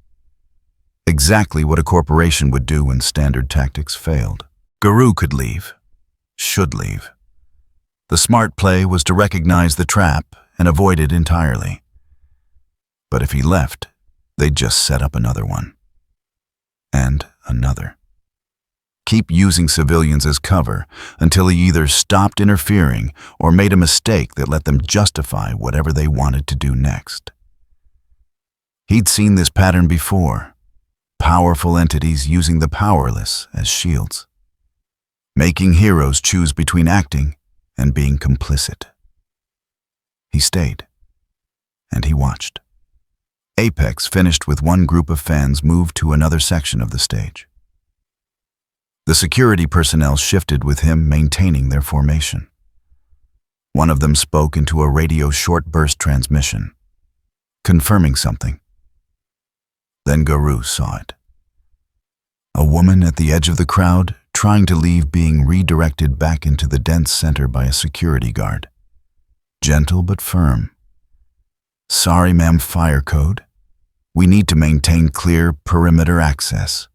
Exactly what a corporation would do when standard tactics failed. Garou could leave. Should leave. The smart play was to recognize the trap and avoid it entirely. But if he left, they'd just set up another one. And another. Keep using civilians as cover until he either stopped interfering or made a mistake that let them justify whatever they wanted to do next. He'd seen this pattern before. Powerful entities using the powerless as shields. Making heroes choose between acting and being complicit. He stayed. And he watched. Apex finished with one group of fans moved to another section of the stage. The security personnel shifted with him, maintaining their formation. One of them spoke into a radio short-burst transmission, confirming something. Then Garou saw it. A woman at the edge of the crowd, trying to leave, being redirected back into the dense center by a security guard. Gentle but firm. "Sorry, ma'am, fire code. We need to maintain clear perimeter access."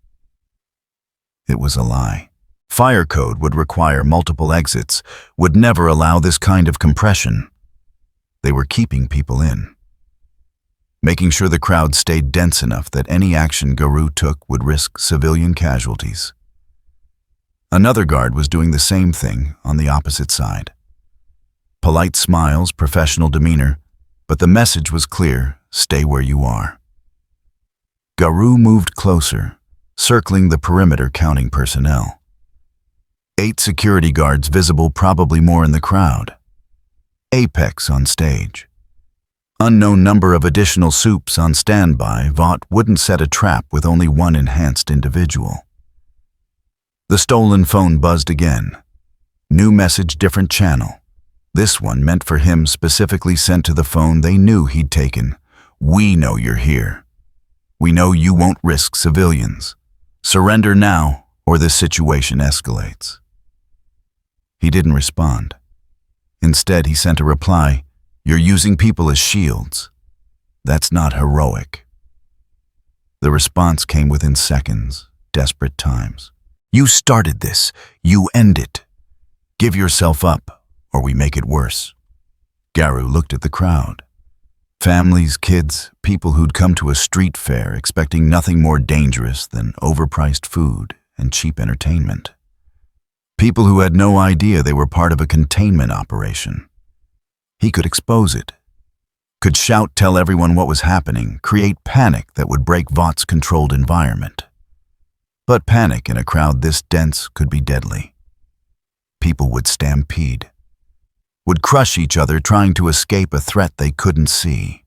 It was a lie. Fire code would require multiple exits, would never allow this kind of compression. They were keeping people in. Making sure the crowd stayed dense enough that any action Garou took would risk civilian casualties. Another guard was doing the same thing on the opposite side. Polite smiles, professional demeanor, but the message was clear: stay where you are. Garou moved closer, circling the perimeter, counting personnel. 8 security guards visible, probably more in the crowd. Apex on stage. Unknown number of additional soups on standby. Vought wouldn't set a trap with only one enhanced individual. The stolen phone buzzed again. New message, different channel. This one meant for him, specifically sent to the phone they knew he'd taken. "We know you're here. We know you won't risk civilians. Surrender now, or this situation escalates." He didn't respond. Instead, he sent a reply: "You're using people as shields. That's not heroic." The response came within seconds, desperate times. "You started this. You end it. Give yourself up, or we make it worse." Garou looked at the crowd. Families, kids, people who'd come to a street fair expecting nothing more dangerous than overpriced food and cheap entertainment. People who had no idea they were part of a containment operation. He could expose it. could shout, tell everyone what was happening, create panic that would break Vought's controlled environment. But panic in a crowd this dense could be deadly. People would stampede, would crush each other trying to escape a threat they couldn't see.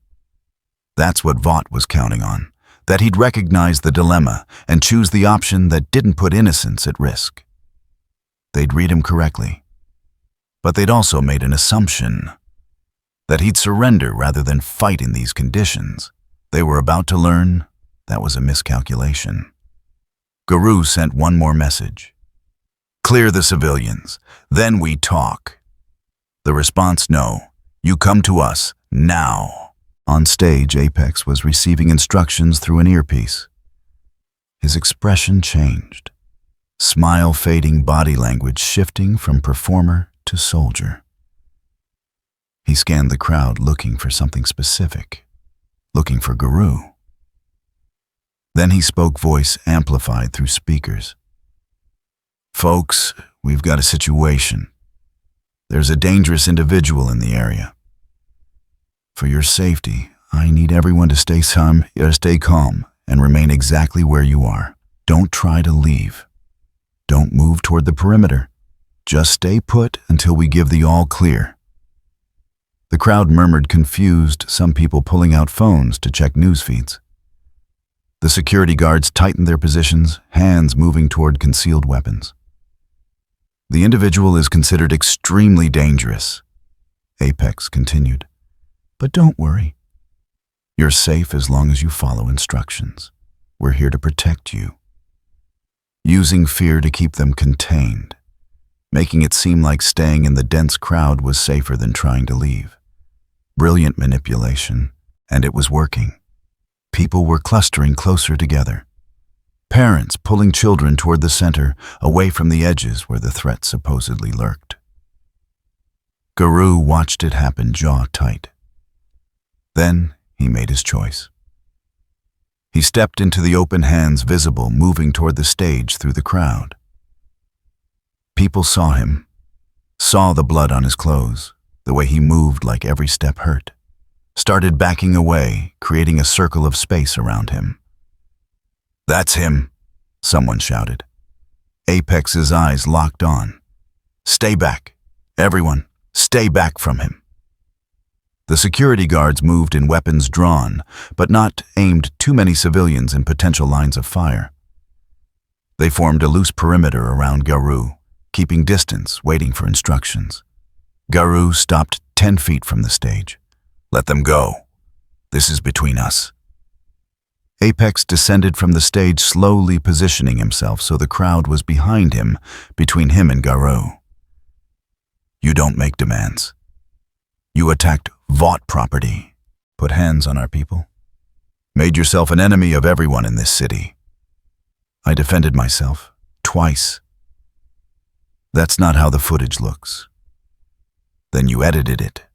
That's what Vought was counting on, that he'd recognize the dilemma and choose the option that didn't put innocence at risk. They'd read him correctly, but they'd also made an assumption that he'd surrender rather than fight in these conditions. They were about to learn that was a miscalculation. Garou sent one more message. Clear the civilians, then we talk. The response, no. You come to us, now. On stage, Apex was receiving instructions through an earpiece. His expression changed. Smile fading, body language shifting from performer to soldier. He scanned the crowd looking for something specific, looking for Garou. Then he spoke, voice amplified through speakers. Folks, we've got a situation. There's a dangerous individual in the area. For your safety, I need everyone to stay calm and remain exactly where you are. Don't try to leave. Don't move toward the perimeter. Just stay put until we give the all clear. The crowd murmured, confused, some people pulling out phones to check news feeds. The security guards tightened their positions, hands moving toward concealed weapons. The individual is considered extremely dangerous, Apex continued. But don't worry. You're safe as long as you follow instructions. We're here to protect you. Using fear to keep them contained, making it seem like staying in the dense crowd was safer than trying to leave. Brilliant manipulation, and it was working. People were clustering closer together. Parents pulling children toward the center, away from the edges where the threat supposedly lurked. Garou watched it happen, jaw tight. Then he made his choice. He stepped into the open hands visible, moving toward the stage through the crowd. People saw him, saw the blood on his clothes, the way he moved like every step hurt, started backing away, creating a circle of space around him. That's him, someone shouted. Apex's eyes locked on. Stay back, everyone, stay back from him. The security guards moved in, weapons drawn, but not aimed too many civilians in potential lines of fire. They formed a loose perimeter around Garou, keeping distance, waiting for instructions. Garou stopped 10 feet from the stage. Let them go. This is between us. Apex descended from the stage, slowly positioning himself so the crowd was behind him, between him and Garou. You don't make demands. You attacked Vought property, put hands on our people, made yourself an enemy of everyone in this city. I defended myself, twice. That's not how the footage looks. Then you edited it.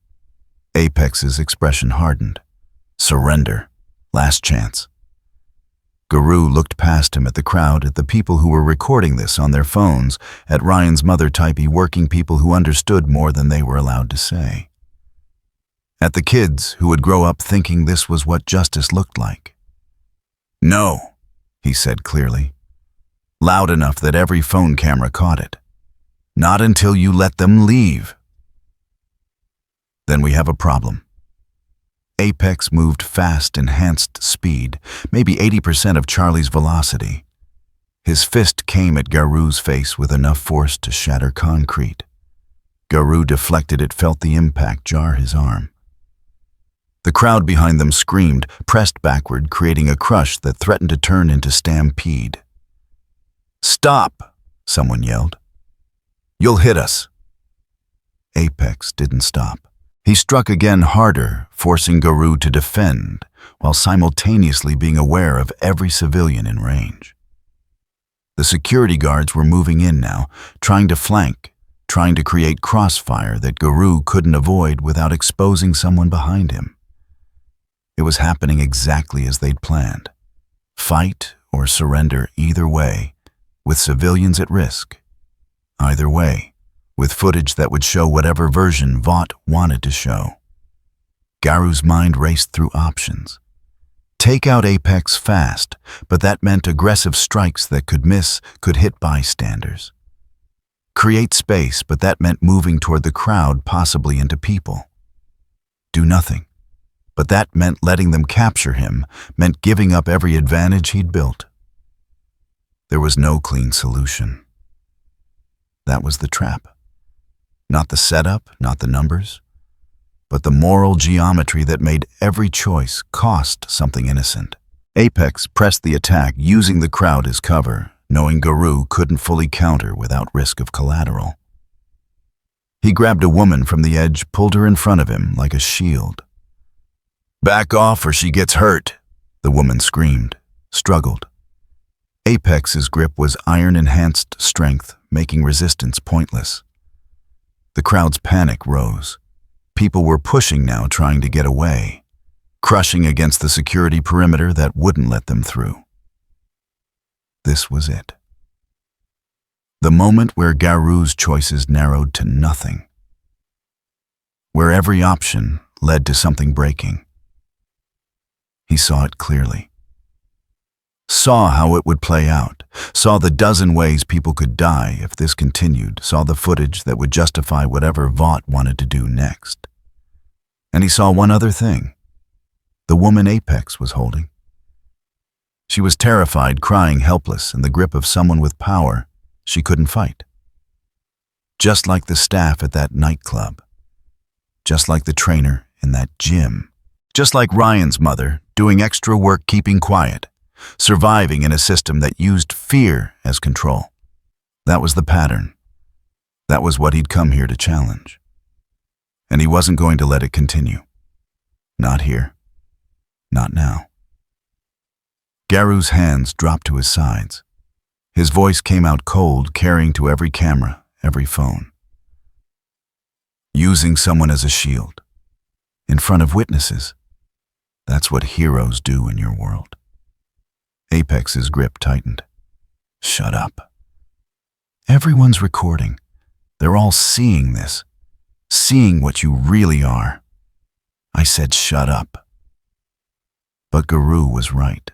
Apex's expression hardened. Surrender. Last chance. Garou looked past him at the crowd, at the people who were recording this on their phones, at Ryan's mother-typey working people who understood more than they were allowed to say. At the kids who would grow up thinking this was what justice looked like. No, he said clearly, loud enough that every phone camera caught it. Not until you let them leave. Then we have a problem. Apex moved fast, enhanced speed, maybe 80% of Charlie's velocity. His fist came at Garou's face with enough force to shatter concrete. Garou deflected it, felt the impact jar his arm. The crowd behind them screamed, pressed backward, creating a crush that threatened to turn into stampede. Stop, someone yelled. You'll hit us. Apex didn't stop. He struck again, harder, forcing Garou to defend, while simultaneously being aware of every civilian in range. The security guards were moving in now, trying to flank, trying to create crossfire that Garou couldn't avoid without exposing someone behind him. It was happening exactly as they'd planned. Fight or surrender either way, with civilians at risk. Either way, with footage that would show whatever version Vought wanted to show. Garou's mind raced through options. Take out Apex fast, but that meant aggressive strikes that could miss, could hit bystanders. Create space, but that meant moving toward the crowd, possibly into people. Do nothing, but that meant letting them capture him, meant giving up every advantage he'd built. There was no clean solution. That was the trap. Not the setup, not the numbers, but the moral geometry that made every choice cost something innocent. Apex pressed the attack, using the crowd as cover, knowing Garou couldn't fully counter without risk of collateral. He grabbed a woman from the edge, pulled her in front of him like a shield. "Back off or she gets hurt," the woman screamed, struggled. Apex's grip was iron-enhanced strength, making resistance pointless. The crowd's panic rose. People were pushing now, trying to get away, crushing against the security perimeter that wouldn't let them through. This was it. The moment where Garou's choices narrowed to nothing. Where every option led to something breaking. He saw it clearly. Saw how it would play out, saw the dozen ways people could die if this continued, saw the footage that would justify whatever Vought wanted to do next. And he saw one other thing. The woman Apex was holding. She was terrified, crying helpless in the grip of someone with power she couldn't fight. Just like the staff at that nightclub. Just like the trainer in that gym. Just like Ryan's mother, doing extra work keeping quiet. Surviving in a system that used fear as control. That was the pattern. That was what he'd come here to challenge. And he wasn't going to let it continue. Not here. Not now. Garou's hands dropped to his sides. His voice came out cold, carrying to every camera, every phone. Using someone as a shield. In front of witnesses. That's what heroes do in your world. Apex's grip tightened. Shut up. Everyone's recording. They're all seeing this. Seeing what you really are. I said shut up. But Garou was right.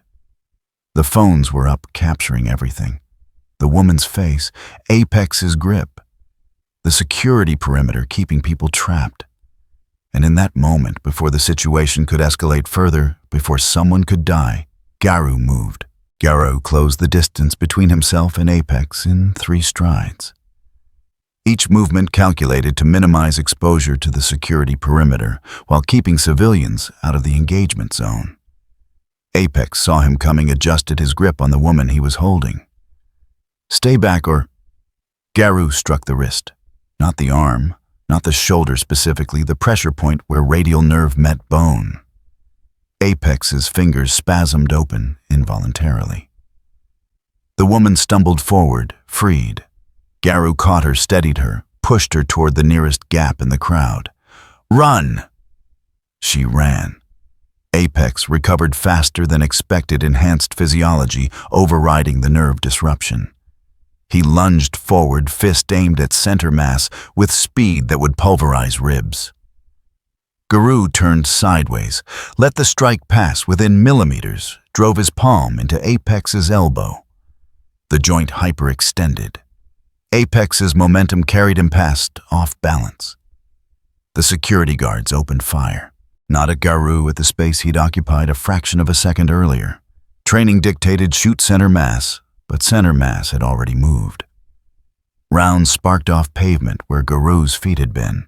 The phones were up, capturing everything. The woman's face, Apex's grip. The security perimeter keeping people trapped. And in that moment, before the situation could escalate further, before someone could die, Garou moved. Garou closed the distance between himself and Apex in 3 strides. Each movement calculated to minimize exposure to the security perimeter while keeping civilians out of the engagement zone. Apex saw him coming, adjusted his grip on the woman he was holding. Stay back or... Garou struck the wrist, not the arm, not the shoulder specifically, the pressure point where radial nerve met bone. Apex's fingers spasmed open involuntarily. The woman stumbled forward, freed. Garou caught her, steadied her, pushed her toward the nearest gap in the crowd. Run! She ran. Apex recovered faster than expected, enhanced physiology, overriding the nerve disruption. He lunged forward, fist aimed at center mass, with speed that would pulverize ribs. Garou turned sideways, let the strike pass within millimeters, drove his palm into Apex's elbow. The joint hyperextended. Apex's momentum carried him past, off balance. The security guards opened fire. Not at Garou, at the space he'd occupied a fraction of a second earlier. Training dictated shoot center mass, but center mass had already moved. Rounds sparked off pavement where Garou's feet had been.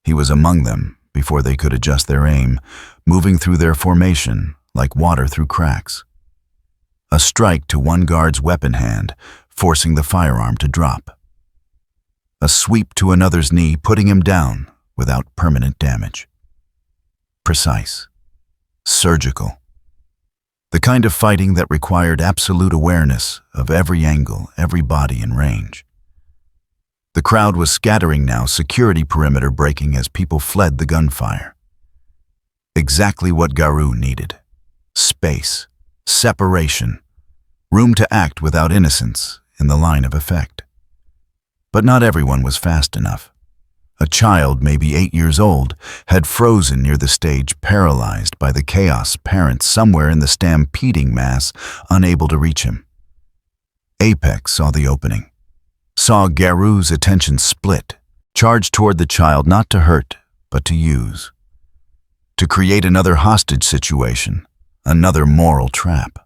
He was among them before they could adjust their aim, moving through their formation like water through cracks. A strike to one guard's weapon hand, forcing the firearm to drop. A sweep to another's knee, putting him down without permanent damage. Precise. Surgical. The kind of fighting that required absolute awareness of every angle, every body in range. The crowd was scattering now, security perimeter breaking as people fled the gunfire. Exactly what Garou needed. Space. Separation. Room to act without innocence in the line of effect. But not everyone was fast enough. A child, maybe 8 years old, had frozen near the stage, paralyzed by the chaos, parents somewhere in the stampeding mass, unable to reach him. Apex saw the opening, saw Garou's attention split, charged toward the child not to hurt, but to use. To create another hostage situation, another moral trap.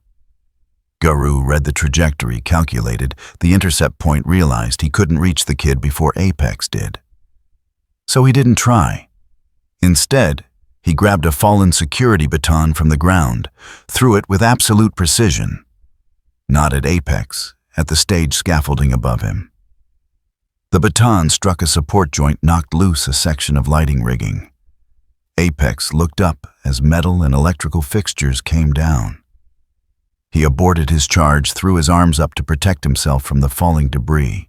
Garou read the trajectory, calculated the intercept point, realized he couldn't reach the kid before Apex did. So he didn't try. Instead, he grabbed a fallen security baton from the ground, threw it with absolute precision. Not at Apex, at the stage scaffolding above him. The baton struck a support joint, knocked loose a section of lighting rigging. Apex looked up as metal and electrical fixtures came down. He aborted his charge, threw his arms up to protect himself from the falling debris.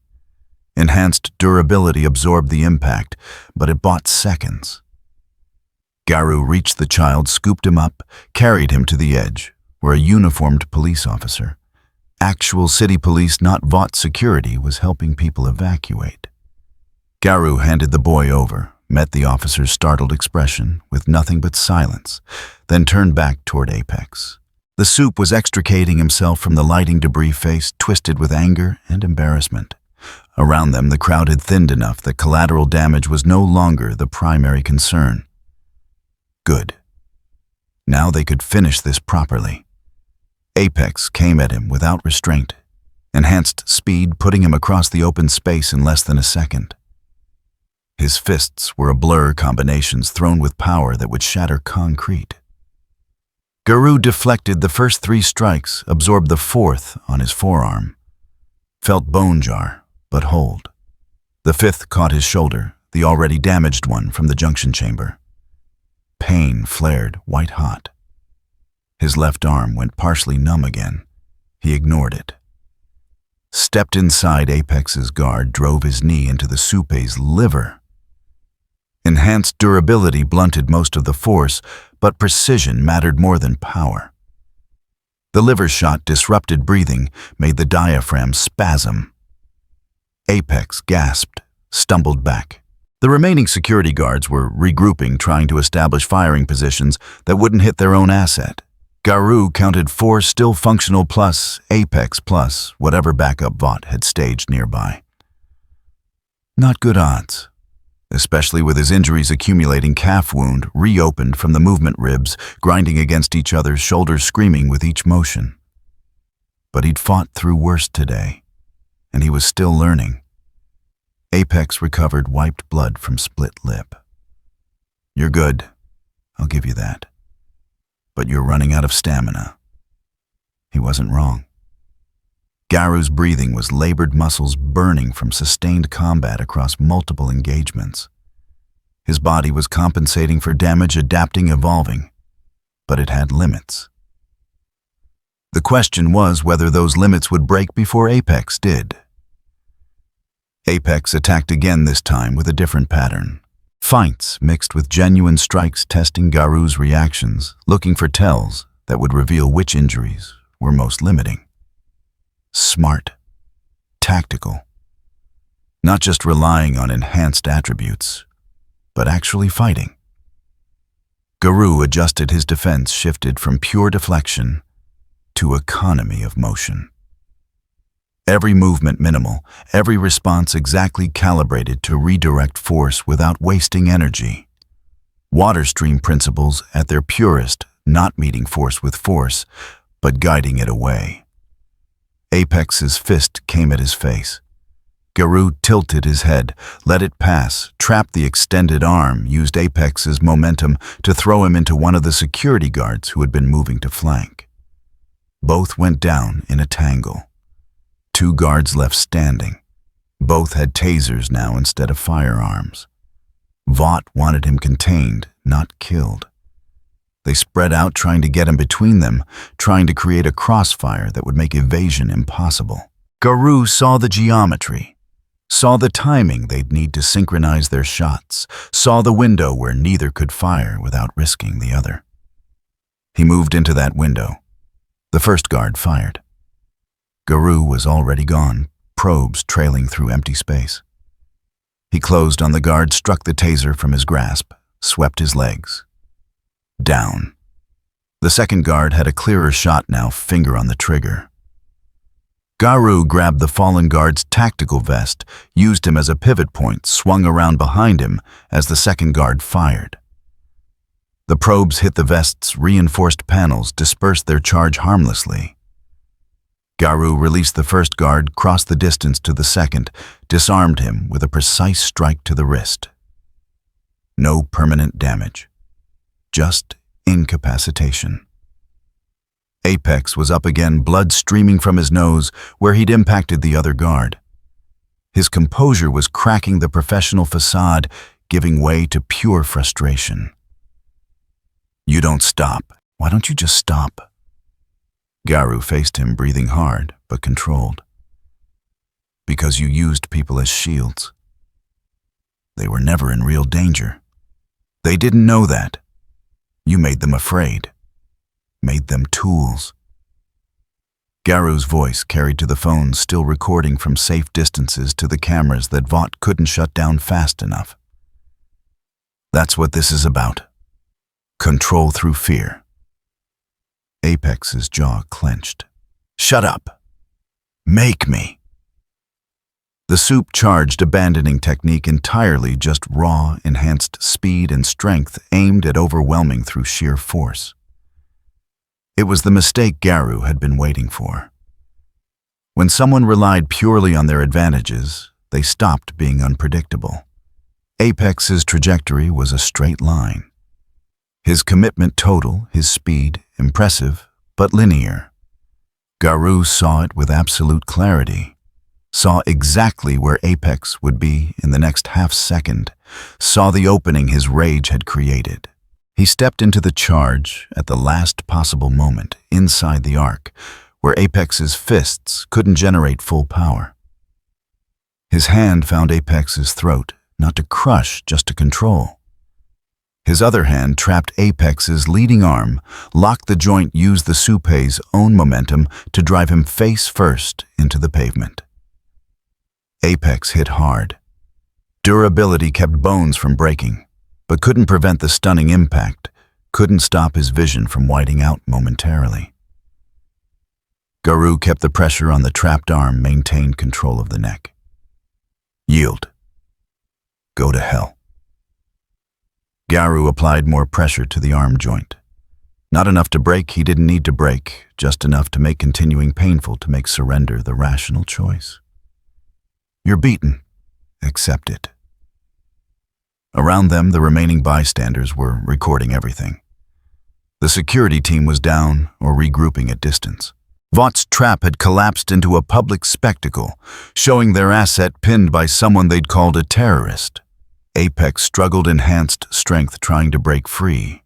Enhanced durability absorbed the impact, but it bought seconds. Garou reached the child, scooped him up, carried him to the edge, where a uniformed police officer, actual city police, not Vought security, was helping people evacuate. Garou handed the boy over, met the officer's startled expression with nothing but silence, then turned back toward Apex. The soup was extricating himself from the lighting debris, face twisted with anger and embarrassment. Around them, the crowd had thinned enough that collateral damage was no longer the primary concern. Good. Now they could finish this properly. Apex came at him without restraint, enhanced speed putting him across the open space in less than a second. His fists were a blur, combinations thrown with power that would shatter concrete. Garou deflected the first 3 strikes, absorbed the 4th on his forearm. Felt bone jar, but hold. The 5th caught his shoulder, the already damaged one from the junction chamber. Pain flared white hot. His left arm went partially numb again. He ignored it. Stepped inside Apex's guard, drove his knee into the Soupe's liver. Enhanced durability blunted most of the force, but precision mattered more than power. The liver shot disrupted breathing, made the diaphragm spasm. Apex gasped, stumbled back. The remaining security guards were regrouping, trying to establish firing positions that wouldn't hit their own asset. Garou counted 4 still functional plus Apex plus whatever backup Vought had staged nearby. Not good odds, especially with his injuries accumulating, calf wound reopened from the movement, ribs grinding against each other, shoulders screaming with each motion. But he'd fought through worse today, and he was still learning. Apex recovered wiped blood from split lip. You're good, I'll give you that. But you're running out of stamina. He wasn't wrong. Garou's breathing was labored, muscles burning from sustained combat across multiple engagements. His body was compensating for damage, adapting, evolving, but it had limits. The question was whether those limits would break before Apex did. Apex attacked again, this time with a different pattern. Feints mixed with genuine strikes, testing Garou's reactions, looking for tells that would reveal which injuries were most limiting. Smart, tactical, not just relying on enhanced attributes, but actually fighting. Garou adjusted his defense, shifted from pure deflection to economy of motion. Every movement minimal, every response exactly calibrated to redirect force without wasting energy. Water stream principles at their purest, not meeting force with force, but guiding it away. Apex's fist came at his face. Garou tilted his head, let it pass, trapped the extended arm, used Apex's momentum to throw him into one of the security guards who had been moving to flank. Both went down in a tangle. 2 guards left standing. Both had tasers now instead of firearms. Vought wanted him contained, not killed. They spread out, trying to get him between them, trying to create a crossfire that would make evasion impossible. Garou saw the geometry, saw the timing they'd need to synchronize their shots, saw the window where neither could fire without risking the other. He moved into that window. The first guard fired. Garou was already gone, probes trailing through empty space. He closed on the guard, struck the taser from his grasp, swept his legs. Down. The second guard had a clearer shot now, finger on the trigger. Garou grabbed the fallen guard's tactical vest, used him as a pivot point, swung around behind him as the second guard fired. The probes hit the vest's reinforced panels, dispersed their charge harmlessly. Garou released the first guard, crossed the distance to the second, disarmed him with a precise strike to the wrist. No permanent damage, just incapacitation. Apex was up again, blood streaming from his nose where he'd impacted the other guard. His composure was cracking the professional facade, giving way to pure frustration. "You don't stop. Why don't you just stop?" Garou faced him, breathing hard but controlled. "Because you used people as shields. They were never in real danger. They didn't know that. You made them afraid. Made them tools." Garou's voice carried to the phone, still recording from safe distances, to the cameras that Vought couldn't shut down fast enough. "That's what this is about. Control through fear." Apex's jaw clenched. "Shut up. Make me." The soup charged, abandoning technique entirely, just raw, enhanced speed and strength aimed at overwhelming through sheer force. It was the mistake Garou had been waiting for. When someone relied purely on their advantages, they stopped being unpredictable. Apex's trajectory was a straight line. His commitment total, his speed, impressive, but linear. Garou saw it with absolute clarity, saw exactly where Apex would be in the next half second, saw the opening his rage had created. He stepped into the charge at the last possible moment, inside the arc, where Apex's fists couldn't generate full power. His hand found Apex's throat, not to crush, just to control. His other hand trapped Apex's leading arm, locked the joint, used the soup's own momentum to drive him face first into the pavement. Apex hit hard. Durability kept bones from breaking, but couldn't prevent the stunning impact, couldn't stop his vision from whiting out momentarily. Garou kept the pressure on the trapped arm, maintained control of the neck. "Yield. Go to hell." Garou applied more pressure to the arm joint. Not enough to break, he didn't need to break, just enough to make continuing painful, to make surrender the rational choice. "You're beaten. Accept it." Around them, the remaining bystanders were recording everything. The security team was down or regrouping at distance. Vaught's trap had collapsed into a public spectacle, showing their asset pinned by someone they'd called a terrorist. Apex struggled, enhanced strength trying to break free.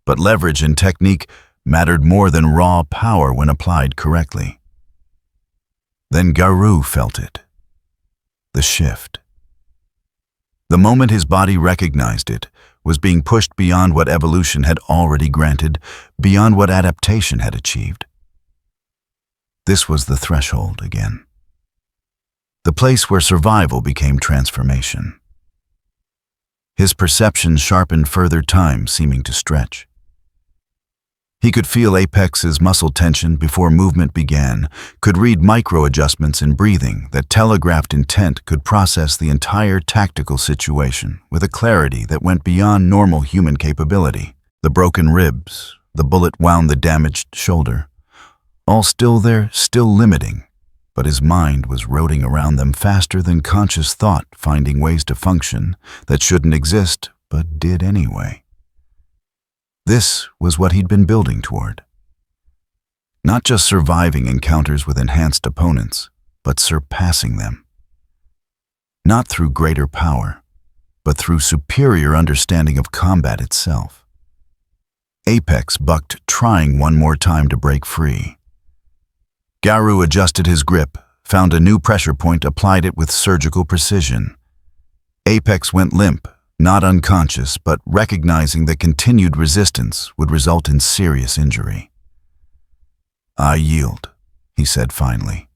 But leverage and technique mattered more than raw power when applied correctly. Then Garou felt it. The shift. The moment his body recognized it, was being pushed beyond what evolution had already granted, beyond what adaptation had achieved. This was the threshold again. The place where survival became transformation. His perception sharpened, further, time seeming to stretch. He could feel Apex's muscle tension before movement began, could read micro-adjustments in breathing that telegraphed intent, could process the entire tactical situation with a clarity that went beyond normal human capability. The broken ribs, the bullet wound the damaged shoulder, all still there, still limiting, but his mind was roading around them faster than conscious thought, finding ways to function that shouldn't exist but did anyway. This was what he'd been building toward. Not just surviving encounters with enhanced opponents, but surpassing them. Not through greater power, but through superior understanding of combat itself. Apex bucked, trying one more time to break free. Garou adjusted his grip, found a new pressure point, applied it with surgical precision. Apex went limp, not unconscious, but recognizing that continued resistance would result in serious injury. "I yield," he said finally.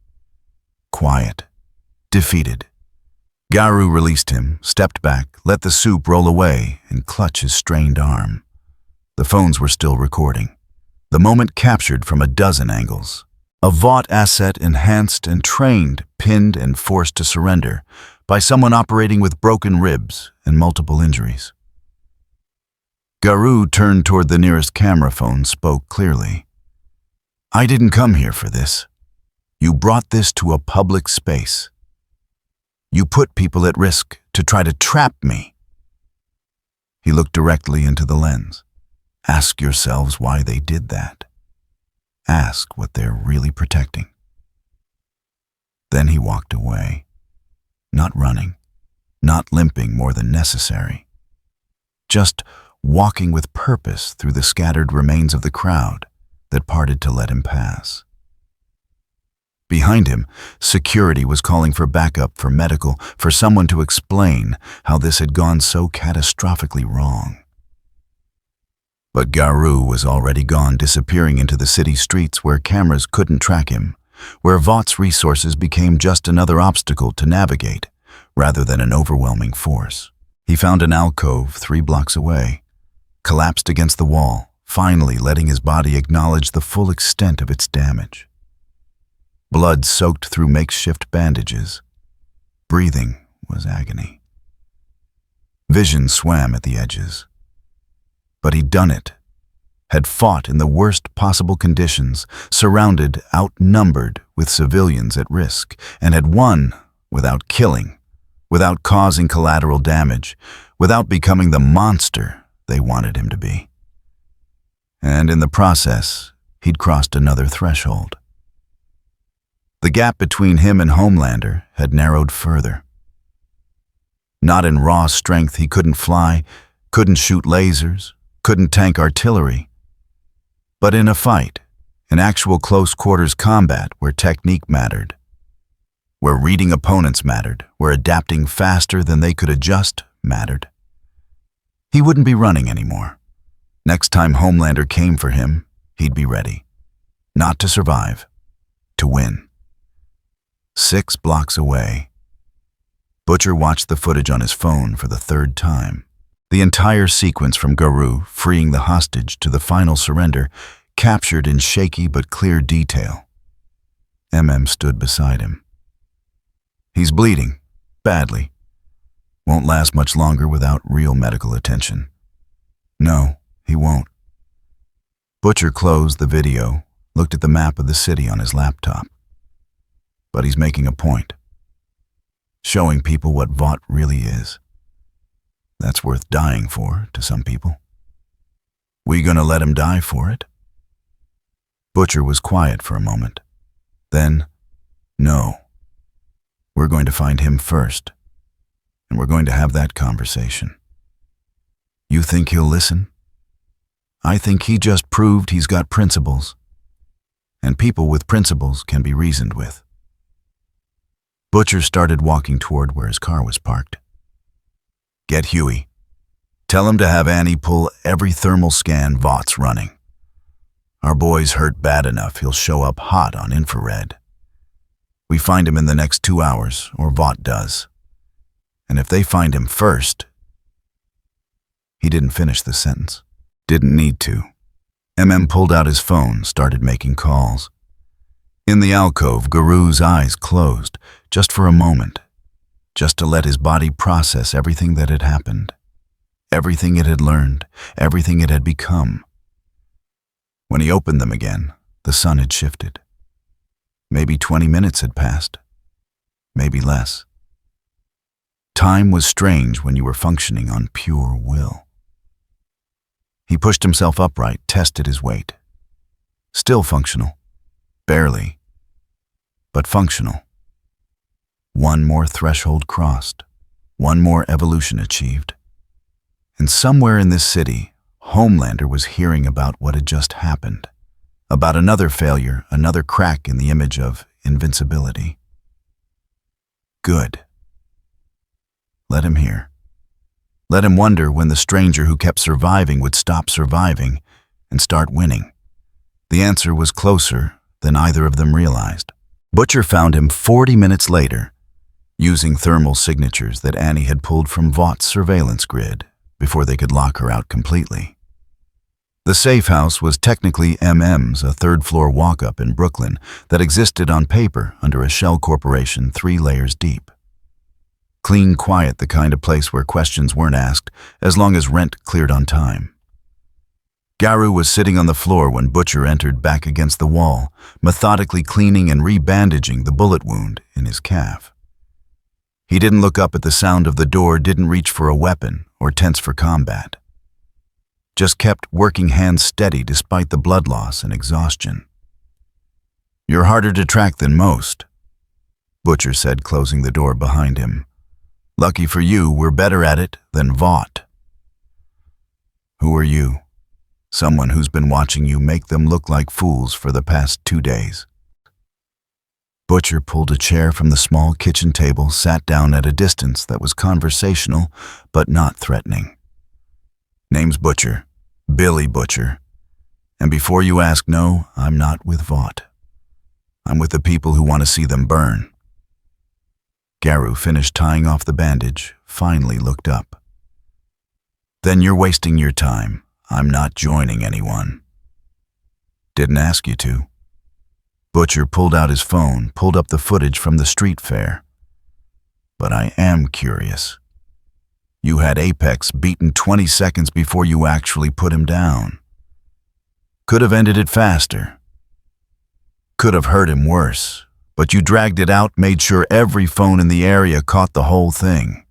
Quiet, defeated. Garou released him, stepped back, let the soup roll away, and clutch his strained arm. The phones were still recording. The moment captured from a dozen angles. A Vought asset enhanced and trained, pinned and forced to surrender by someone operating with broken ribs and multiple injuries. Garou turned toward the nearest camera phone, spoke clearly. "I didn't come here for this. You brought this to a public space. You put people at risk to try to trap me." He looked directly into the lens. Ask yourselves why they did that. Ask what they're really protecting. Then he walked away, not running, not limping more than necessary, just walking with purpose through the scattered remains of the crowd that parted to let him pass. Behind him, security was calling for backup, for medical, for someone to explain how this had gone so catastrophically wrong. But Garou was already gone, disappearing into the city streets where cameras couldn't track him, where Vaught's resources became just another obstacle to navigate, rather than an overwhelming force. He found an alcove 3 blocks away, collapsed against the wall, finally letting his body acknowledge the full extent of its damage. Blood soaked through makeshift bandages. Breathing was agony. Vision swam at the edges. But he'd done it, had fought in the worst possible conditions, surrounded, outnumbered with civilians at risk, and had won without killing, without causing collateral damage, without becoming the monster they wanted him to be. And in the process, he'd crossed another threshold. The gap between him and Homelander had narrowed further. Not in raw strength, he couldn't fly, couldn't shoot lasers, couldn't tank artillery. But in a fight, in actual close-quarters combat where technique mattered, where reading opponents mattered, where adapting faster than they could adjust mattered, he wouldn't be running anymore. Next time Homelander came for him, he'd be ready. Not to survive, to win. 6 blocks away. Butcher watched the footage on his phone for the 3rd time. The entire sequence from Garou freeing the hostage to the final surrender, captured in shaky but clear detail. Stood beside him. He's bleeding, badly. Won't last much longer without real medical attention. No, he won't. Butcher closed the video, looked at the map of the city on his laptop. But he's making a point. Showing people what Vought really is. That's worth dying for to some people. We gonna let him die for it? Butcher was quiet for a moment. Then, no. We're going to find him first. And we're going to have that conversation. You think he'll listen? I think he just proved he's got principles. And people with principles can be reasoned with. Butcher started walking toward where his car was parked. Get Huey. Tell him to have Annie pull every thermal scan Vaught's running. Our boy's hurt bad enough he'll show up hot on infrared. We find him in the next 2 hours, or Vought does. And if they find him first... He didn't finish the sentence. Didn't need to. Pulled out his phone, started making calls. In the alcove, Garou's eyes closed, just for a moment, just to let his body process everything that had happened, everything it had learned, everything it had become. When he opened them again, the sun had shifted. Maybe 20 minutes had passed, maybe less. Time was strange when you were functioning on pure will. He pushed himself upright, tested his weight. Still functional. Barely. But functional. One more threshold crossed. One more evolution achieved. And somewhere in this city, Homelander was hearing about what had just happened. About another failure, another crack in the image of invincibility. Good. Let him hear. Let him wonder when the stranger who kept surviving would stop surviving and start winning. The answer was closer than either of them realized. Butcher found him 40 minutes later, using thermal signatures that Annie had pulled from Vaught's surveillance grid before they could lock her out completely. The safe house was technically MM's, a third-floor walk-up in Brooklyn that existed on paper under a shell corporation 3 layers deep. Clean, quiet, the kind of place where questions weren't asked as long as rent cleared on time. Garou was sitting on the floor when Butcher entered back against the wall, methodically cleaning and rebandaging the bullet wound in his calf. He didn't look up at the sound of the door, didn't reach for a weapon or tense for combat. Just kept working hands steady despite the blood loss and exhaustion. "You're harder to track than most," Butcher said, closing the door behind him. "Lucky for you, we're better at it than Vaught." "Who are you?" "Someone who's been watching you make them look like fools for the past 2 days. Butcher pulled a chair from the small kitchen table, sat down at a distance that was conversational but not threatening. "Name's Butcher, Billy Butcher. And before you ask, no, I'm not with Vaught. I'm with the people who want to see them burn." Garou finished tying off the bandage, finally looked up. "Then you're wasting your time. I'm not joining anyone." "Didn't ask you to." Butcher pulled out his phone, pulled up the footage from the street fair. "But I am curious. You had Apex beaten 20 seconds before you actually put him down. Could have ended it faster. Could have hurt him worse, but you dragged it out, made sure every phone in the area caught the whole thing.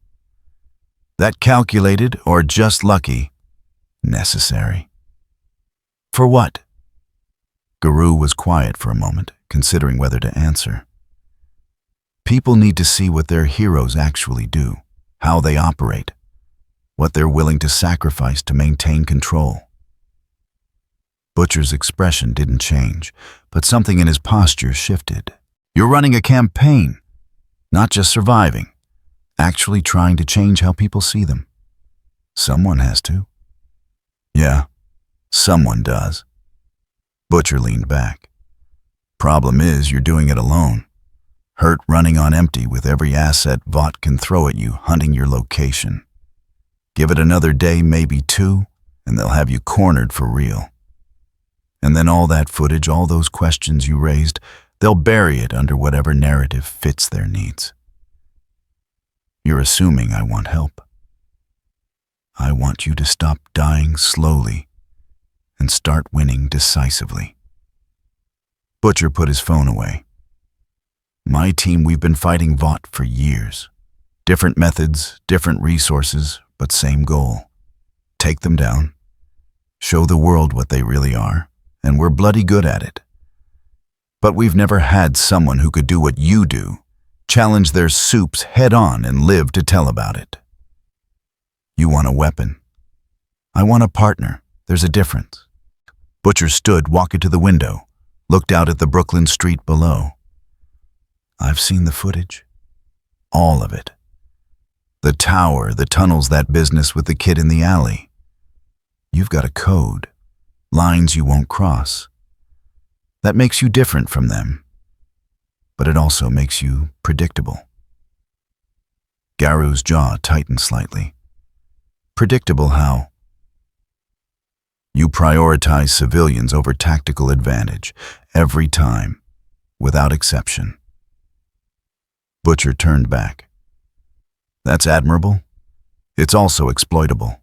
That calculated, or just lucky, necessary. For what?" Garou was quiet for a moment, considering whether to answer. "People need to see what their heroes actually do, how they operate, what they're willing to sacrifice to maintain control." Butcher's expression didn't change, but something in his posture shifted. "You're running a campaign, not just surviving, actually trying to change how people see them. Someone has to." "Yeah, someone does." Butcher leaned back. "Problem is, you're doing it alone. Hurt running on empty with every asset Vaught can throw at you, hunting your location. Give it another day, maybe 2, and they'll have you cornered for real. And then all that footage, all those questions you raised, they'll bury it under whatever narrative fits their needs. You're assuming I want help. I want you to stop dying slowly and start winning decisively." Butcher put his phone away. "My team, we've been fighting Vaught for years. Different methods, different resources, but same goal. Take them down. Show the world what they really are, and we're bloody good at it. But we've never had someone who could do what you do, challenge their soups head on and live to tell about it. You want a weapon. I want a partner. There's a difference." Butcher stood, walked to the window, looked out at the Brooklyn street below. "I've seen the footage. All of it. The tower, the tunnels, that business with the kid in the alley. You've got a code, lines you won't cross. That makes you different from them, but it also makes you predictable." Garou's jaw tightened slightly. "Predictable how?" "You prioritize civilians over tactical advantage, every time, without exception." Butcher turned back. "That's admirable. It's also exploitable.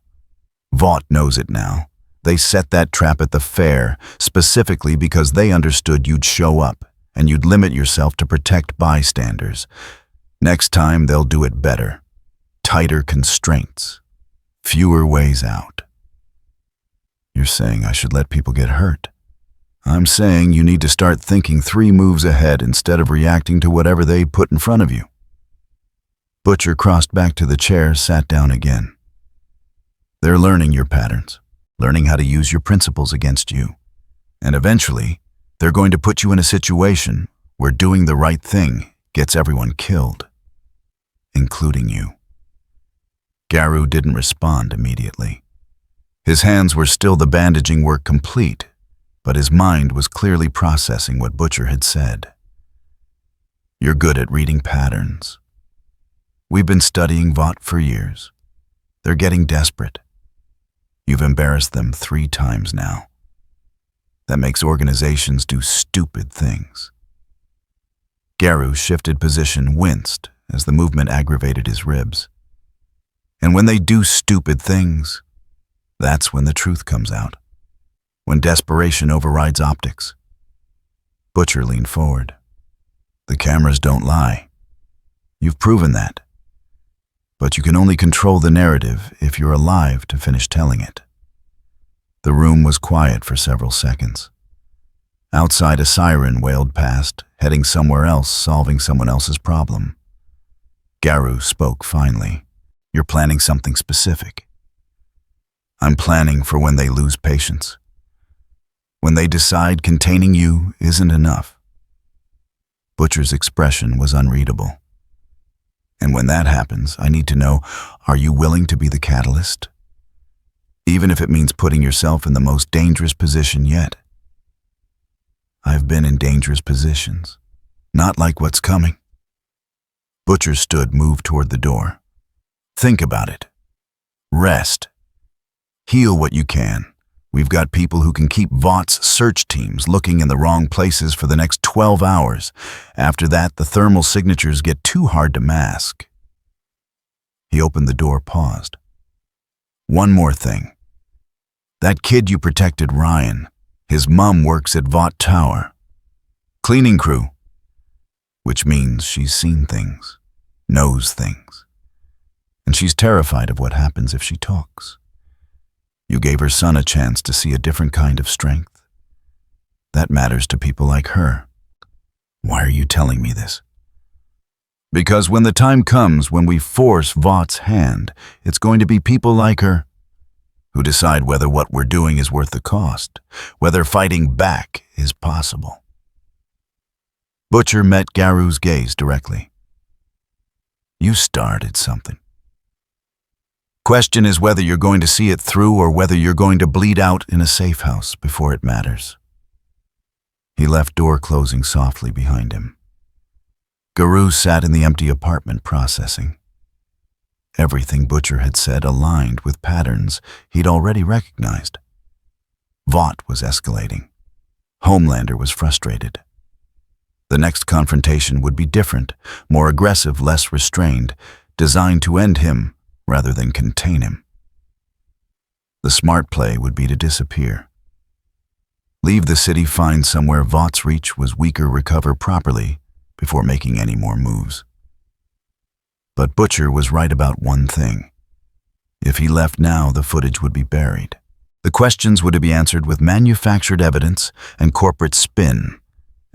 Vaught knows it now. They set that trap at the fair specifically because they understood you'd show up and you'd limit yourself to protect bystanders. Next time they'll do it better. Tighter constraints. Fewer ways out." "You're saying I should let people get hurt?" "I'm saying you need to start thinking 3 moves ahead instead of reacting to whatever they put in front of you." Butcher crossed back to the chair, sat down again. "They're learning your patterns, learning how to use your principles against you. And eventually, they're going to put you in a situation where doing the right thing gets everyone killed, including you." Garou didn't respond immediately. His hands were still the bandaging work complete, but his mind was clearly processing what Butcher had said. "You're good at reading patterns. We've been studying Vought for years. They're getting desperate. You've embarrassed them 3 times now. That makes organizations do stupid things. Garou shifted position, winced as the movement aggravated his ribs. And when they do stupid things, that's when the truth comes out. When desperation overrides optics. Butcher leaned forward. The cameras don't lie. You've proven that. But you can only control the narrative if you're alive to finish telling it. The room was quiet for several seconds. Outside, a siren wailed past, heading somewhere else, solving someone else's problem. Garou spoke finally. You're planning something specific. I'm planning for when they lose patience. When they decide containing you isn't enough. Butcher's expression was unreadable. And when that happens, I need to know, are you willing to be the catalyst? Even if it means putting yourself in the most dangerous position yet. I've been in dangerous positions. Not like what's coming. Butcher stood, moved toward the door. Think about it. Rest. Heal what you can. We've got people who can keep Vaught's search teams looking in the wrong places for the next 12 hours. After that, the thermal signatures get too hard to mask. He opened the door, paused. One more thing. That kid you protected, Ryan, his mom works at Vought Tower. Cleaning crew. Which means she's seen things, knows things. And she's terrified of what happens if she talks. You gave her son a chance to see a different kind of strength. That matters to people like her. Why are you telling me this? Because when the time comes when we force Vaught's hand, it's going to be people like her who decide whether what we're doing is worth the cost, whether fighting back is possible. Butcher met Garou's gaze directly. You started something. Question is whether you're going to see it through or whether you're going to bleed out in a safe house before it matters. He left door closing softly behind him. Garou sat in the empty apartment processing. Everything Butcher had said aligned with patterns he'd already recognized. Vought was escalating. Homelander was frustrated. The next confrontation would be different, more aggressive, less restrained, designed to end him rather than contain him. The smart play would be to disappear. Leave the city, find somewhere Vaught's reach was weaker, recover properly before making any more moves. But Butcher was right about one thing. If he left now, the footage would be buried. The questions would be answered with manufactured evidence and corporate spin,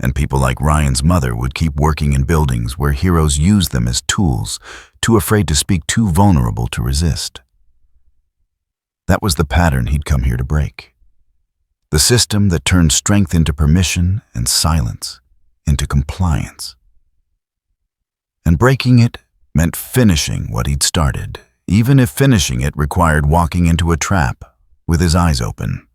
and people like Ryan's mother would keep working in buildings where heroes use them as tools, too afraid to speak, too vulnerable to resist. That was the pattern he'd come here to break. The system that turned strength into permission and silence into compliance. And breaking it meant finishing what he'd started, even if finishing it required walking into a trap with his eyes open.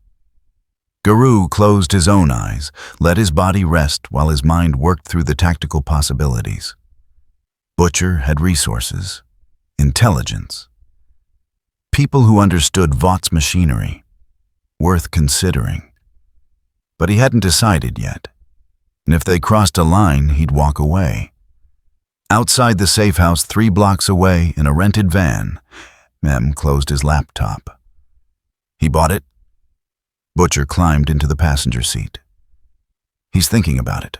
Garou closed his own eyes, let his body rest while his mind worked through the tactical possibilities. Butcher had resources, intelligence, people who understood Vaught's machinery, worth considering. But he hadn't decided yet, and if they crossed a line, he'd walk away. Outside the safe house 3 blocks away in a rented van, Mem closed his laptop. He bought it. Butcher climbed into the passenger seat. He's thinking about it.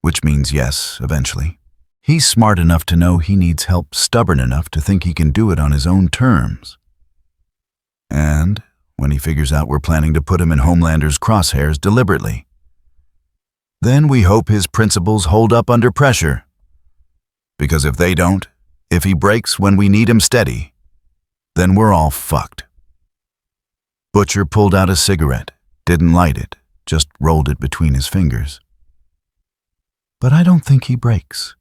Which means yes, eventually. He's smart enough to know he needs help, stubborn enough to think he can do it on his own terms. And when he figures out we're planning to put him in Homelander's crosshairs deliberately, then we hope his principles hold up under pressure. Because if they don't, if he breaks when we need him steady, then we're all fucked. Butcher pulled out a cigarette, didn't light it, just rolled it between his fingers. But I don't think he breaks.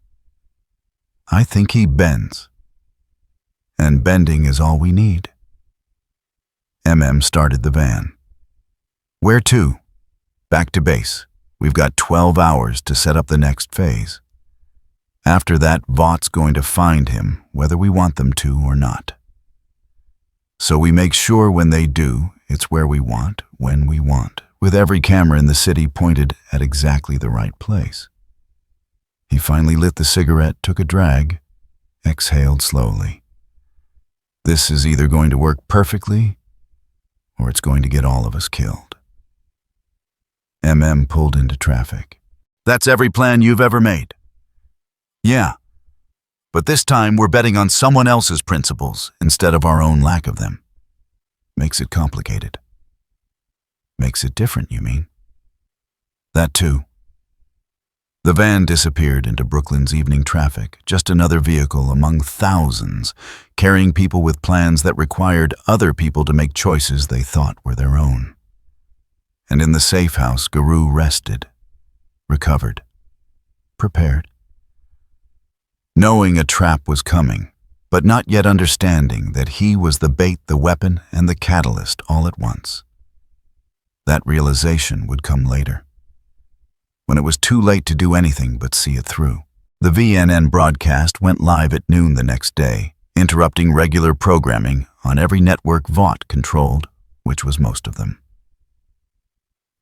I think he bends. And bending is all we need. Started the van. Where to? Back to base. We've got 12 hours to set up the next phase. After that, Vaught's going to find him, whether we want them to or not. So we make sure when they do, it's where we want, when we want, with every camera in the city pointed at exactly the right place. He finally lit the cigarette, took a drag, exhaled slowly. This is either going to work perfectly, or it's going to get all of us killed. MM pulled into traffic. That's every plan you've ever made. Yeah, but this time we're betting on someone else's principles instead of our own lack of them. Makes it complicated. Makes it different, you mean? That too. The van disappeared into Brooklyn's evening traffic, just another vehicle among thousands, carrying people with plans that required other people to make choices they thought were their own. And in the safe house, Garou rested, recovered, prepared. Knowing a trap was coming, but not yet understanding that he was the bait, the weapon, and the catalyst all at once. That realization would come later, when it was too late to do anything but see it through. The VNN broadcast went live at noon the next day, interrupting regular programming on every network Vought controlled, which was most of them.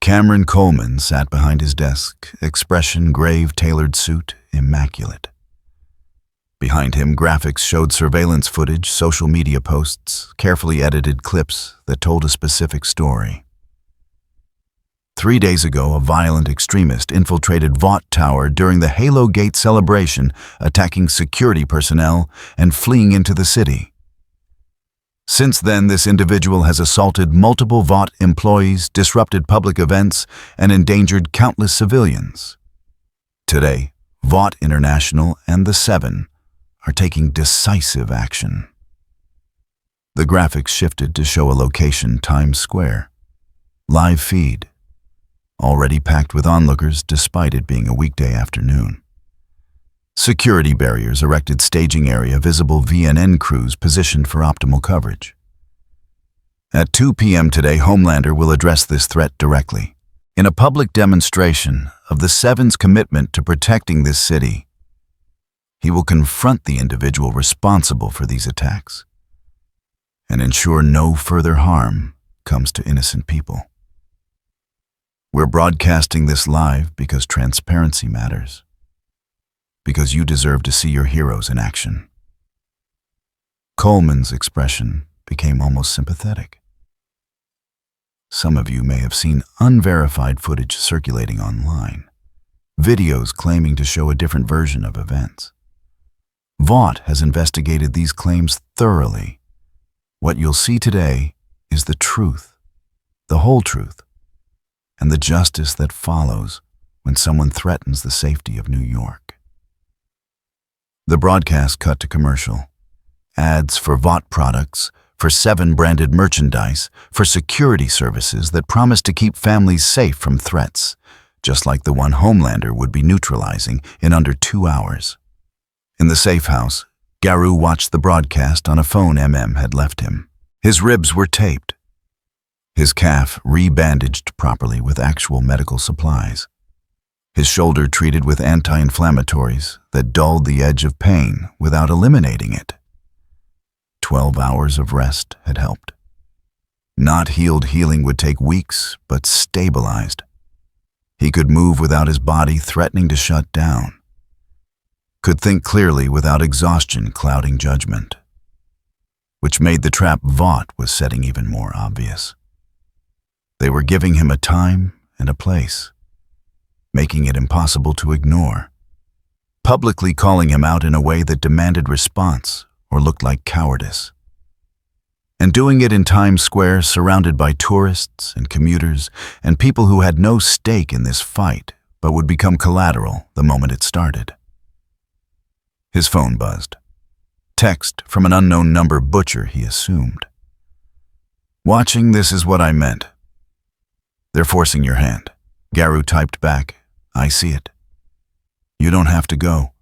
Cameron Coleman sat behind his desk, expression grave, tailored suit, immaculate. Behind him, graphics showed surveillance footage, social media posts, carefully edited clips that told a specific story. 3 days ago, a violent extremist infiltrated Vought Tower during the Halo Gate celebration, attacking security personnel and fleeing into the city. Since then, this individual has assaulted multiple Vought employees, disrupted public events, and endangered countless civilians. Today, Vought International and the Seven are taking decisive action. The graphics shifted to show a location, Times Square. Live feed. Already packed with onlookers despite it being a weekday afternoon. Security barriers erected, staging area, visible VNN crews positioned for optimal coverage. At 2 p.m. today, Homelander will address this threat directly, in a public demonstration of the Seven's commitment to protecting this city. He will confront the individual responsible for these attacks and ensure no further harm comes to innocent people. We're broadcasting this live because transparency matters, because you deserve to see your heroes in action. Coleman's expression became almost sympathetic. Some of you may have seen unverified footage circulating online, videos claiming to show a different version of events. Vought has investigated these claims thoroughly. What you'll see today is the truth, the whole truth, and the justice that follows when someone threatens the safety of New York. The broadcast cut to commercial. Ads for Vought products, for Seven branded merchandise, for security services that promise to keep families safe from threats, just like the one Homelander would be neutralizing in under 2 hours. In the safe house, Garou watched the broadcast on a phone MM had left him. His ribs were taped, his calf re-bandaged properly with actual medical supplies, his shoulder treated with anti-inflammatories that dulled the edge of pain without eliminating it. 12 hours of rest had helped. Not healed healing would take weeks, but stabilized. He could move without his body threatening to shut down. Could think clearly without exhaustion clouding judgment, which made the trap Vought was setting even more obvious. They were giving him a time and a place, making it impossible to ignore, publicly calling him out in a way that demanded response or looked like cowardice. And doing it in Times Square, surrounded by tourists and commuters and people who had no stake in this fight but would become collateral the moment it started. His phone buzzed. Text from an unknown number, Butcher, he assumed. Watching, this is what I meant. They're forcing your hand. Garou typed back, I see it. You don't have to go.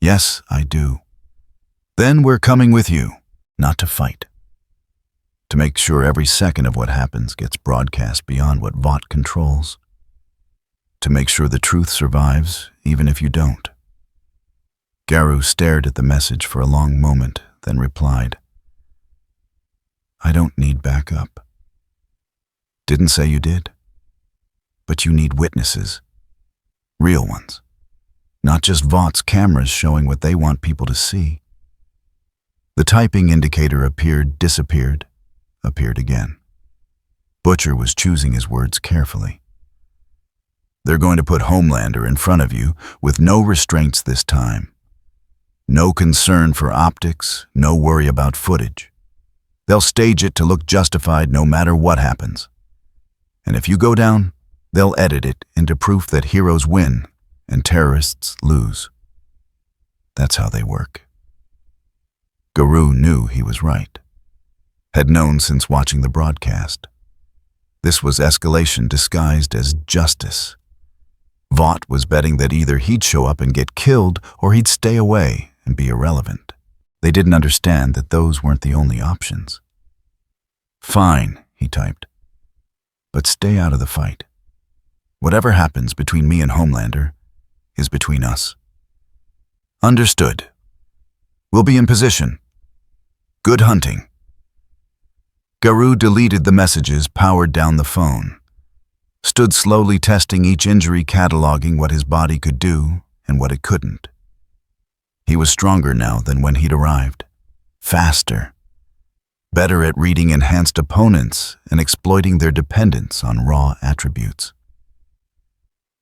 Yes, I do. Then we're coming with you, not to fight. To make sure every second of what happens gets broadcast beyond what Vought controls. To make sure the truth survives, even if you don't. Garou stared at the message for a long moment, then replied, "I don't need backup." "Didn't say you did. But you need witnesses. Real ones. Not just Vaught's cameras showing what they want people to see." The typing indicator disappeared, appeared again. Butcher was choosing his words carefully. "They're going to put Homelander in front of you with no restraints this time. No concern for optics, no worry about footage. They'll stage it to look justified no matter what happens. And if you go down, they'll edit it into proof that heroes win and terrorists lose. That's how they work." Garou knew he was right. Had known since watching the broadcast. This was escalation disguised as justice. Vought was betting that either he'd show up and get killed or he'd stay away and be irrelevant. They didn't understand that those weren't the only options. "Fine," he typed. "But stay out of the fight. Whatever happens between me and Homelander is between us." "Understood. We'll be in position. Good hunting." Garou deleted the messages, powered down the phone. Stood slowly testing each injury, cataloging what his body could do and what it couldn't. He was stronger now than when he'd arrived. Faster. Better at reading enhanced opponents and exploiting their dependence on raw attributes.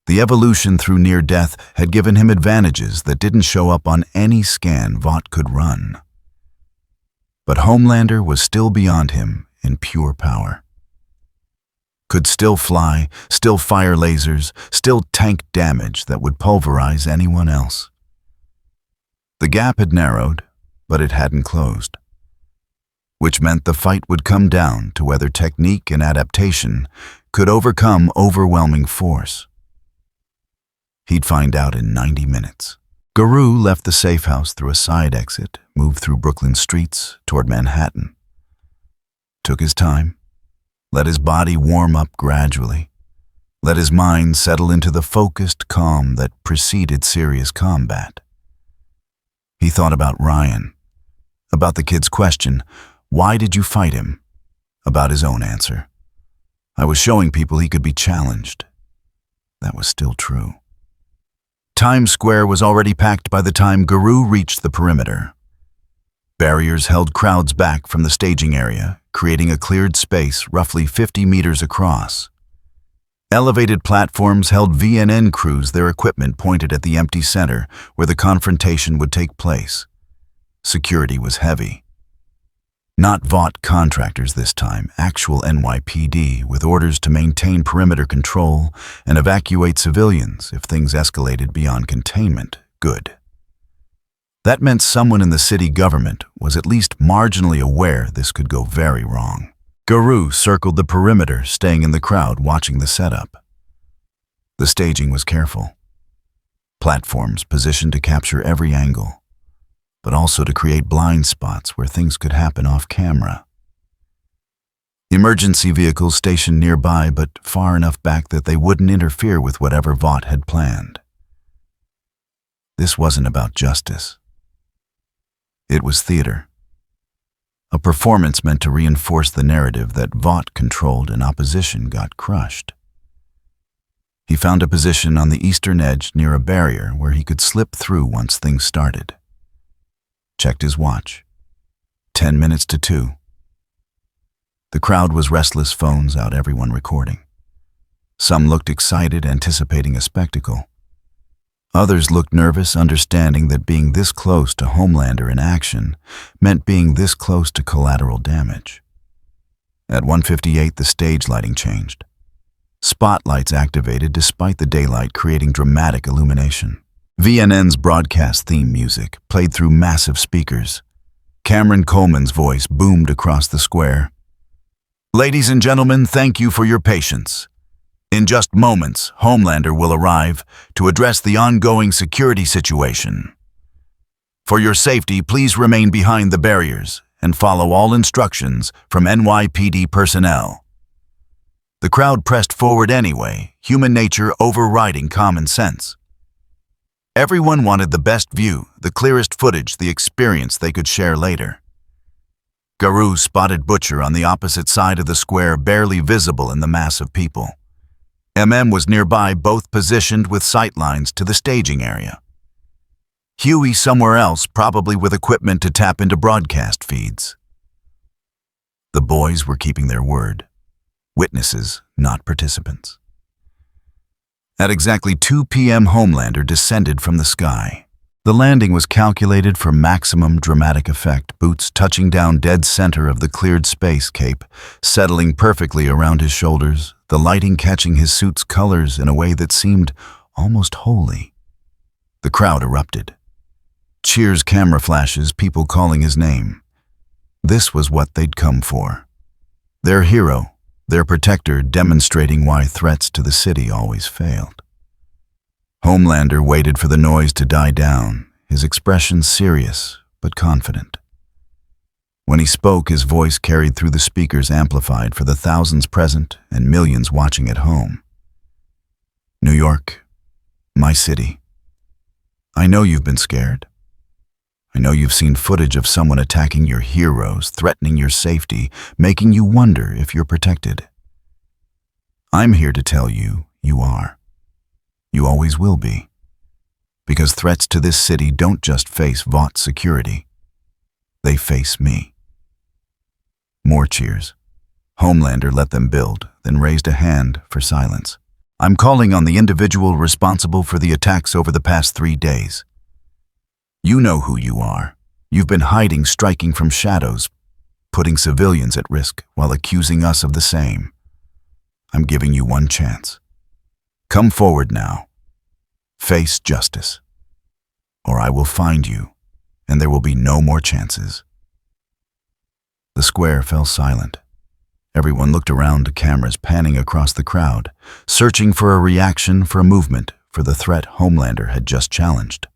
The evolution through near death had given him advantages that didn't show up on any scan Vought could run. But Homelander was still beyond him in pure power. Could still fly, still fire lasers, still tank damage that would pulverize anyone else. The gap had narrowed, but it hadn't closed. Which meant the fight would come down to whether technique and adaptation could overcome overwhelming force. He'd find out in 90 minutes. Garou left the safe house through a side exit, moved through Brooklyn streets toward Manhattan. Took his time, let his body warm up gradually, let his mind settle into the focused calm that preceded serious combat. He thought about Ryan, about the kid's question, "Why did you fight him?" About his own answer, "I was showing people he could be challenged." That was still true. Times Square was already packed by the time Garou reached the perimeter. Barriers held crowds back from the staging area, creating a cleared space roughly 50 meters across. Elevated platforms held VNN crews, their equipment pointed at the empty center where the confrontation would take place. Security was heavy. Not Vought contractors this time, actual NYPD, with orders to maintain perimeter control and evacuate civilians if things escalated beyond containment. Good. That meant someone in the city government was at least marginally aware this could go very wrong. Garou circled the perimeter, staying in the crowd, watching the setup. The staging was careful. Platforms positioned to capture every angle, but also to create blind spots where things could happen off camera. Emergency vehicles stationed nearby, but far enough back that they wouldn't interfere with whatever Vought had planned. This wasn't about justice. It was theater. A performance meant to reinforce the narrative that Vought controlled and opposition got crushed. He found a position on the eastern edge near a barrier where he could slip through once things started. Checked his watch. 10 minutes to 2. The crowd was restless, phones out, everyone recording. Some looked excited, anticipating a spectacle. Others looked nervous, understanding that being this close to Homelander in action meant being this close to collateral damage. At 1:58, the stage lighting changed. Spotlights activated despite the daylight, creating dramatic illumination. VNN's broadcast theme music played through massive speakers. Cameron Coleman's voice boomed across the square. "Ladies and gentlemen, thank you for your patience. In just moments, Homelander will arrive to address the ongoing security situation. For your safety, please remain behind the barriers and follow all instructions from NYPD personnel." The crowd pressed forward anyway, human nature overriding common sense. Everyone wanted the best view, the clearest footage, the experience they could share later. Garou spotted Butcher on the opposite side of the square, barely visible in the mass of people. Was nearby, both positioned with sightlines to the staging area. Huey somewhere else, probably with equipment to tap into broadcast feeds. The boys were keeping their word. Witnesses, not participants. At exactly 2 p.m., Homelander descended from the sky. The landing was calculated for maximum dramatic effect, boots touching down dead center of the cleared space cape, settling perfectly around his shoulders, the lighting catching his suit's colors in a way that seemed almost holy. The crowd erupted. Cheers, camera flashes, people calling his name. This was what they'd come for. Their hero, their protector, demonstrating why threats to the city always failed. Homelander waited for the noise to die down, his expression serious but confident. When he spoke, his voice carried through the speakers, amplified for the thousands present and millions watching at home. New York, my city. I know you've been scared. I know you've seen footage of someone attacking your heroes, threatening your safety, making you wonder if you're protected. I'm here to tell you, you are. You always will be. Because threats to this city don't just face Vaught's security. They face me. More cheers. Homelander let them build, then raised a hand for silence. I'm calling on the individual responsible for the attacks over the past 3 days. You know who you are. You've been hiding, striking from shadows, putting civilians at risk while accusing us of the same. I'm giving you one chance. Come forward now. Face justice. Or I will find you, and there will be no more chances. The square fell silent. Everyone looked around to cameras panning across the crowd, searching for a reaction, for a movement, for the threat Homelander had just challenged.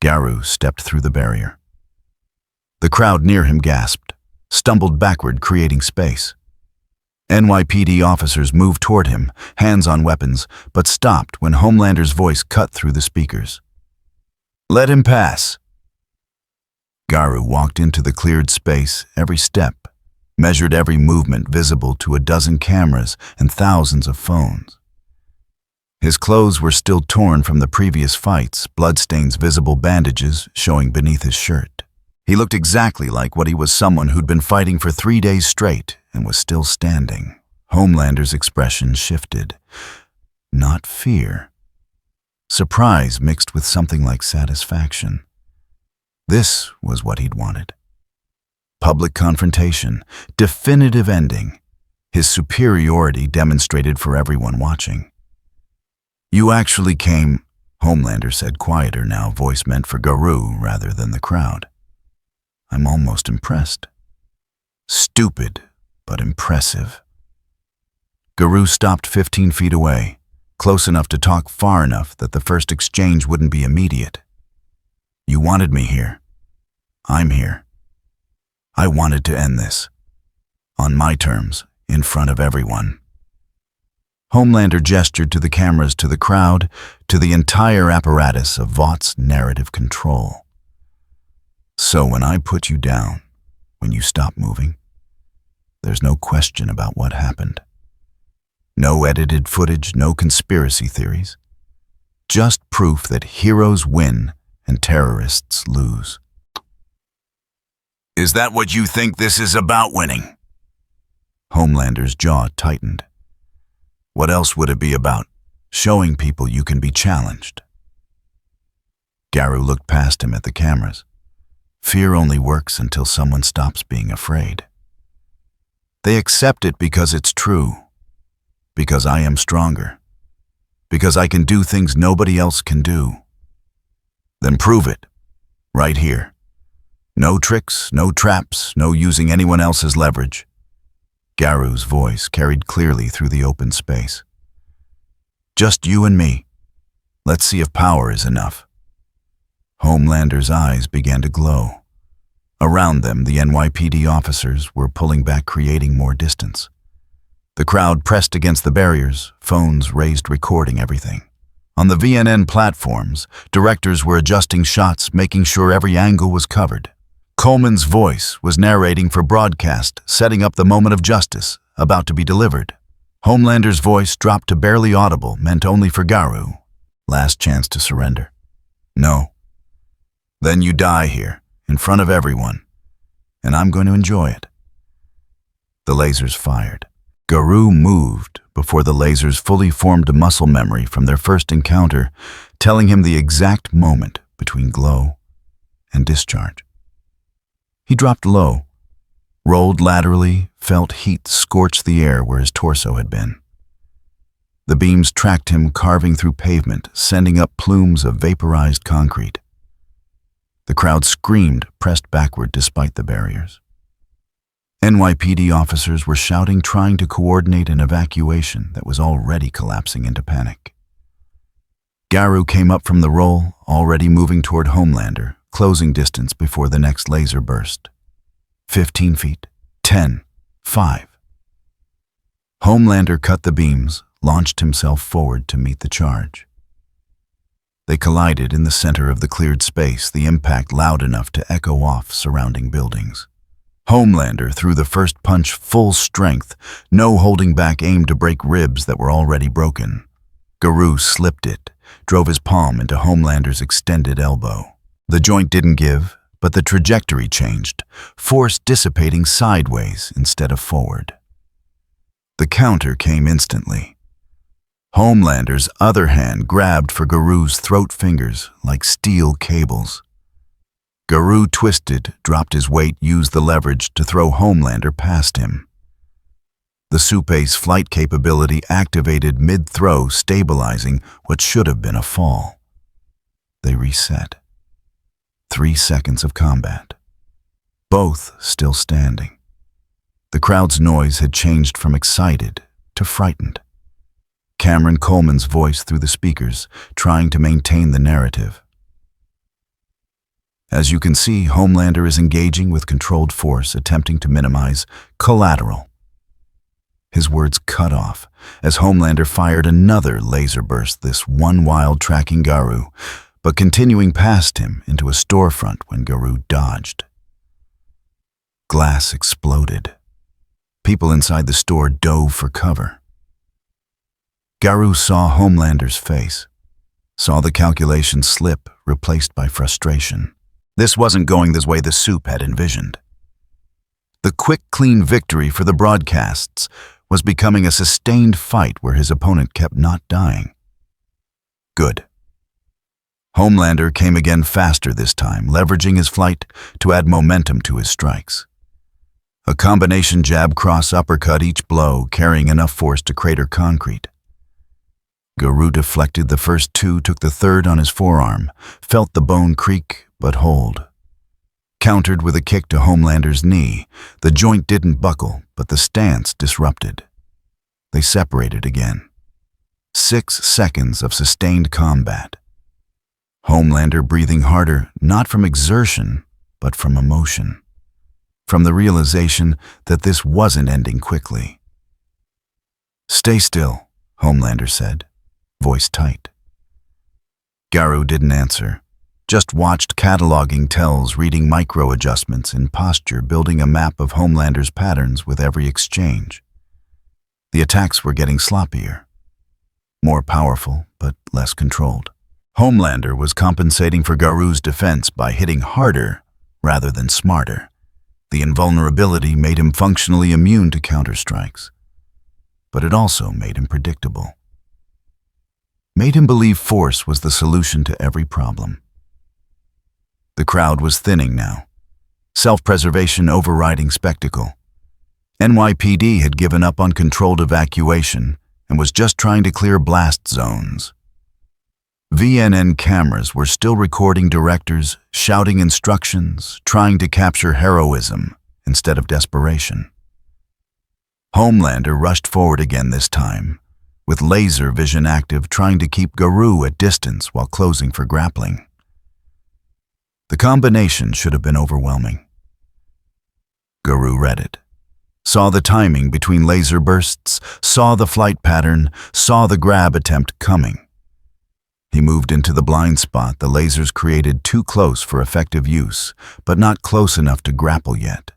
Garou stepped through the barrier. The crowd near him gasped, stumbled backward, creating space. NYPD officers moved toward him, hands on weapons, but stopped when Homelander's voice cut through the speakers. Let him pass. Garou walked into the cleared space, every step, measured every movement visible to a dozen cameras and thousands of phones. His clothes were still torn from the previous fights, bloodstains visible, bandages showing beneath his shirt. He looked exactly like what he was, someone who'd been fighting for 3 days straight and was still standing. Homelander's expression shifted. Not fear. Surprise mixed with something like satisfaction. This was what he'd wanted. Public confrontation, definitive ending, his superiority demonstrated for everyone watching. You actually came, Homelander said, quieter now, voice meant for Garou rather than the crowd. I'm almost impressed. Stupid, but impressive. Garou stopped 15 feet away, close enough to talk, far enough that the first exchange wouldn't be immediate. You wanted me here. I'm here. I wanted to end this. On my terms, in front of everyone. Homelander gestured to the cameras, to the crowd, to the entire apparatus of Vaught's narrative control. So when I put you down, when you stop moving, there's no question about what happened. No edited footage, no conspiracy theories. Just proof that heroes win and terrorists lose. Is that what you think this is about, winning? Homelander's jaw tightened. What else would it be about? Showing people you can be challenged. Garou looked past him at the cameras. Fear only works until someone stops being afraid. They accept it because it's true. Because I am stronger. Because I can do things nobody else can do. Then prove it. Right here. No tricks, no traps, no using anyone else's leverage. Garou's voice carried clearly through the open space. Just you and me. Let's see if power is enough. Homelander's eyes began to glow. Around them, the NYPD officers were pulling back, creating more distance. The crowd pressed against the barriers, phones raised, recording everything. On the VNN platforms, directors were adjusting shots, making sure every angle was covered. Coleman's voice was narrating for broadcast, setting up the moment of justice, about to be delivered. Homelander's voice dropped to barely audible, meant only for Garou. Last chance to surrender. No. Then you die here, in front of everyone, and I'm going to enjoy it. The lasers fired. Garou moved before the lasers fully formed a muscle memory from their first encounter, telling him the exact moment between glow and discharge. He dropped low, rolled laterally, felt heat scorch the air where his torso had been. The beams tracked him, carving through pavement, sending up plumes of vaporized concrete. The crowd screamed, pressed backward despite the barriers. NYPD officers were shouting, trying to coordinate an evacuation that was already collapsing into panic. Garou came up from the roll, already moving toward Homelander, closing distance before the next laser burst. 15 feet, 10, 5. Homelander cut the beams, launched himself forward to meet the charge. They collided in the center of the cleared space, the impact loud enough to echo off surrounding buildings. Homelander threw the first punch full strength, no holding back aim to break ribs that were already broken. Garou slipped it, drove his palm into Homelander's extended elbow. The joint didn't give, but the trajectory changed, force dissipating sideways instead of forward. The counter came instantly. Homelander's other hand grabbed for Garou's throat fingers like steel cables. Garou twisted, dropped his weight, used the leverage to throw Homelander past him. The Supé's flight capability activated mid-throw, stabilizing what should have been a fall. They reset. 3 seconds of combat. Both still standing. The crowd's noise had changed from excited to frightened. Cameron Coleman's voice through the speakers, trying to maintain the narrative. As you can see, Homelander is engaging with controlled force, attempting to minimize collateral. His words cut off as Homelander fired another laser burst, this one while tracking Garou, but continuing past him into a storefront when Garou dodged. Glass exploded. People inside the store dove for cover. Garou saw Homelander's face, saw the calculation slip, replaced by frustration. This wasn't going the way the Soup had envisioned. The quick, clean victory for the broadcasts was becoming a sustained fight where his opponent kept not dying. Good. Homelander came again faster this time, leveraging his flight to add momentum to his strikes. A combination jab cross uppercut each blow, carrying enough force to crater concrete. Garou deflected the first two, took the third on his forearm, felt the bone creak but hold. Countered with a kick to Homelander's knee. The joint didn't buckle, but the stance disrupted. They separated again. 6 seconds of sustained combat. Homelander breathing harder, not from exertion, but from emotion. From the realization that this wasn't ending quickly. "Stay still," Homelander said, voice tight. Garou didn't answer. Just watched cataloging tells, reading micro-adjustments in posture, building a map of Homelander's patterns with every exchange. The attacks were getting sloppier. More powerful, but less controlled. Homelander was compensating for Garou's defense by hitting harder rather than smarter. The invulnerability made him functionally immune to counterstrikes. But it also made him predictable. Made him believe force was the solution to every problem. The crowd was thinning now, self-preservation overriding spectacle. NYPD had given up on controlled evacuation and was just trying to clear blast zones. VNN cameras were still recording directors, shouting instructions, trying to capture heroism instead of desperation. Homelander rushed forward again this time, with laser vision active, trying to keep Garou at distance while closing for grappling. The combination should have been overwhelming. Garou read it, saw the timing between laser bursts, saw the flight pattern, saw the grab attempt coming. He moved into the blind spot the lasers created too close for effective use, but not close enough to grapple yet.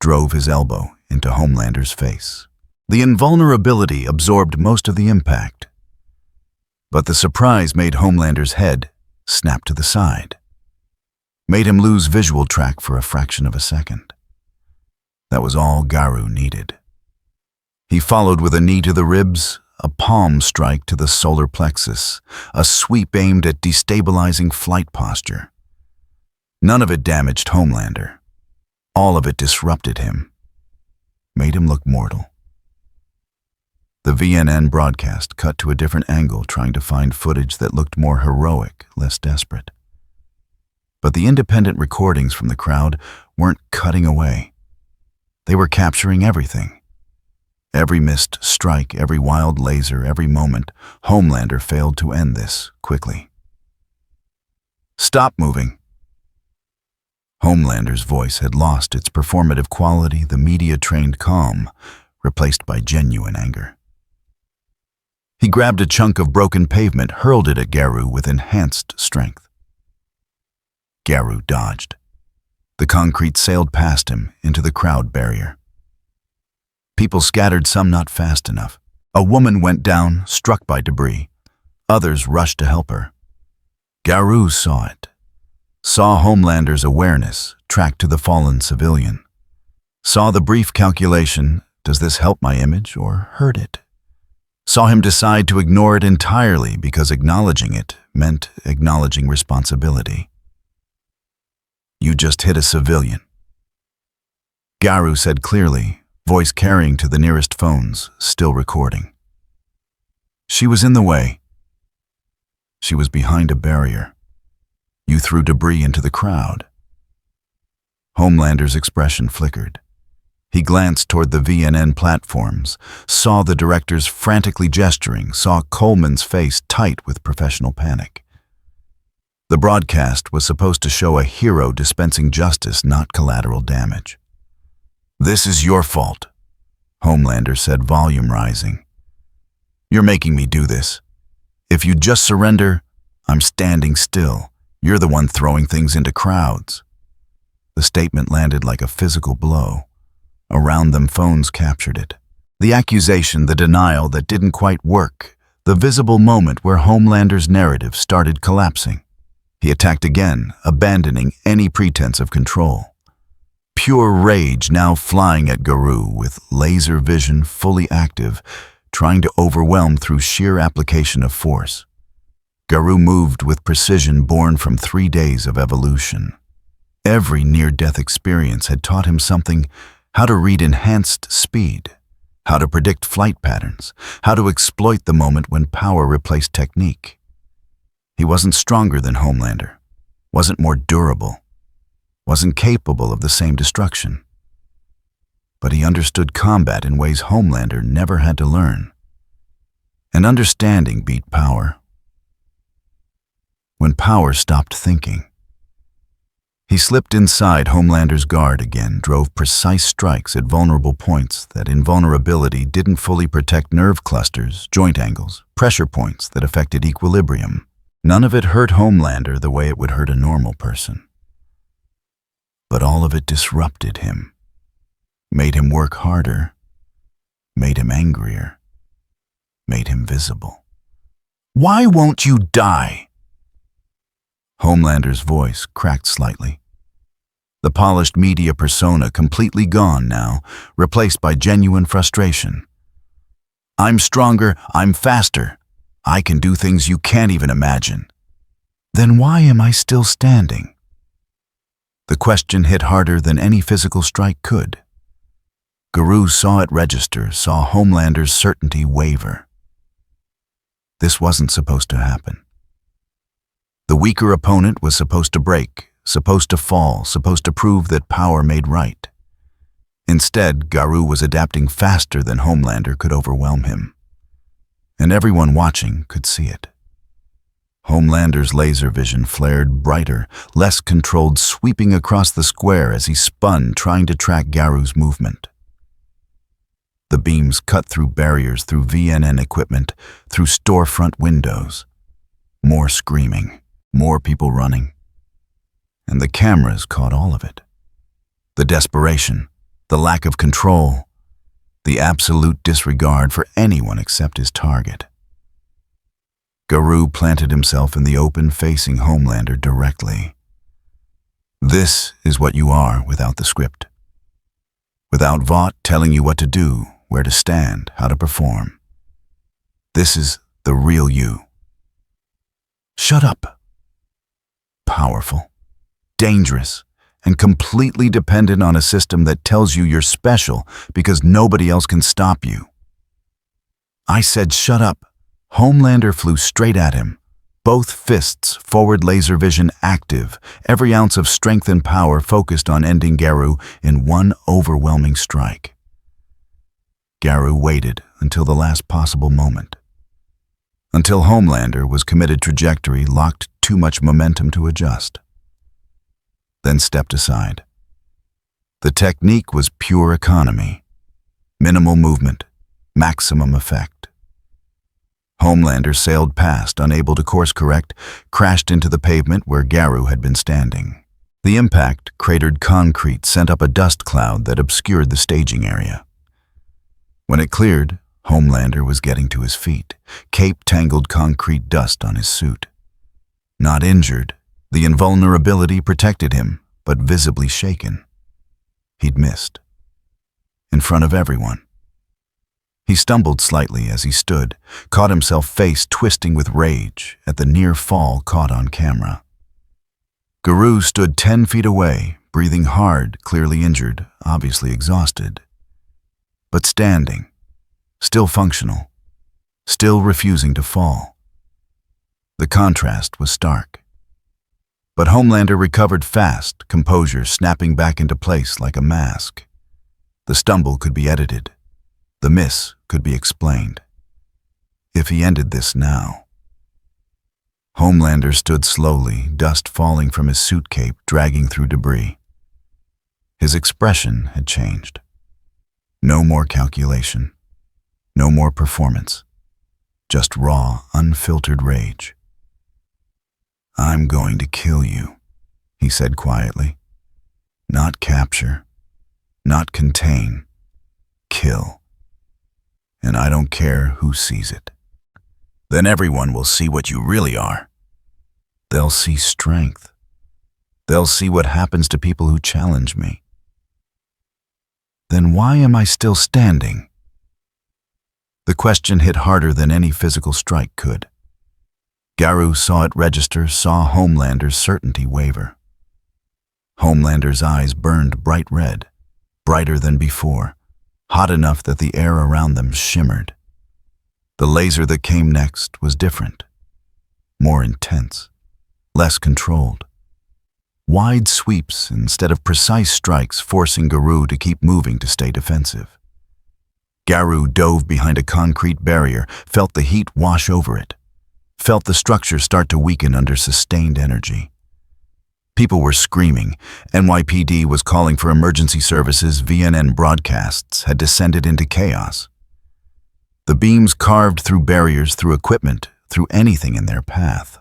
Drove his elbow into Homelander's face. The invulnerability absorbed most of the impact, but the surprise made Homelander's head snap to the side, made him lose visual track for a fraction of a second. That was all Garou needed. He followed with a knee to the ribs, a palm strike to the solar plexus, a sweep aimed at destabilizing flight posture. None of it damaged Homelander. All of it disrupted him, made him look mortal. The VNN broadcast cut to a different angle, trying to find footage that looked more heroic, less desperate. But the independent recordings from the crowd weren't cutting away. They were capturing everything. Every missed strike, every wild laser, every moment. Homelander failed to end this quickly. "Stop moving." Homelander's voice had lost its performative quality, the media-trained calm, replaced by genuine anger. He grabbed a chunk of broken pavement, hurled it at Garou with enhanced strength. Garou dodged. The concrete sailed past him into the crowd barrier. People scattered, some not fast enough. A woman went down, struck by debris. Others rushed to help her. Garou saw it. Saw Homelander's awareness tracked to the fallen civilian. Saw the brief calculation, does this help my image or hurt it? Saw him decide to ignore it entirely because acknowledging it meant acknowledging responsibility. "You just hit a civilian," Garou said clearly, voice carrying to the nearest phones, still recording. "She was in the way. She was behind a barrier. You threw debris into the crowd." Homelander's expression flickered. He glanced toward the VNN platforms, saw the directors frantically gesturing, saw Coleman's face tight with professional panic. The broadcast was supposed to show a hero dispensing justice, not collateral damage. "This is your fault," Homelander said, volume rising. "You're making me do this. If you just surrender, I'm standing still. You're the one throwing things into crowds." The statement landed like a physical blow. Around them, phones captured it. The accusation, the denial that didn't quite work, the visible moment where Homelander's narrative started collapsing. He attacked again, abandoning any pretense of control. Pure rage now flying at Garou, with laser vision fully active, trying to overwhelm through sheer application of force. Garou moved with precision born from 3 days of evolution. Every near-death experience had taught him something: how to read enhanced speed, how to predict flight patterns, how to exploit the moment when power replaced technique. He wasn't stronger than Homelander, wasn't more durable, wasn't capable of the same destruction. But he understood combat in ways Homelander never had to learn. And understanding beat power. When power stopped thinking. He slipped inside Homelander's guard again, drove precise strikes at vulnerable points. That invulnerability didn't fully protect nerve clusters, joint angles, pressure points that affected equilibrium. None of it hurt Homelander the way it would hurt a normal person. But all of it disrupted him, made him work harder, made him angrier, made him visible. "Why won't you die?" Homelander's voice cracked slightly. The polished media persona completely gone now, replaced by genuine frustration. "I'm stronger, I'm faster. I can do things you can't even imagine." "Then why am I still standing?" The question hit harder than any physical strike could. Garou saw it register, saw Homelander's certainty waver. This wasn't supposed to happen. The weaker opponent was supposed to break, supposed to fall, supposed to prove that power made right. Instead, Garou was adapting faster than Homelander could overwhelm him. And everyone watching could see it. Homelander's laser vision flared brighter, less controlled, sweeping across the square as he spun, trying to track Garou's movement. The beams cut through barriers, through VNN equipment, through storefront windows. More screaming, more people running. And the cameras caught all of it. The desperation, the lack of control, the absolute disregard for anyone except his target. Garou planted himself in the open, facing Homelander directly. This is what you are without the script. Without Vought telling you what to do, where to stand, how to perform. This is the real you. Shut up. Powerful, dangerous, and completely dependent on a system that tells you you're special because nobody else can stop you. I said shut up. Homelander flew straight at him, both fists, forward laser vision active, every ounce of strength and power focused on ending Garou in one overwhelming strike. Garou waited until the last possible moment. Until Homelander was committed trajectory locked too much momentum to adjust. Then stepped aside. The technique was pure economy. Minimal movement, maximum effect. Homelander sailed past, unable to course correct, crashed into the pavement where Garou had been standing. The impact cratered concrete sent up a dust cloud that obscured the staging area. When it cleared, Homelander was getting to his feet, cape-tangled concrete dust on his suit. Not injured, the invulnerability protected him, but visibly shaken. He'd missed. In front of everyone. He stumbled slightly as he stood, caught himself face twisting with rage at the near fall caught on camera. Garou stood 10 feet away, breathing hard, clearly injured, obviously exhausted. But standing, still functional, still refusing to fall. The contrast was stark. But Homelander recovered fast, composure snapping back into place like a mask. The stumble could be edited. The miss could be explained. If he ended this now. Homelander stood slowly, dust falling from his suit cape, dragging through debris. His expression had changed. No more calculation. No more performance. Just raw, unfiltered rage. I'm going to kill you, he said quietly. Not capture. Not contain. Kill. And I don't care who sees it. Then everyone will see what you really are. They'll see strength. They'll see what happens to people who challenge me. Then why am I still standing? The question hit harder than any physical strike could. Garou saw it register, saw Homelander's certainty waver. Homelander's eyes burned bright red, brighter than before, hot enough that the air around them shimmered. The laser that came next was different, more intense, less controlled. Wide sweeps instead of precise strikes, forcing Garou to keep moving to stay defensive. Garou dove behind a concrete barrier, felt the heat wash over it, felt the structure start to weaken under sustained energy. People were screaming. NYPD was calling for emergency services. VNN broadcasts had descended into chaos. The beams carved through barriers, through equipment, through anything in their path.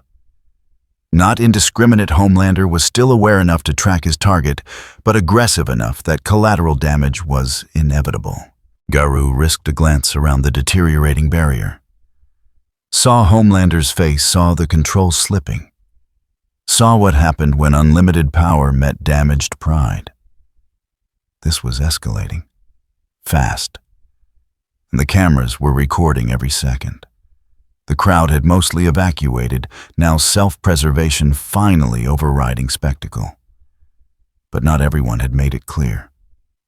Not indiscriminate, Homelander was still aware enough to track his target, but aggressive enough that collateral damage was inevitable. Garou risked a glance around the deteriorating barrier. Saw Homelander's face, saw the controls slipping. Saw what happened when unlimited power met damaged pride. This was escalating. Fast. And the cameras were recording every second. The crowd had mostly evacuated, now self-preservation finally overriding spectacle. But not everyone had made it clear.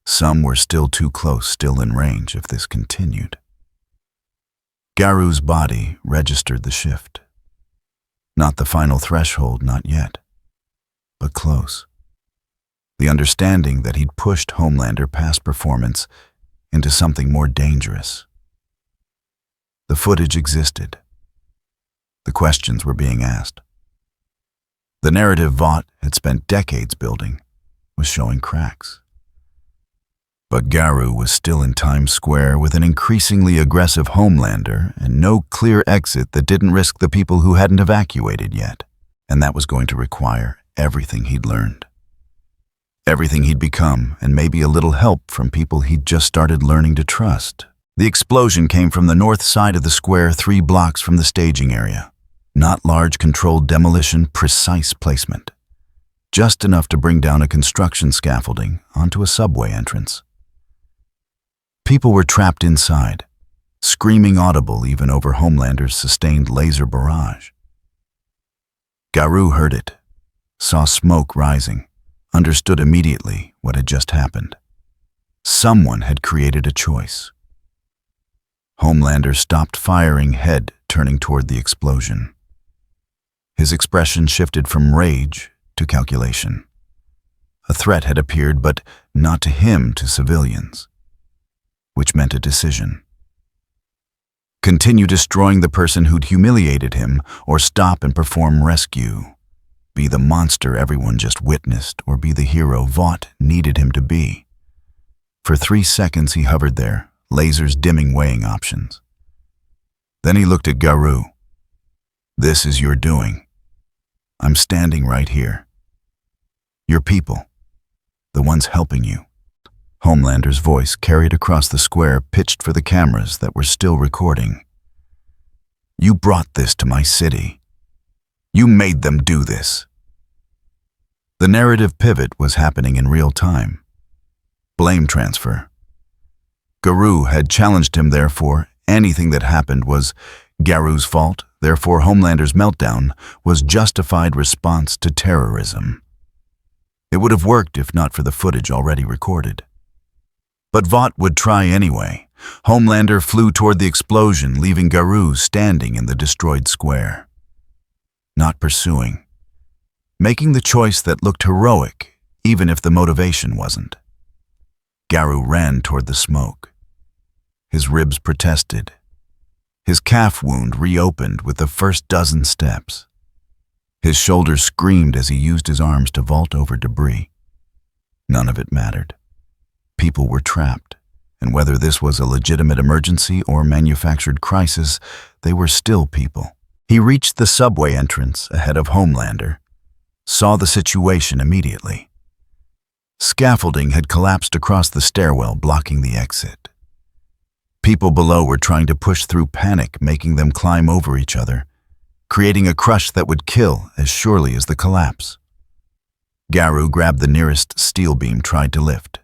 Some were still too close, still in range if this continued. Garou's body registered the shift. Not the final threshold, not yet, but close. The understanding that he'd pushed Homelander past performance into something more dangerous. The footage existed. The questions were being asked. The narrative Vought had spent decades building was showing cracks. But Garou was still in Times Square with an increasingly aggressive Homelander and no clear exit that didn't risk the people who hadn't evacuated yet. And that was going to require everything he'd learned. Everything he'd become, and maybe a little help from people he'd just started learning to trust. The explosion came from the north side of the square, 3 blocks from the staging area. Not large controlled demolition, precise placement. Just enough to bring down a construction scaffolding onto a subway entrance. People were trapped inside, screaming audible even over Homelander's sustained laser barrage. Garou heard it, saw smoke rising, understood immediately what had just happened. Someone had created a choice. Homelander stopped firing, head turning toward the explosion. His expression shifted from rage to calculation. A threat had appeared, but not to him, to civilians. Which meant a decision. Continue destroying the person who'd humiliated him, or stop and perform rescue. Be the monster everyone just witnessed, or be the hero Vought needed him to be. For 3 seconds he hovered there, lasers dimming weighing options. Then he looked at Garou. This is your doing. I'm standing right here. Your people, the ones helping you. Homelander's voice carried across the square, pitched for the cameras that were still recording. You brought this to my city. You made them do this. The narrative pivot was happening in real time. Blame transfer. Garou had challenged him, therefore anything that happened was Garou's fault, therefore Homelander's meltdown was justified response to terrorism. It would have worked if not for the footage already recorded. But Vought would try anyway. Homelander flew toward the explosion, leaving Garou standing in the destroyed square. Not pursuing. Making the choice that looked heroic, even if the motivation wasn't. Garou ran toward the smoke. His ribs protested. His calf wound reopened with the first dozen steps. His shoulders screamed as he used his arms to vault over debris. None of it mattered. People were trapped, and whether this was a legitimate emergency or manufactured crisis, they were still people. He reached the subway entrance ahead of Homelander, saw the situation immediately. Scaffolding had collapsed across the stairwell, blocking the exit. People below were trying to push through, panic making them climb over each other, creating a crush that would kill as surely as the collapse. Garou grabbed the nearest steel beam, tried to lift.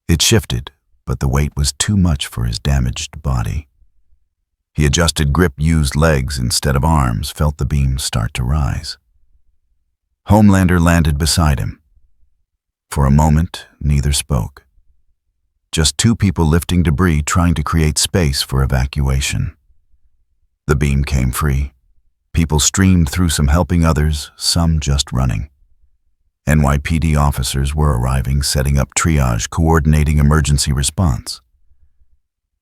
It shifted, but the weight was too much for his damaged body. He adjusted grip, used legs instead of arms, felt the beam start to rise. Homelander landed beside him. For a moment, neither spoke. Just 2 people lifting debris, trying to create space for evacuation. The beam came free. People streamed through, some helping others, some just running. NYPD officers were arriving, setting up triage, coordinating emergency response.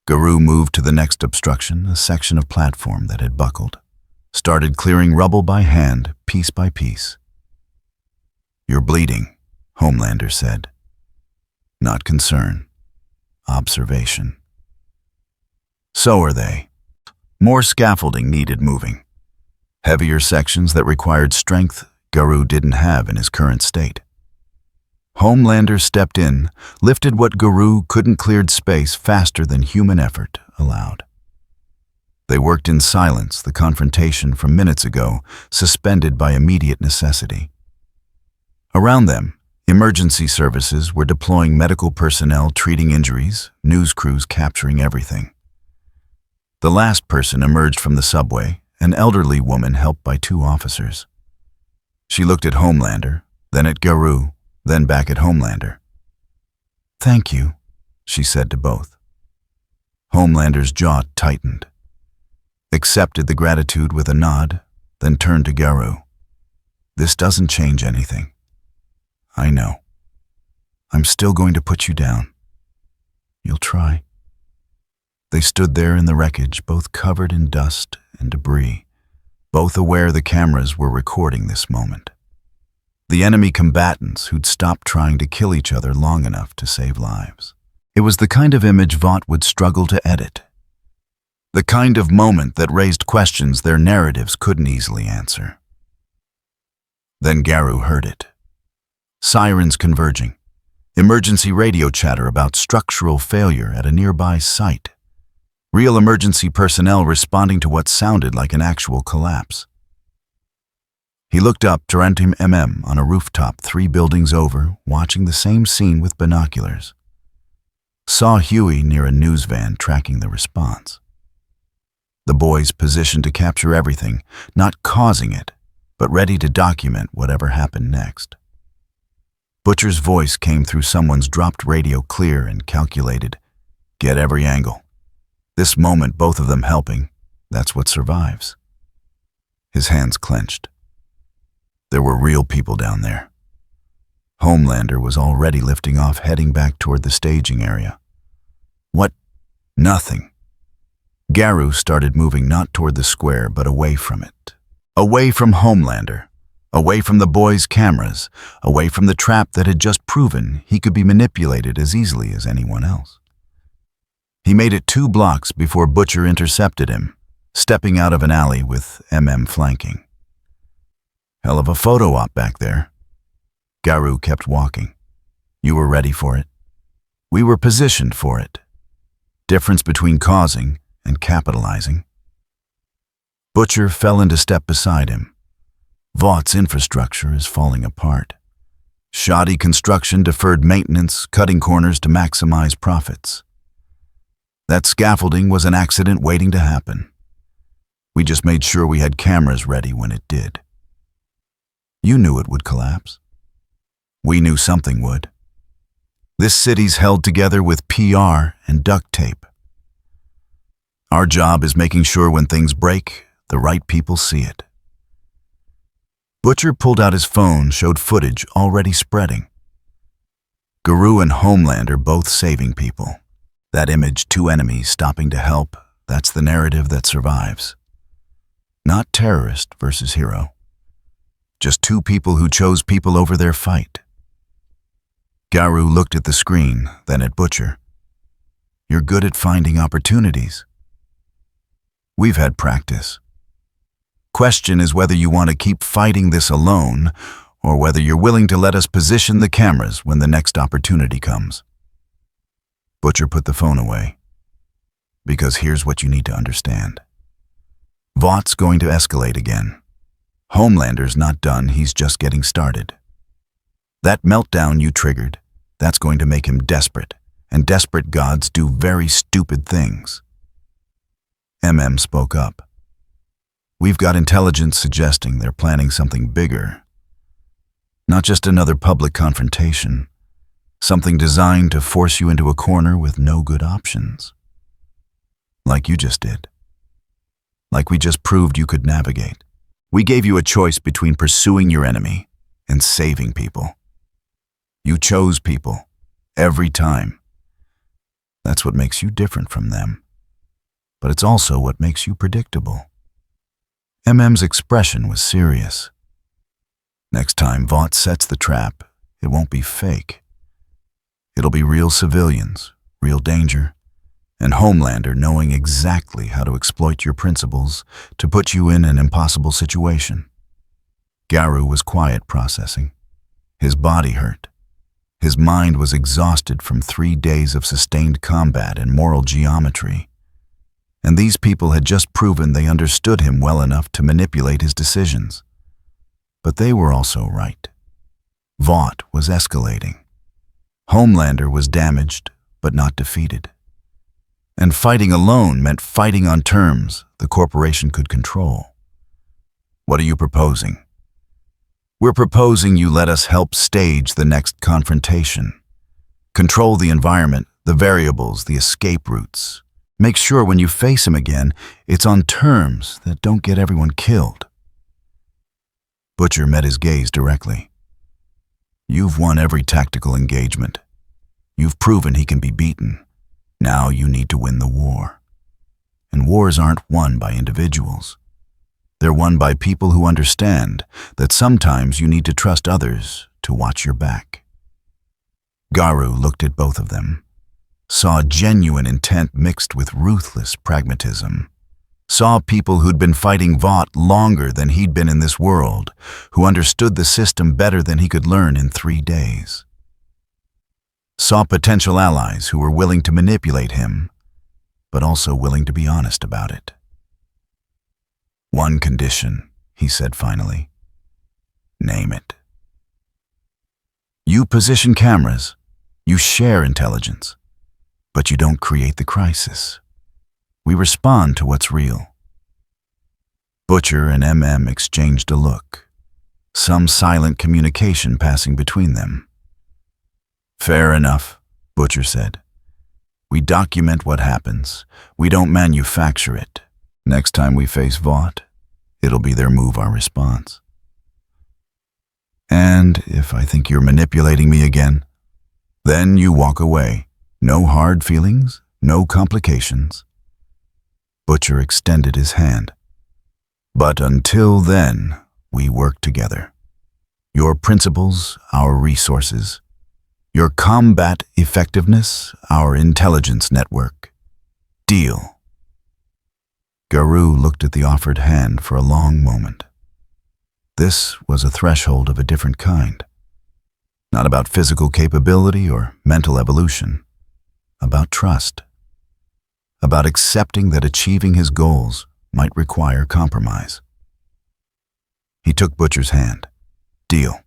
Garou moved to the next obstruction, a section of platform that had buckled. Started clearing rubble by hand, piece by piece. You're bleeding, Homelander said. Not concern. Observation. So are they. More scaffolding needed moving. Heavier sections that required strength Garou didn't have in his current state. Homelander stepped in, lifted what Garou couldn't, cleared space faster than human effort allowed. They worked in silence, the confrontation from minutes ago suspended by immediate necessity. Around them, emergency services were deploying medical personnel, treating injuries, news crews capturing everything. The last person emerged from the subway, an elderly woman helped by 2 officers. She looked at Homelander, then at Garou, then back at Homelander. Thank you, she said to both. Homelander's jaw tightened. Accepted the gratitude with a nod, then turned to Garou. This doesn't change anything. I know. I'm still going to put you down. You'll try. They stood there in the wreckage, both covered in dust and debris, both aware the cameras were recording this moment. The enemy combatants who'd stopped trying to kill each other long enough to save lives. It was the kind of image Vought would struggle to edit. The kind of moment that raised questions their narratives couldn't easily answer. Then Garou heard it. Sirens converging. Emergency radio chatter about structural failure at a nearby site. Real emergency personnel responding to what sounded like an actual collapse. He looked up Tarentum on a rooftop 3 buildings over, watching the same scene with binoculars. Saw Huey near a news van tracking the response. The boys positioned to capture everything, not causing it, but ready to document whatever happened next. Butcher's voice came through someone's dropped radio clear and calculated. Get every angle. This moment, both of them helping, that's what survives. His hands clenched. There were real people down there. Homelander was already lifting off, heading back toward the staging area. What? Nothing. Garou started moving not toward the square, but away from it. Away from Homelander. Away from the boys' cameras. Away from the trap that had just proven he could be manipulated as easily as anyone else. He made it 2 blocks before Butcher intercepted him, stepping out of an alley with flanking. Hell of a photo op back there. Garou kept walking. You were ready for it. We were positioned for it. Difference between causing and capitalizing. Butcher fell into step beside him. Vaught's infrastructure is falling apart. Shoddy construction, deferred maintenance, cutting corners to maximize profits. That scaffolding was an accident waiting to happen. We just made sure we had cameras ready when it did. You knew it would collapse. We knew something would. This city's held together with PR and duct tape. Our job is making sure when things break, the right people see it. Butcher pulled out his phone, showed footage already spreading. Garou and Homelander both saving people. That image, 2 enemies stopping to help, that's the narrative that survives. Not terrorist versus hero. Just 2 people who chose people over their fight. Garou looked at the screen, then at Butcher. You're good at finding opportunities. We've had practice. Question is whether you want to keep fighting this alone, or whether you're willing to let us position the cameras when the next opportunity comes. Butcher put the phone away. Because here's what you need to understand. Vaught's going to escalate again. Homelander's not done, he's just getting started. That meltdown you triggered, that's going to make him desperate, and desperate gods do very stupid things. Spoke up. We've got intelligence suggesting they're planning something bigger. Not just another public confrontation, something designed to force you into a corner with no good options. Like you just did. Like we just proved you could navigate. We gave you a choice between pursuing your enemy and saving people. You chose people, every time. That's what makes you different from them. But it's also what makes you predictable. Expression was serious. Next time Vought sets the trap, it won't be fake. It'll be real civilians, real danger, and Homelander knowing exactly how to exploit your principles to put you in an impossible situation. Garou was quiet processing. His body hurt. His mind was exhausted from 3 days of sustained combat and moral geometry. And these people had just proven they understood him well enough to manipulate his decisions. But they were also right. Vought was escalating. Homelander was damaged, but not defeated. And fighting alone meant fighting on terms the corporation could control. What are you proposing? We're proposing you let us help stage the next confrontation. Control the environment, the variables, the escape routes. Make sure when you face him again, it's on terms that don't get everyone killed. Butcher met his gaze directly. You've won every tactical engagement. You've proven he can be beaten. Now you need to win the war. And wars aren't won by individuals. They're won by people who understand that sometimes you need to trust others to watch your back. Garou looked at both of them. saw genuine intent mixed with ruthless pragmatism. Saw people who'd been fighting Vought longer than he'd been in this world, who understood the system better than he could learn in 3 days. Saw potential allies who were willing to manipulate him, but also willing to be honest about it. "One condition," he said finally. "Name it." You position cameras, you share intelligence, but you don't create the crisis. We respond to what's real. Butcher and MM exchanged a look, some silent communication passing between them. "Fair enough," Butcher said. "We document what happens. We don't manufacture it. Next time we face Vought, it'll be their move our response. And if I think you're manipulating me again, then you walk away. No hard feelings, no complications." Butcher extended his hand. "But until then, we work together. Your principles, our resources. Your combat effectiveness, our intelligence network. Deal." Garou looked at the offered hand for a long moment. This was a threshold of a different kind. Not about physical capability or mental evolution. About trust. About accepting that achieving his goals might require compromise. He took Butcher's hand. "Deal.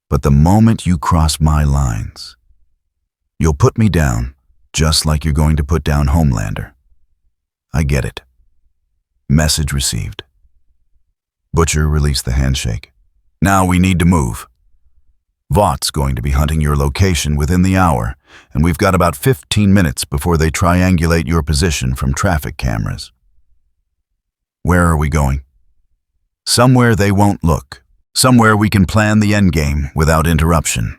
But the moment you cross my lines, you'll put me down just like you're going to put down Homelander. I get it." Message received. Butcher released the handshake. "Now we need to move. Vaught's going to be hunting your location within the hour, and we've got about 15 minutes before they triangulate your position from traffic cameras." "Where are we going?" "Somewhere they won't look. Somewhere we can plan the endgame without interruption."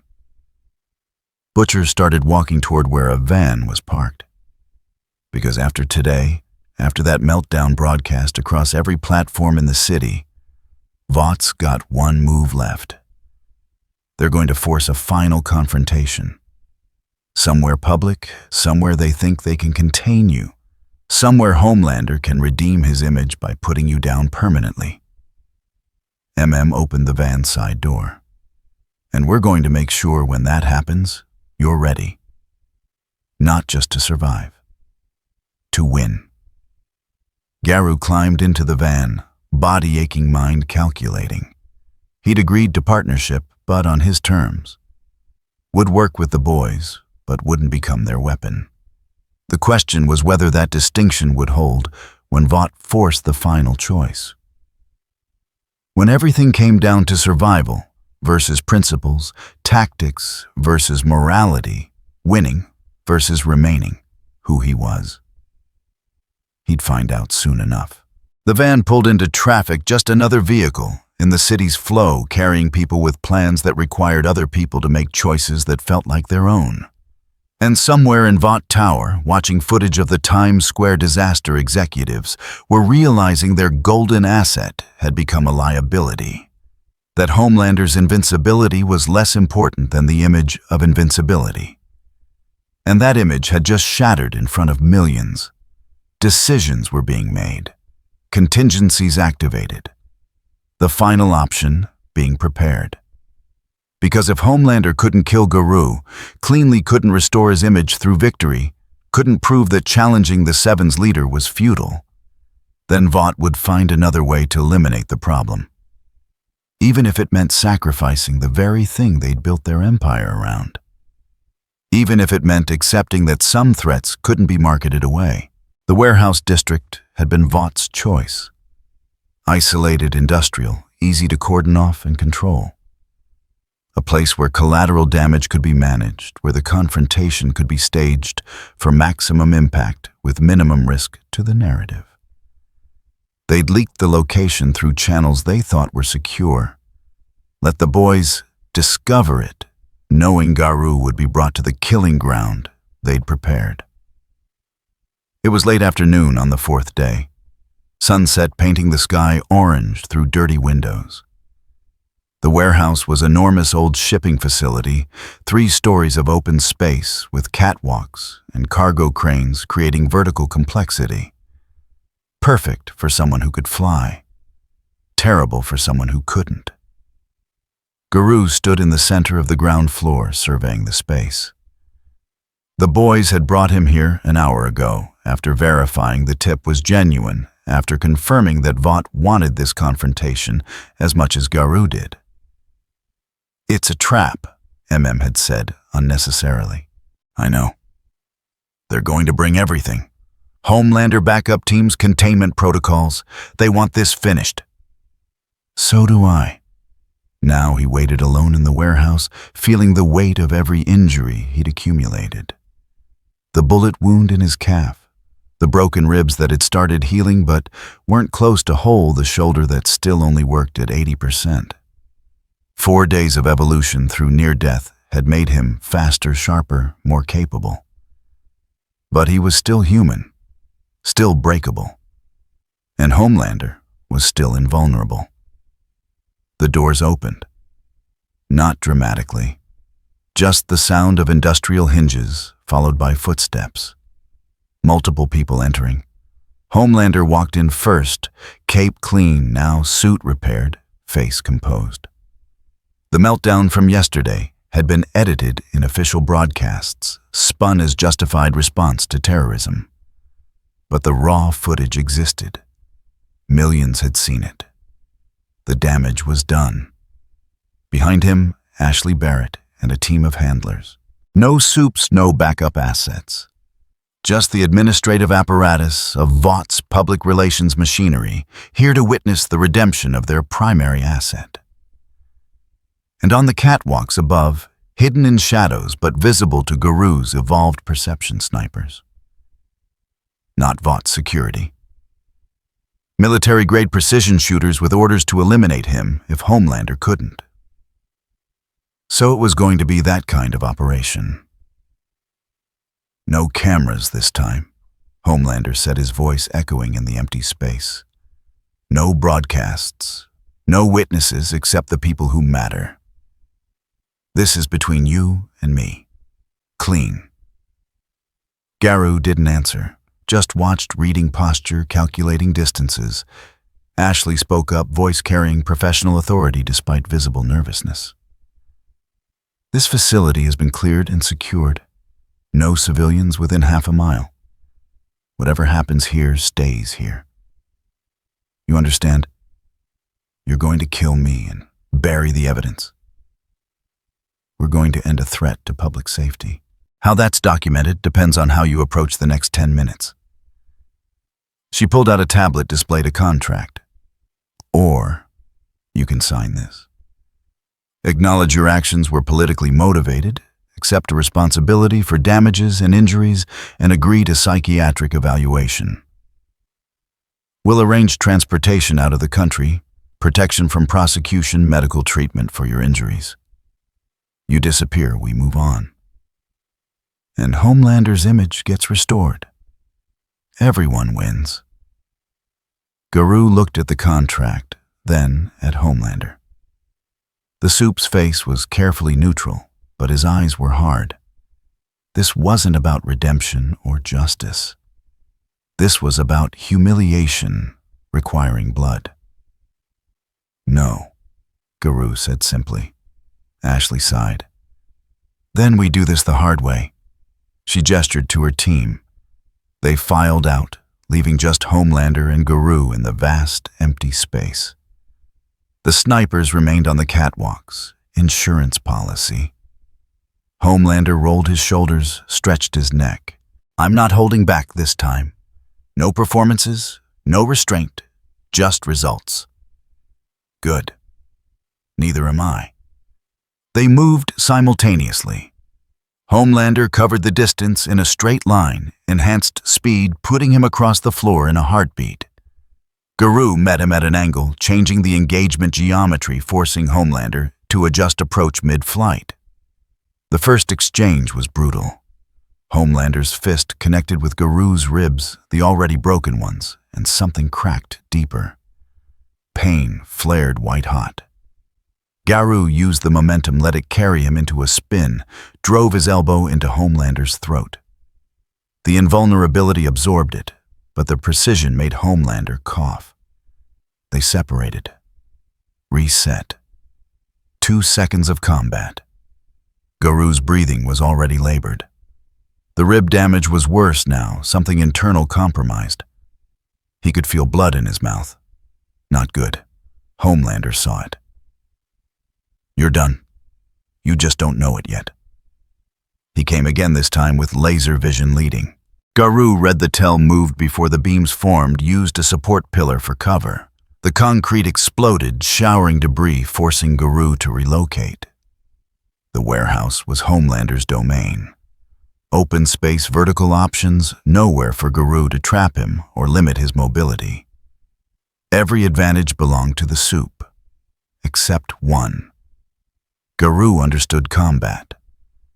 Butcher started walking toward where a van was parked. Because after today, after that meltdown broadcast across every platform in the city, Vaught's got one move left. They're going to force a final confrontation. Somewhere public, somewhere they think they can contain you, somewhere Homelander can redeem his image by putting you down permanently. MM opened the van's side door. "And we're going to make sure when that happens, you're ready. Not just to survive, to win." Garou climbed into the van, body-aching mind calculating. He'd agreed to partnership, but on his terms. Would work with the boys, but wouldn't become their weapon. The question was whether that distinction would hold when Vought forced the final choice. When everything came down to survival versus principles, tactics versus morality, winning versus remaining who he was. He'd find out soon enough. The van pulled into traffic, just another vehicle in the city's flow, carrying people with plans that required other people to make choices that felt like their own. And somewhere in Vought Tower, watching footage of the Times Square disaster, executives were realizing their golden asset had become a liability. That Homelander's invincibility was less important than the image of invincibility. And that image had just shattered in front of millions. Decisions were being made. Contingencies activated. The final option being prepared. Because if Homelander couldn't kill Garou, cleanly couldn't restore his image through victory, couldn't prove that challenging the Seven's leader was futile, then Vought would find another way to eliminate the problem. Even if it meant sacrificing the very thing they'd built their empire around. Even if it meant accepting that some threats couldn't be marketed away. The warehouse district had been Vaught's choice. Isolated, industrial, easy to cordon off and control. A place where collateral damage could be managed, where the confrontation could be staged for maximum impact with minimum risk to the narrative. They'd leaked the location through channels they thought were secure. Let the boys discover it, knowing Garou would be brought to the killing ground they'd prepared. It was late afternoon on the 4th day, sunset painting the sky orange through dirty windows. The warehouse was an enormous old shipping facility, 3 stories of open space with catwalks and cargo cranes creating vertical complexity. Perfect for someone who could fly. Terrible for someone who couldn't. Garou stood in the center of the ground floor, surveying the space. The boys had brought him here an hour ago, after verifying the tip was genuine, after confirming that Vought wanted this confrontation as much as Garou did. "It's a trap," MM had said, unnecessarily. "I know. They're going to bring everything. Homelander backup teams, containment protocols. They want this finished." So do I. Now he waited alone in the warehouse, feeling the weight of every injury he'd accumulated. The bullet wound in his calf, the broken ribs that had started healing but weren't close to whole, the shoulder that still only worked at 80%. 4 days of evolution through near death had made him faster, sharper, more capable. But he was still human, still breakable, and Homelander was still invulnerable. The doors opened. Not dramatically, just the sound of industrial hinges followed by footsteps. Multiple people entering. Homelander walked in first, cape clean, now suit repaired, face composed. The meltdown from yesterday had been edited in official broadcasts, spun as justified response to terrorism. But the raw footage existed. Millions had seen it. The damage was done. Behind him, Ashley Barrett and a team of handlers. No soups, no backup assets. Just the administrative apparatus of Vought's public relations machinery, here to witness the redemption of their primary asset. And on the catwalks above, hidden in shadows but visible to Garou's evolved perception snipers. Not Vought's security. Military-grade precision shooters with orders to eliminate him if Homelander couldn't. So it was going to be that kind of operation. "No cameras this time," Homelander said, his voice echoing in the empty space. "No broadcasts, no witnesses except the people who matter. This is between you and me. Clean." Garou didn't answer, just watched, reading posture, calculating distances. Ashley spoke up, voice carrying professional authority despite visible nervousness. "This facility has been cleared and secured. No civilians within half a mile. Whatever happens here stays here. You understand? You're going to kill me and bury the evidence. We're going to end a threat to public safety. How that's documented depends on how you approach the next 10 minutes. She pulled out a tablet, displayed a contract. Or you can sign this. Acknowledge your actions were politically motivated, accept a responsibility for damages and injuries, and agree to psychiatric evaluation. We'll arrange transportation out of the country, protection from prosecution, medical treatment for your injuries. You disappear, we move on. And Homelander's image gets restored. Everyone wins." Garou looked at the contract, then at Homelander. The soup's face was carefully neutral, but his eyes were hard. This wasn't about redemption or justice. This was about humiliation requiring blood. "No," Garou said simply. Ashley sighed. "Then we do this the hard way." She gestured to her team. They filed out, leaving just Homelander and Garou in the vast, empty space. The snipers remained on the catwalks, insurance policy. Homelander rolled his shoulders, stretched his neck. "I'm not holding back this time. No performances, no restraint, just results." "Good. Neither am I." They moved simultaneously. Homelander covered the distance in a straight line, enhanced speed, putting him across the floor in a heartbeat. Garou met him at an angle, changing the engagement geometry, forcing Homelander to adjust approach mid-flight. The first exchange was brutal. Homelander's fist connected with Garou's ribs, the already broken ones, and something cracked deeper. Pain flared white-hot. Garou used the momentum, let it carry him into a spin, drove his elbow into Homelander's throat. The invulnerability absorbed it, but the precision made Homelander cough. They separated. Reset. 2 seconds of combat. Garou's breathing was already labored. The rib damage was worse now, something internal compromised. He could feel blood in his mouth. Not good. Homelander saw it. "You're done. You just don't know it yet." He came again, this time with laser vision leading. Garou read the tell, moved before the beams formed, used a support pillar for cover. The concrete exploded, showering debris, forcing Garou to relocate. The warehouse was Homelander's domain. Open space, vertical options, nowhere for Garou to trap him or limit his mobility. Every advantage belonged to the soup, except one. Garou understood combat,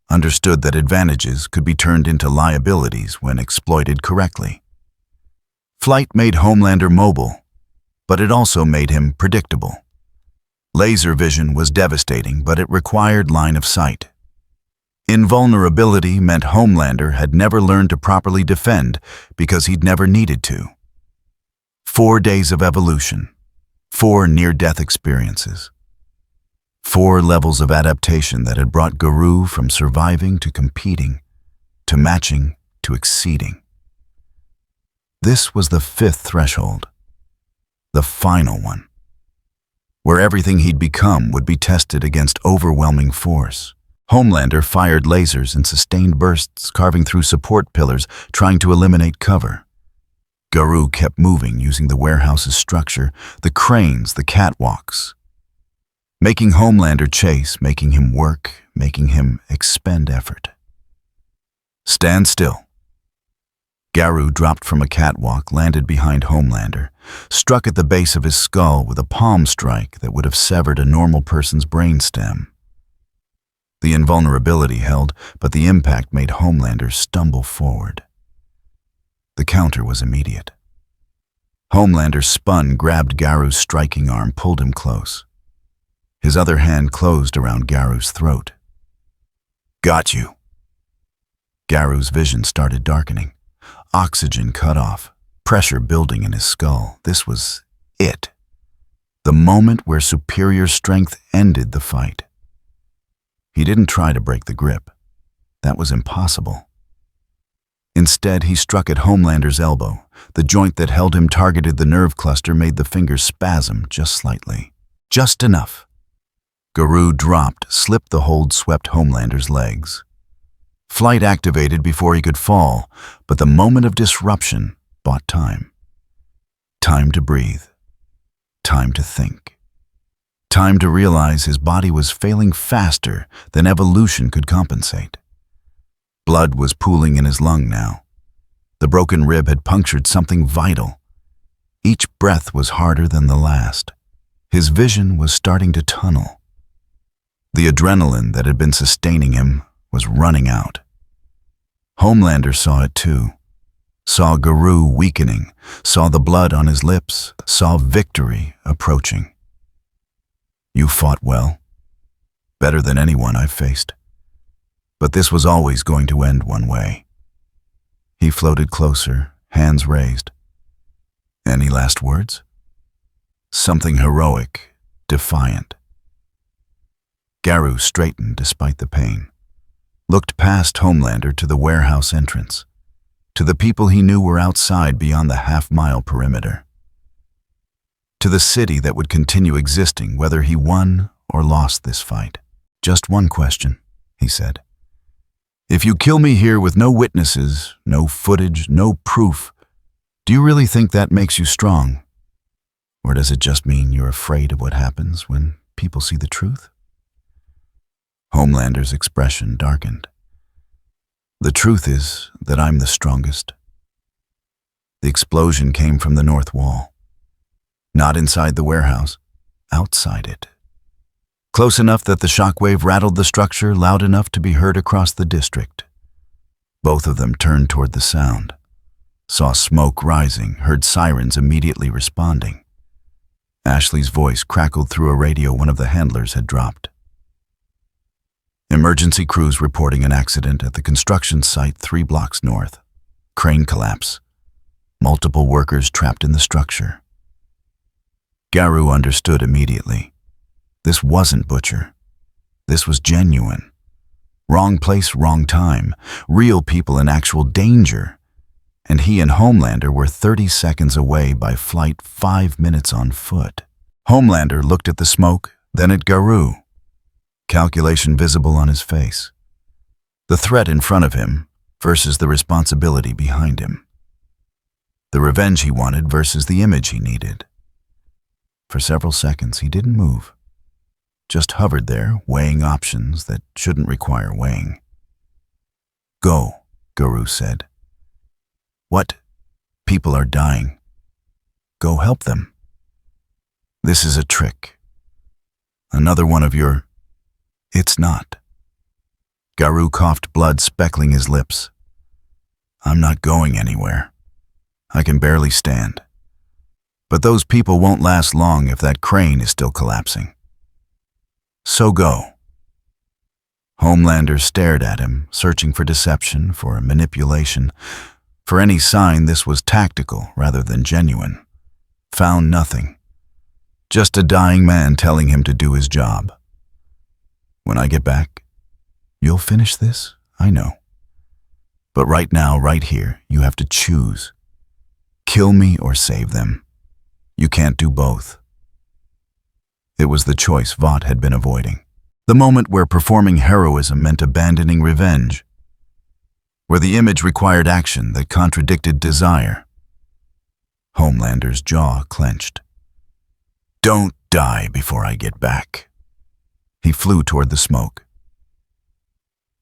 understood that advantages could be turned into liabilities when exploited correctly. Flight made Homelander mobile, but it also made him predictable. Laser vision was devastating, but it required line of sight. Invulnerability meant Homelander had never learned to properly defend because he'd never needed to. 4 days of evolution, 4 near-death experiences, 4 levels of adaptation that had brought Garou from surviving to competing, to matching to exceeding. This was the 5th threshold, the final one, where everything he'd become would be tested against overwhelming force. Homelander fired lasers in sustained bursts, carving through support pillars, trying to eliminate cover. Garou kept moving, using the warehouse's structure, the cranes, the catwalks, making Homelander chase, making him work, making him expend effort. "Stand still." Garou dropped from a catwalk, landed behind Homelander, struck at the base of his skull with a palm strike that would have severed a normal person's brainstem. The invulnerability held, but the impact made Homelander stumble forward. The counter was immediate. Homelander spun, grabbed Garou's striking arm, pulled him close. His other hand closed around Garou's throat. "Got you." Garou's vision started darkening. Oxygen cut off, pressure building in his skull. This was it. The moment where superior strength ended the fight. He didn't try to break the grip. That was impossible. Instead, he struck at Homelander's elbow. The joint that held him targeted the nerve cluster, made the fingers spasm just slightly. Just enough. Garou dropped, slipped the hold, swept Homelander's legs. Flight activated before he could fall, but the moment of disruption bought time. Time to breathe. Time to think. Time to realize his body was failing faster than evolution could compensate. Blood was pooling in his lung now. The broken rib had punctured something vital. Each breath was harder than the last. His vision was starting to tunnel. The adrenaline that had been sustaining him was running out. Homelander saw it too. Saw Garou weakening, saw the blood on his lips, saw victory approaching. "You fought well. Better than anyone I've faced. But this was always going to end one way." He floated closer, hands raised. "Any last words?" Something heroic, defiant. Garou straightened despite the pain, looked past Homelander to the warehouse entrance, to the people he knew were outside beyond the half-mile perimeter, to the city that would continue existing whether he won or lost this fight. "Just one question," he said. "If you kill me here with no witnesses, no footage, no proof, do you really think that makes you strong? Or does it just mean you're afraid of what happens when people see the truth?" Homelander's expression darkened. "The truth is that I'm the strongest." The explosion came from the north wall. Not inside the warehouse, outside it. Close enough that the shockwave rattled the structure, loud enough to be heard across the district. Both of them turned toward the sound, saw smoke rising, heard sirens immediately responding. Ashley's voice crackled through a radio one of the handlers had dropped. Emergency crews reporting an accident at the construction site 3 blocks north. Crane collapse. Multiple workers trapped in the structure. Garou understood immediately. This wasn't Butcher. This was genuine. Wrong place, wrong time. Real people in actual danger. And he and Homelander were 30 seconds away by flight, 5 minutes on foot. Homelander looked at the smoke, then at Garou. Calculation visible on his face. The threat in front of him versus the responsibility behind him. The revenge he wanted versus the image he needed. For several seconds, he didn't move. Just hovered there, weighing options that shouldn't require weighing. "Go," Garou said. "What? People are dying. Go help them." "This is a trick. Another one of your..." "It's not." Garou coughed, blood speckling his lips. "I'm not going anywhere. I can barely stand. But those people won't last long if that crane is still collapsing. So go." Homelander stared at him, searching for deception, for manipulation, for any sign this was tactical rather than genuine. Found nothing. Just a dying man telling him to do his job. "When I get back, you'll finish this, I know. But right now, right here, you have to choose. Kill me or save them. You can't do both." It was the choice Vought had been avoiding. The moment where performing heroism meant abandoning revenge. Where the image required action that contradicted desire. Homelander's jaw clenched. "Don't die before I get back." He flew toward the smoke.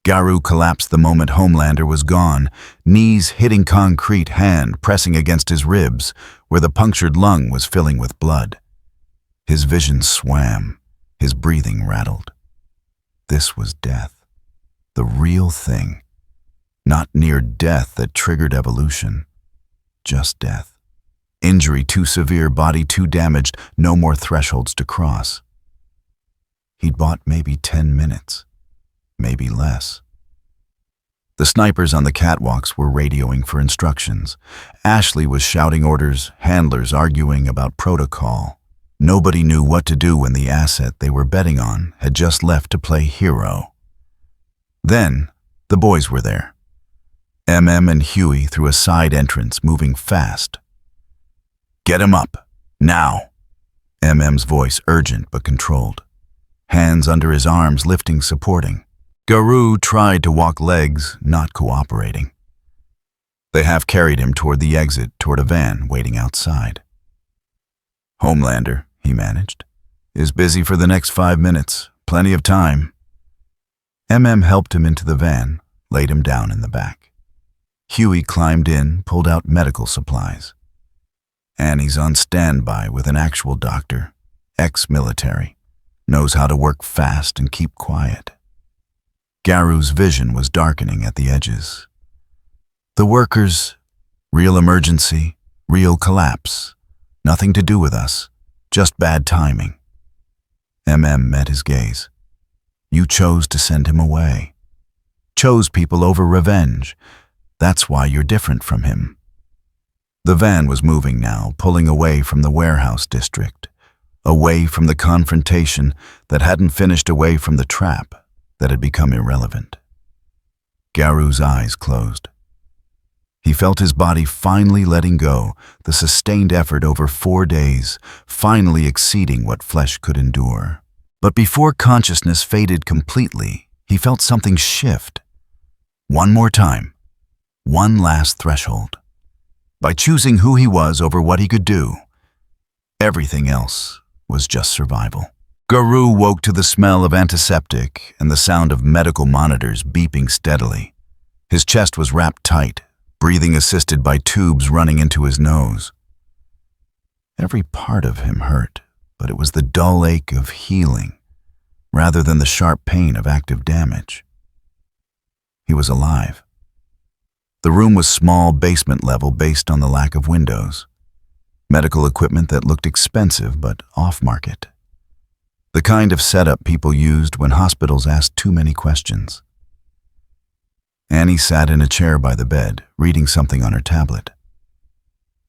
Garou collapsed the moment Homelander was gone, knees hitting concrete, hand pressing against his ribs, where the punctured lung was filling with blood. His vision swam, his breathing rattled. This was death. The real thing. Not near death that triggered evolution. Just death. Injury too severe, body too damaged, no more thresholds to cross. He'd bought maybe 10 minutes. Maybe less. The snipers on the catwalks were radioing for instructions. Ashley was shouting orders, handlers arguing about protocol. Nobody knew what to do when the asset they were betting on had just left to play hero. Then, the boys were there. and Huey through a side entrance, moving fast. "Get him up, now." MM's voice urgent but controlled. Hands under his arms, lifting, supporting. Garou tried to walk legs, not cooperating. They half-carried him toward the exit, toward a van waiting outside. "Homelander," he managed, "is busy for the next 5 minutes. Plenty of time." Helped him into the van, laid him down in the back. Huey climbed in, pulled out medical supplies. Annie's on standby with an actual doctor, ex-military, knows how to work fast and keep quiet. Garou's vision was darkening at the edges. The workers, real emergency, real collapse, nothing to do with us, just bad timing. Met his gaze. You chose to send him away. Chose people over revenge. That's why you're different from him. The van was moving now, pulling away from the warehouse district, away from the confrontation that hadn't finished, away from the trap that had become irrelevant. Garou's eyes closed. He felt his body finally letting go, the sustained effort over 4 days, finally exceeding what flesh could endure. But before consciousness faded completely, he felt something shift. One more time. One last threshold. By choosing who he was over what he could do, everything else was just survival. Garou woke to the smell of antiseptic and the sound of medical monitors beeping steadily. His chest was wrapped tight, breathing assisted by tubes running into his nose. Every part of him hurt, but it was the dull ache of healing, rather than the sharp pain of active damage. He was alive. The room was small, basement level, based on the lack of windows. Medical equipment that looked expensive but off-market. The kind of setup people used when hospitals asked too many questions. Annie sat in a chair by the bed, reading something on her tablet.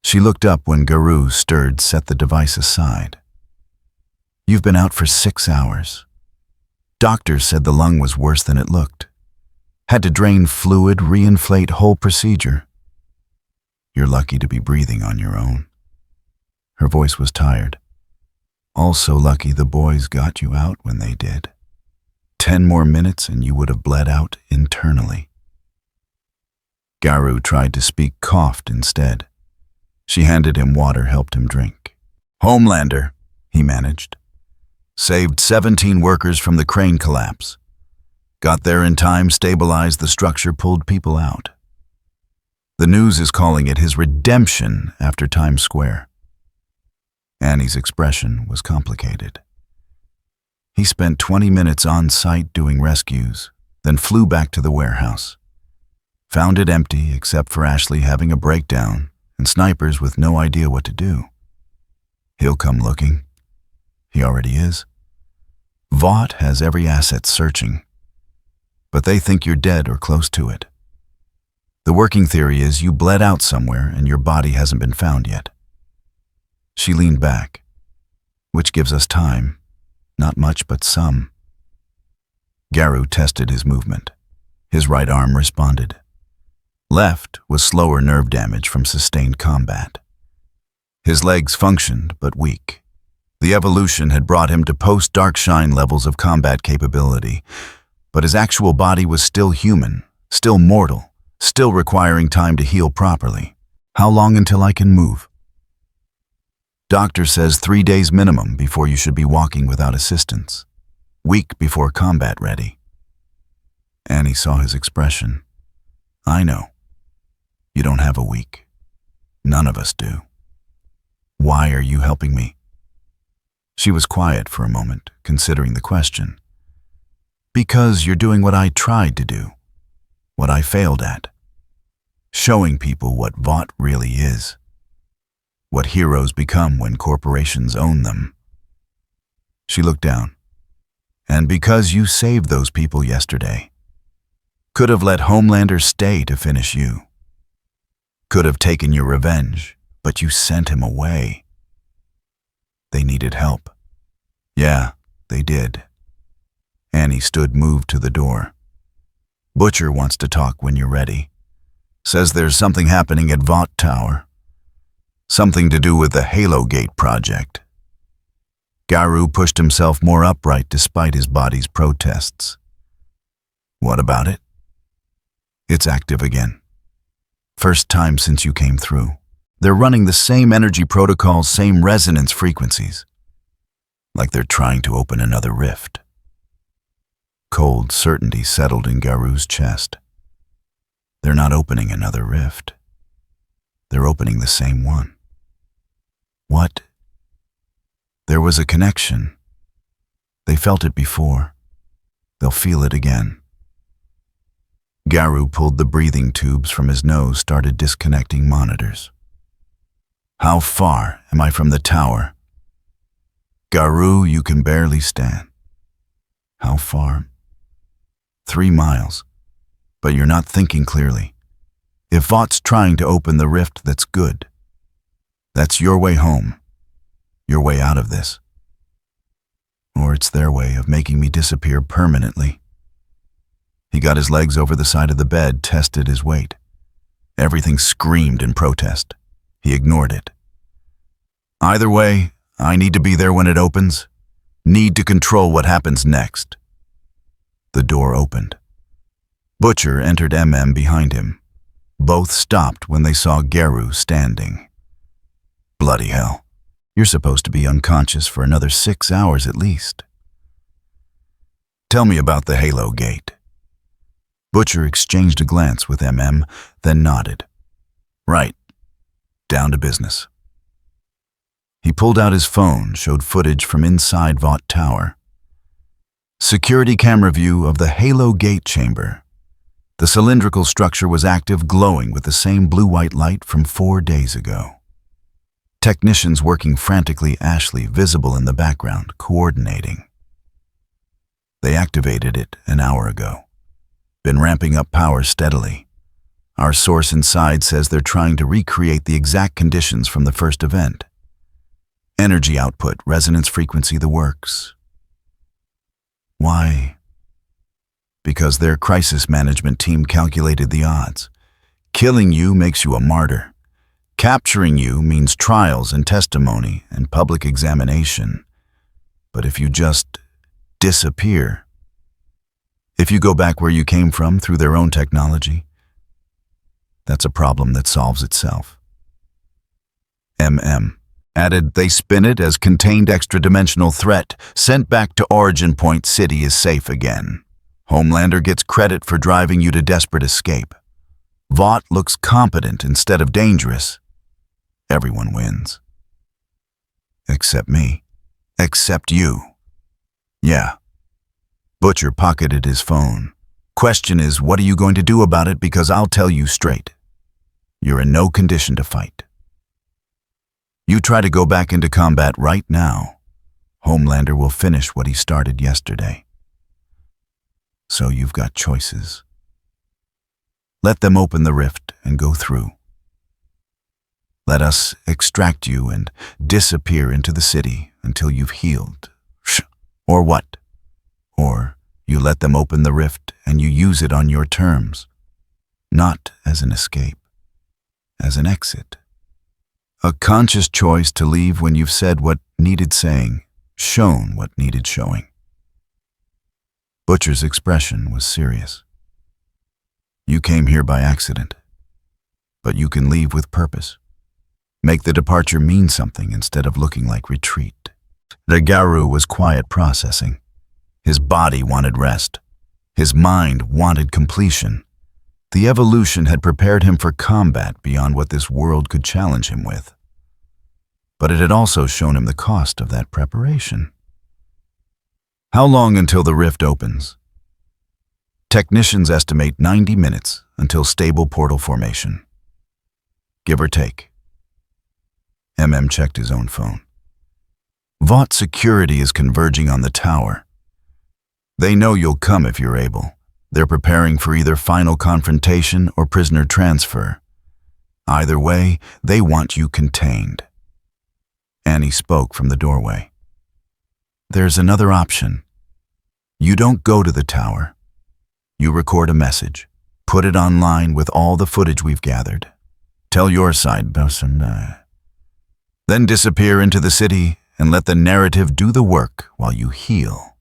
She looked up when Garou stirred, set the device aside. "You've been out for 6 hours. Doctors said the lung was worse than it looked. Had to drain fluid, reinflate, whole procedure. You're lucky to be breathing on your own." Her voice was tired. "Also lucky the boys got you out when they did. 10 more minutes and you would have bled out internally." Garou tried to speak, coughed instead. She handed him water, helped him drink. "Homelander," he managed. "Saved 17 workers from the crane collapse. Got there in time, stabilized the structure, pulled people out. The news is calling it his redemption after Times Square." Annie's expression was complicated. "He spent 20 minutes on site doing rescues, then flew back to the warehouse. Found it empty except for Ashley having a breakdown and snipers with no idea what to do. He'll come looking. He already is. Vought has every asset searching, but they think you're dead or close to it. The working theory is you bled out somewhere and your body hasn't been found yet." She leaned back. "Which gives us time. Not much, but some." Garou tested his movement. His right arm responded. Left was slower nerve damage from sustained combat. His legs functioned, but weak. The evolution had brought him to post-Darkshine levels of combat capability, but his actual body was still human, still mortal, still requiring time to heal properly. "How long until I can move?" "Doctor says 3 days minimum before you should be walking without assistance. Week before combat ready." Annie saw his expression. "I know. You don't have a week. None of us do. Why are you helping me?" She was quiet for a moment, considering the question. "Because you're doing what I tried to do, what I failed at. Showing people what Vought really is. What heroes become when corporations own them." She looked down. "And because you saved those people yesterday. Could have let Homelander stay to finish you. Could have taken your revenge, but you sent him away. They needed help." "Yeah, they did." Annie stood, moved to the door. "Butcher wants to talk when you're ready. Says there's something happening at Vought Tower. Something to do with the Halo Gate project." Garou pushed himself more upright despite his body's protests. "What about it?" "It's active again. First time since you came through. They're running the same energy protocols, same resonance frequencies. Like they're trying to open another rift." Cold certainty settled in Garou's chest. They're not opening another rift. They're opening the same one. What? There was a connection. They felt it before. They'll feel it again. Garou pulled the breathing tubes from his nose, started disconnecting monitors. "How far am I from the tower?" "Garou, you can barely stand." "How far?" 3 miles. But you're not thinking clearly. If Vaught's trying to open the rift, that's good. That's your way home. Your way out of this. Or it's their way of making me disappear permanently. He got his legs over the side of the bed, tested his weight. Everything screamed in protest. He ignored it. "Either way, I need to be there when it opens. Need to control what happens next." The door opened. Butcher entered behind him. Both stopped when they saw Garou standing. "Bloody hell. You're supposed to be unconscious for another 6 hours at least." "Tell me about the Halo Gate." Butcher exchanged a glance with then nodded. "Right. Down to business." He pulled out his phone, showed footage from inside Vought Tower. Security camera view of the Halo Gate chamber. The cylindrical structure was active, glowing with the same blue-white light from 4 days ago. Technicians working frantically, Ashley visible in the background, coordinating. They activated it an hour ago. Been ramping up power steadily. Our source inside says they're trying to recreate the exact conditions from the first event. Energy output, resonance frequency, the works. Why? Because their crisis management team calculated the odds. Killing you makes you a martyr. Capturing you means trials and testimony and public examination. But if you just disappear, if you go back where you came from through their own technology, that's a problem that solves itself. Added, they spin it as contained extra-dimensional threat, sent back to origin point, city is safe again. Homelander gets credit for driving you to desperate escape. Vought looks competent instead of dangerous. Everyone wins. Except me. Except you. Yeah. Butcher pocketed his phone. Question is, what are you going to do about it? Because I'll tell you straight. You're in no condition to fight. You try to go back into combat right now, Homelander will finish what he started yesterday. So you've got choices. Let them open the rift and go through. Let us extract you and disappear into the city until you've healed. Or what? Or you let them open the rift and you use it on your terms, not as an escape, as an exit. A conscious choice to leave when you've said what needed saying, shown what needed showing. Butcher's expression was serious. You came here by accident, but you can leave with purpose. Make the departure mean something instead of looking like retreat. The Garou was quiet processing. His body wanted rest. His mind wanted completion. The evolution had prepared him for combat beyond what this world could challenge him with. But it had also shown him the cost of that preparation. How long until the rift opens? Technicians estimate 90 minutes until stable portal formation. Give or take. Checked his own phone. Vought security is converging on the tower. They know you'll come if you're able. They're preparing for either final confrontation or prisoner transfer. Either way, they want you contained. Annie spoke from the doorway. There's another option. You don't go to the tower. You record a message. Put it online with all the footage we've gathered. Tell your side, then disappear into the city and let the narrative do the work while you heal.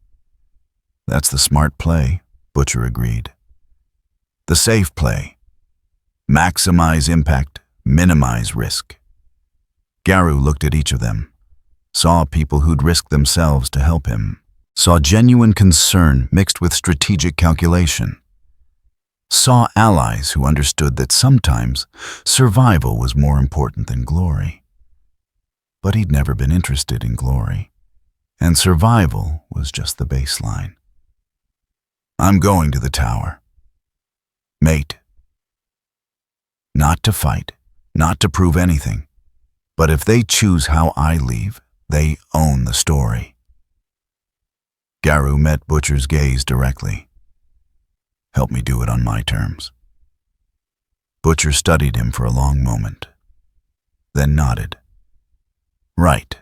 That's the smart play, Butcher agreed. The safe play. Maximize impact, minimize risk. Garou looked at each of them, saw people who'd risked themselves to help him, saw genuine concern mixed with strategic calculation, saw allies who understood that sometimes survival was more important than glory. But he'd never been interested in glory, and survival was just the baseline. I'm going to the tower. Mate. Not to fight, not to prove anything, but if they choose how I leave, they own the story. Garou met Butcher's gaze directly. Help me do it on my terms. Butcher studied him for a long moment, then nodded. Right.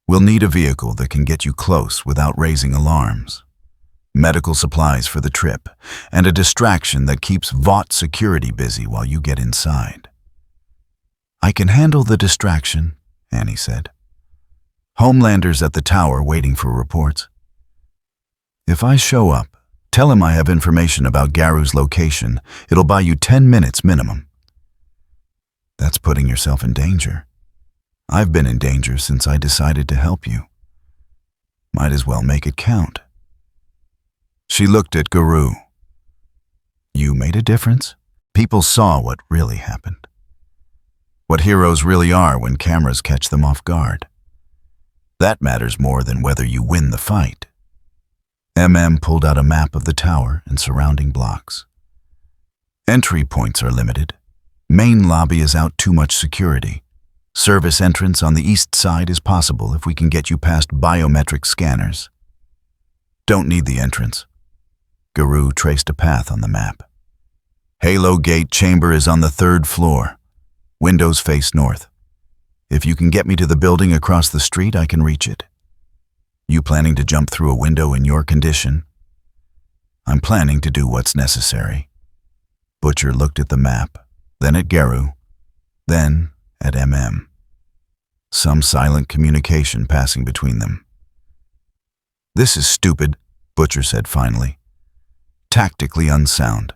We'll need a vehicle that can get you close without raising alarms, medical supplies for the trip, and a distraction that keeps Vought security busy while you get inside. I can handle the distraction, Annie said. Homelander's at the tower waiting for reports. If I show up, tell him I have information about Garou's location. It'll buy you 10 minutes minimum. That's putting yourself in danger. I've been in danger since I decided to help you. Might as well make it count. She looked at Garou. You made a difference. People saw what really happened. What heroes really are when cameras catch them off guard. That matters more than whether you win the fight. Pulled out a map of the tower and surrounding blocks. Entry points are limited. Main lobby is out too much security. Service entrance on the east side is possible if we can get you past biometric scanners. Don't need the entrance. Garou traced a path on the map. Halo Gate chamber is on the 3rd floor. Windows face north. If you can get me to the building across the street, I can reach it. You planning to jump through a window in your condition? I'm planning to do what's necessary. Butcher looked at the map, then at Garou, then at Some silent communication passing between them. This is stupid, Butcher said finally. Tactically unsound.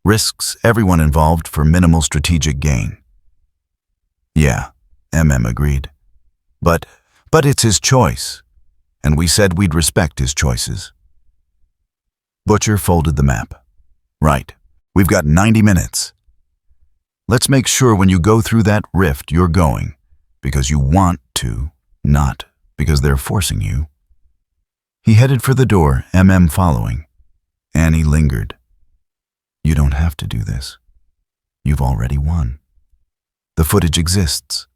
Risks everyone involved for minimal strategic gain. Yeah, agreed. But it's his choice, and we said we'd respect his choices. Butcher folded the map. Right, we've got 90 minutes. Let's make sure when you go through that rift you're going, because you want to, not because they're forcing you. He headed for the door, following. Annie lingered. You don't have to do this. You've already won. The footage exists.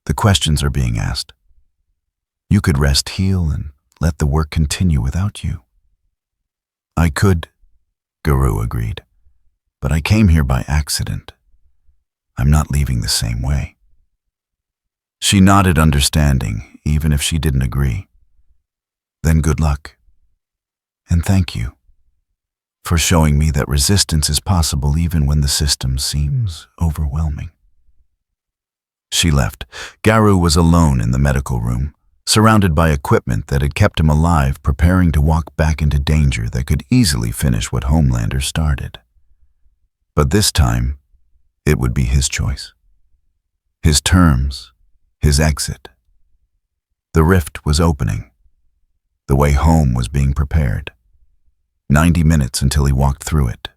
The questions are being asked. You could rest, heal, and let the work continue without you. I could, Garou agreed, but I came here by accident. I'm not leaving the same way. She nodded understanding, even if she didn't agree. Then good luck. And thank you for showing me that resistance is possible even when the system seems overwhelming. She left. Garou was alone in the medical room, surrounded by equipment that had kept him alive, preparing to walk back into danger that could easily finish what Homelander started. But this time, it would be his choice. His terms, his exit. The rift was opening. The way home was being prepared. 90 minutes until he walked through it.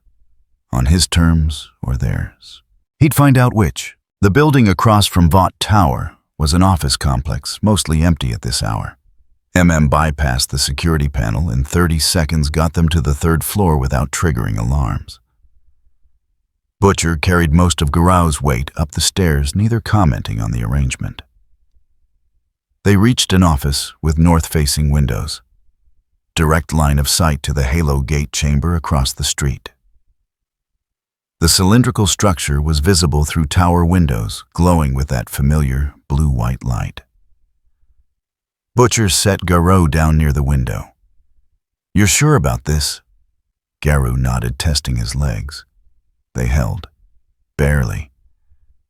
On his terms or theirs. He'd find out which. The building across from Vought Tower was an office complex, mostly empty at this hour. bypassed the security panel and 30 seconds got them to the 3rd floor without triggering alarms. Butcher carried most of Garou's weight up the stairs, neither commenting on the arrangement. They reached an office with north-facing windows. Direct line of sight to the Halo Gate chamber across the street. The cylindrical structure was visible through tower windows, glowing with that familiar blue-white light. Butcher set Garou down near the window. "You're sure about this?" Garou nodded, testing his legs. They held. Barely.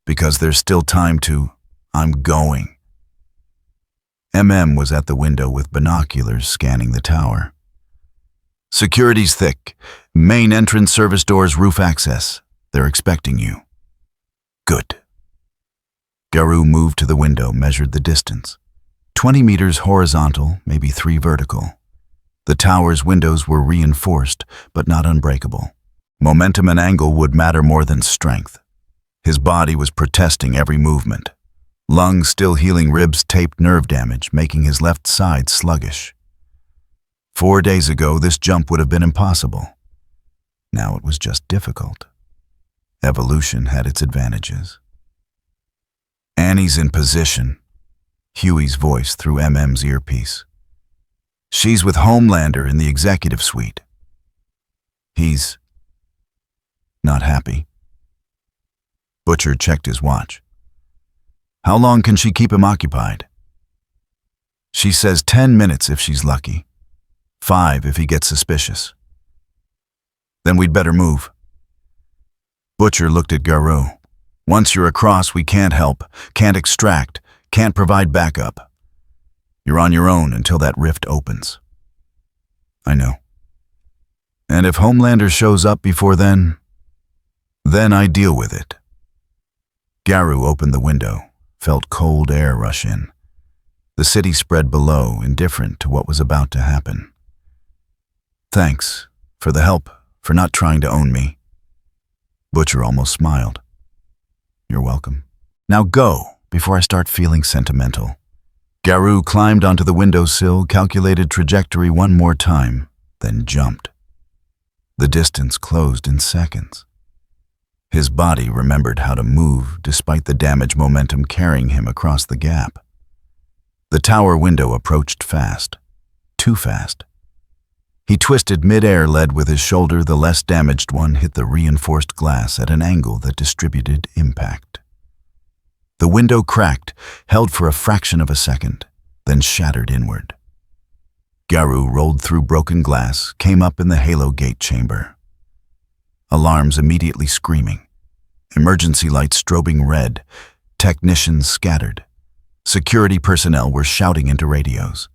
"Because there's still time to... I'm going." was at the window with binoculars scanning the tower. "Security's thick. Main entrance, service doors, roof access. They're expecting you." "Good." Garou moved to the window, measured the distance. 20 meters horizontal, maybe 3 vertical. The tower's windows were reinforced, but not unbreakable. Momentum and angle would matter more than strength. His body was protesting every movement. Lungs still healing, ribs taped, nerve damage, making his left side sluggish. 4 days ago, this jump would have been impossible. Now it was just difficult. Evolution had its advantages. "Annie's in position," Huey's voice through MM's earpiece. "She's with Homelander in the executive suite. He's not happy." Butcher checked his watch. "How long can she keep him occupied?" "She says 10 minutes if she's lucky. 5 if he gets suspicious." "Then we'd better move." Butcher looked at Garou. "Once you're across, we can't help, can't extract, can't provide backup. You're on your own until that rift opens." "I know. And if Homelander shows up before then I deal with it." Garou opened the window, felt cold air rush in. The city spread below, indifferent to what was about to happen. "Thanks for the help, for not trying to own me." Butcher almost smiled. "You're welcome. Now go, before I start feeling sentimental." Garou climbed onto the windowsill, calculated trajectory one more time, then jumped. The distance closed in seconds. His body remembered how to move despite the damage momentum carrying him across the gap. The tower window approached fast. Too fast. He twisted mid-air, led with his shoulder. The less damaged one hit the reinforced glass at an angle that distributed impact. The window cracked, held for a fraction of a second, then shattered inward. Garou rolled through broken glass, came up in the halo gate chamber. Alarms immediately screaming. Emergency lights strobing red. Technicians scattered. Security personnel were shouting into radios.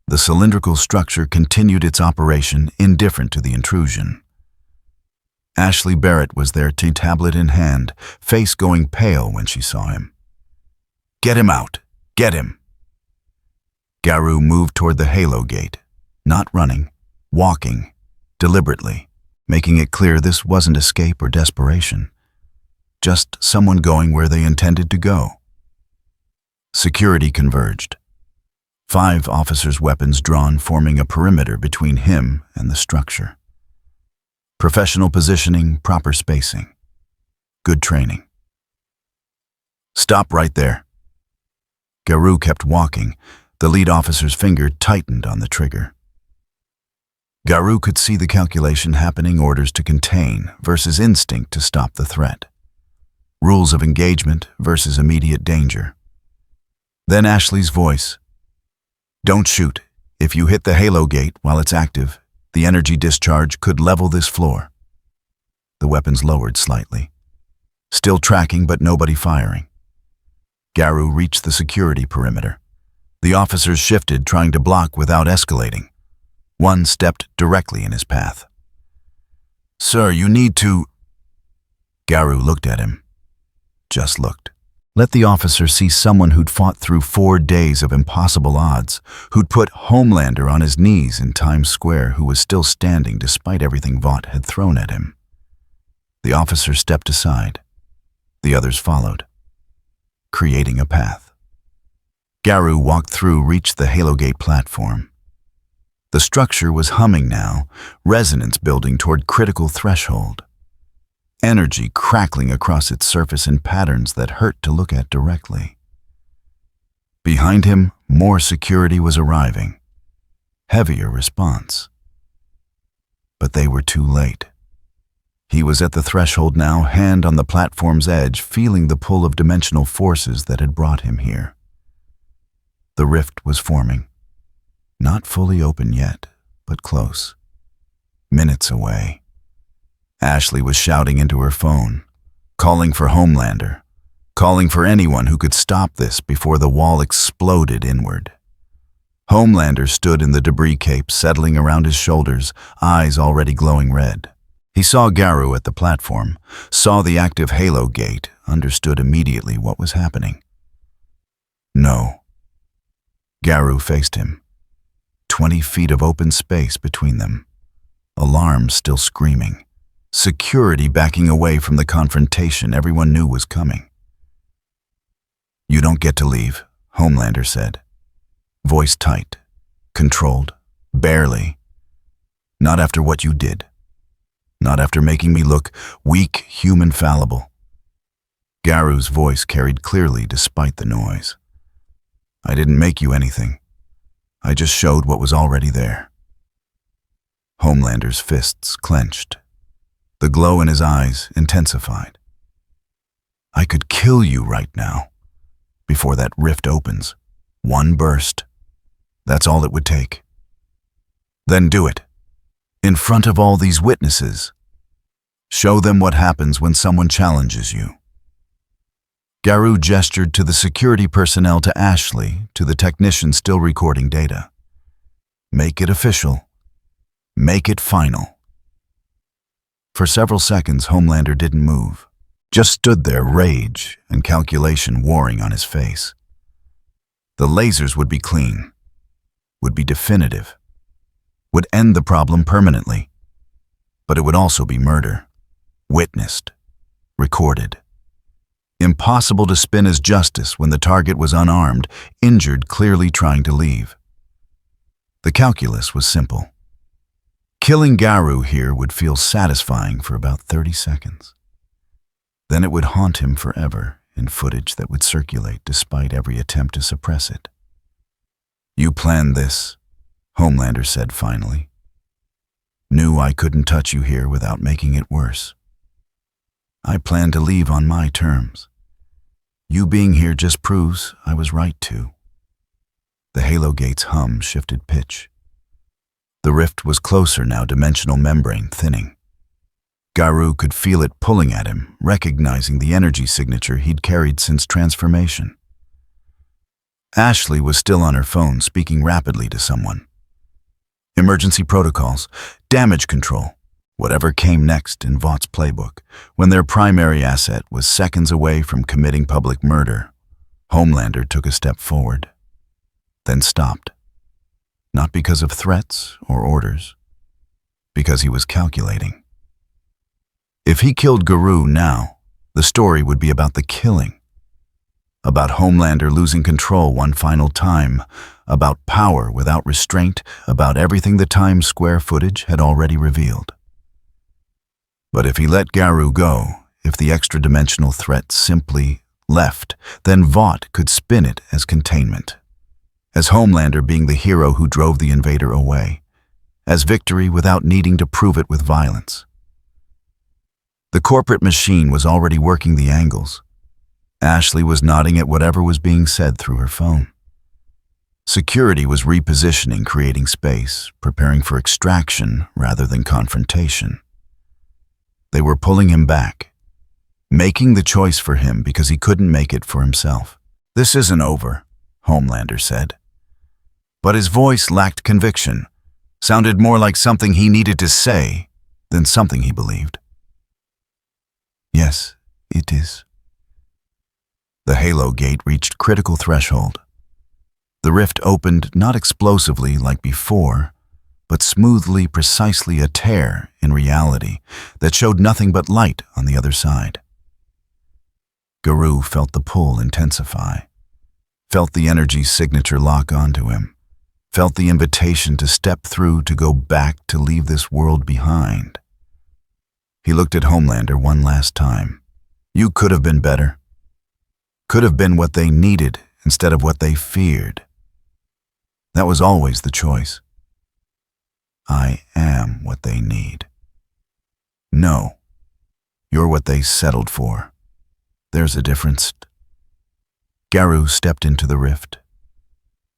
The cylindrical structure continued its operation, indifferent to the intrusion. Ashley Barrett was there, tablet in hand, face going pale when she saw him. "Get him out! Get him!" Garou moved toward the halo gate, not running, walking, deliberately, making it clear this wasn't escape or desperation, just someone going where they intended to go. Security converged. 5 officers' weapons drawn, forming a perimeter between him and the structure. Professional positioning, proper spacing. Good training. "Stop right there." Garou kept walking. The lead officer's finger tightened on the trigger. Garou could see the calculation happening, orders to contain versus instinct to stop the threat. Rules of engagement versus immediate danger. Then Ashley's voice. "Don't shoot. If you hit the halo gate while it's active, the energy discharge could level this floor." The weapons lowered slightly. Still tracking, but nobody firing. Garou reached the security perimeter. The officers shifted, trying to block without escalating. One stepped directly in his path. "Sir, you need to..." Garou looked at him. Just looked. Let the officer see someone who'd fought through 4 days of impossible odds, who'd put Homelander on his knees in Times Square, who was still standing despite everything Vought had thrown at him. The officer stepped aside. The others followed, creating a path. Garou walked through, reached the halo gate platform. The structure was humming now, resonance building toward critical threshold. Energy crackling across its surface in patterns that hurt to look at directly. Behind him, more security was arriving. Heavier response. But they were too late. He was at the threshold now, hand on the platform's edge, feeling the pull of dimensional forces that had brought him here. The rift was forming. Not fully open yet, but close. Minutes away. Ashley was shouting into her phone, calling for Homelander, calling for anyone who could stop this before the wall exploded inward. Homelander stood in the debris cape, settling around his shoulders, eyes already glowing red. He saw Garou at the platform, saw the active halo gate, understood immediately what was happening. No. Garou faced him. 20 feet of open space between them. Alarms still screaming. Security backing away from the confrontation everyone knew was coming. "You don't get to leave," Homelander said. Voice tight, controlled, barely. "Not after what you did. Not after making me look weak, human, fallible." Garou's voice carried clearly despite the noise. "I didn't make you anything. I just showed what was already there." Homelander's fists clenched. The glow in his eyes intensified. "I could kill you right now, before that rift opens. One burst. That's all it would take. Then do it. In front of all these witnesses. Show them what happens when someone challenges you." Garou gestured to the security personnel, to Ashley, to the technician still recording data. "Make it official. Make it final." For several seconds, Homelander didn't move, just stood there, rage and calculation warring on his face. The lasers would be clean, would be definitive, would end the problem permanently. But it would also be murder, witnessed, recorded. Impossible to spin as justice when the target was unarmed, injured, clearly trying to leave. The calculus was simple. Killing Garou here would feel satisfying for about 30 seconds. Then it would haunt him forever in footage that would circulate despite every attempt to suppress it. "You planned this," Homelander said finally. "Knew I couldn't touch you here without making it worse. I planned to leave on my terms. You being here just proves I was right to." The Halo Gate's hum shifted pitch. The rift was closer now, dimensional membrane thinning. Garou could feel it pulling at him, recognizing the energy signature he'd carried since transformation. Ashley was still on her phone, speaking rapidly to someone. Emergency protocols, damage control, whatever came next in Vought's playbook, when their primary asset was seconds away from committing public murder. Homelander took a step forward, then stopped. Not because of threats or orders, because he was calculating. If he killed Garou now, the story would be about the killing, about Homelander losing control one final time, about power without restraint, about everything the Times Square footage had already revealed. But if he let Garou go, if the extra-dimensional threat simply left, then Vought could spin it as containment, as Homelander being the hero who drove the invader away, as victory without needing to prove it with violence. The corporate machine was already working the angles. Ashley was nodding at whatever was being said through her phone. Security was repositioning, creating space, preparing for extraction rather than confrontation. They were pulling him back, making the choice for him because he couldn't make it for himself. "This isn't over," Homelander said. But his voice lacked conviction, sounded more like something he needed to say than something he believed. "Yes, it is." The Halo Gate reached critical threshold. The rift opened not explosively like before, but smoothly, precisely, a tear in reality that showed nothing but light on the other side. Garou felt the pull intensify, felt the energy signature lock onto him, felt the invitation to step through, to go back, to leave this world behind. He looked at Homelander one last time. "You could have been better. Could have been what they needed instead of what they feared. That was always the choice. I am what they need. No, you're what they settled for. There's a difference." Garou stepped into the rift.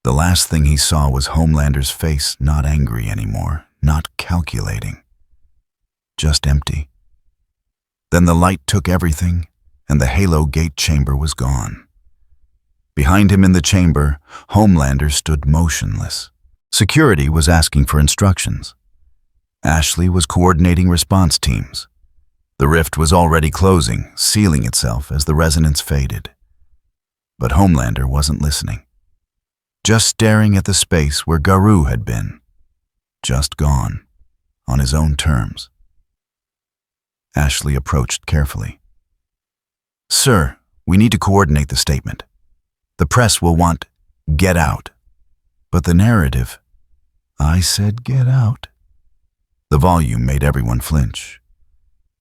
The last thing he saw was Homelander's face, not angry anymore, not calculating, just empty. Then the light took everything, and the Halo Gate chamber was gone. Behind him in the chamber, Homelander stood motionless. Security was asking for instructions. Ashley was coordinating response teams. The rift was already closing, sealing itself as the resonance faded. But Homelander wasn't listening. Just staring at the space where Garou had been. Just gone, on his own terms. Ashley approached carefully. "Sir, we need to coordinate the statement. The press will want, 'Get out.' But the narrative—" "I said get out." The volume made everyone flinch.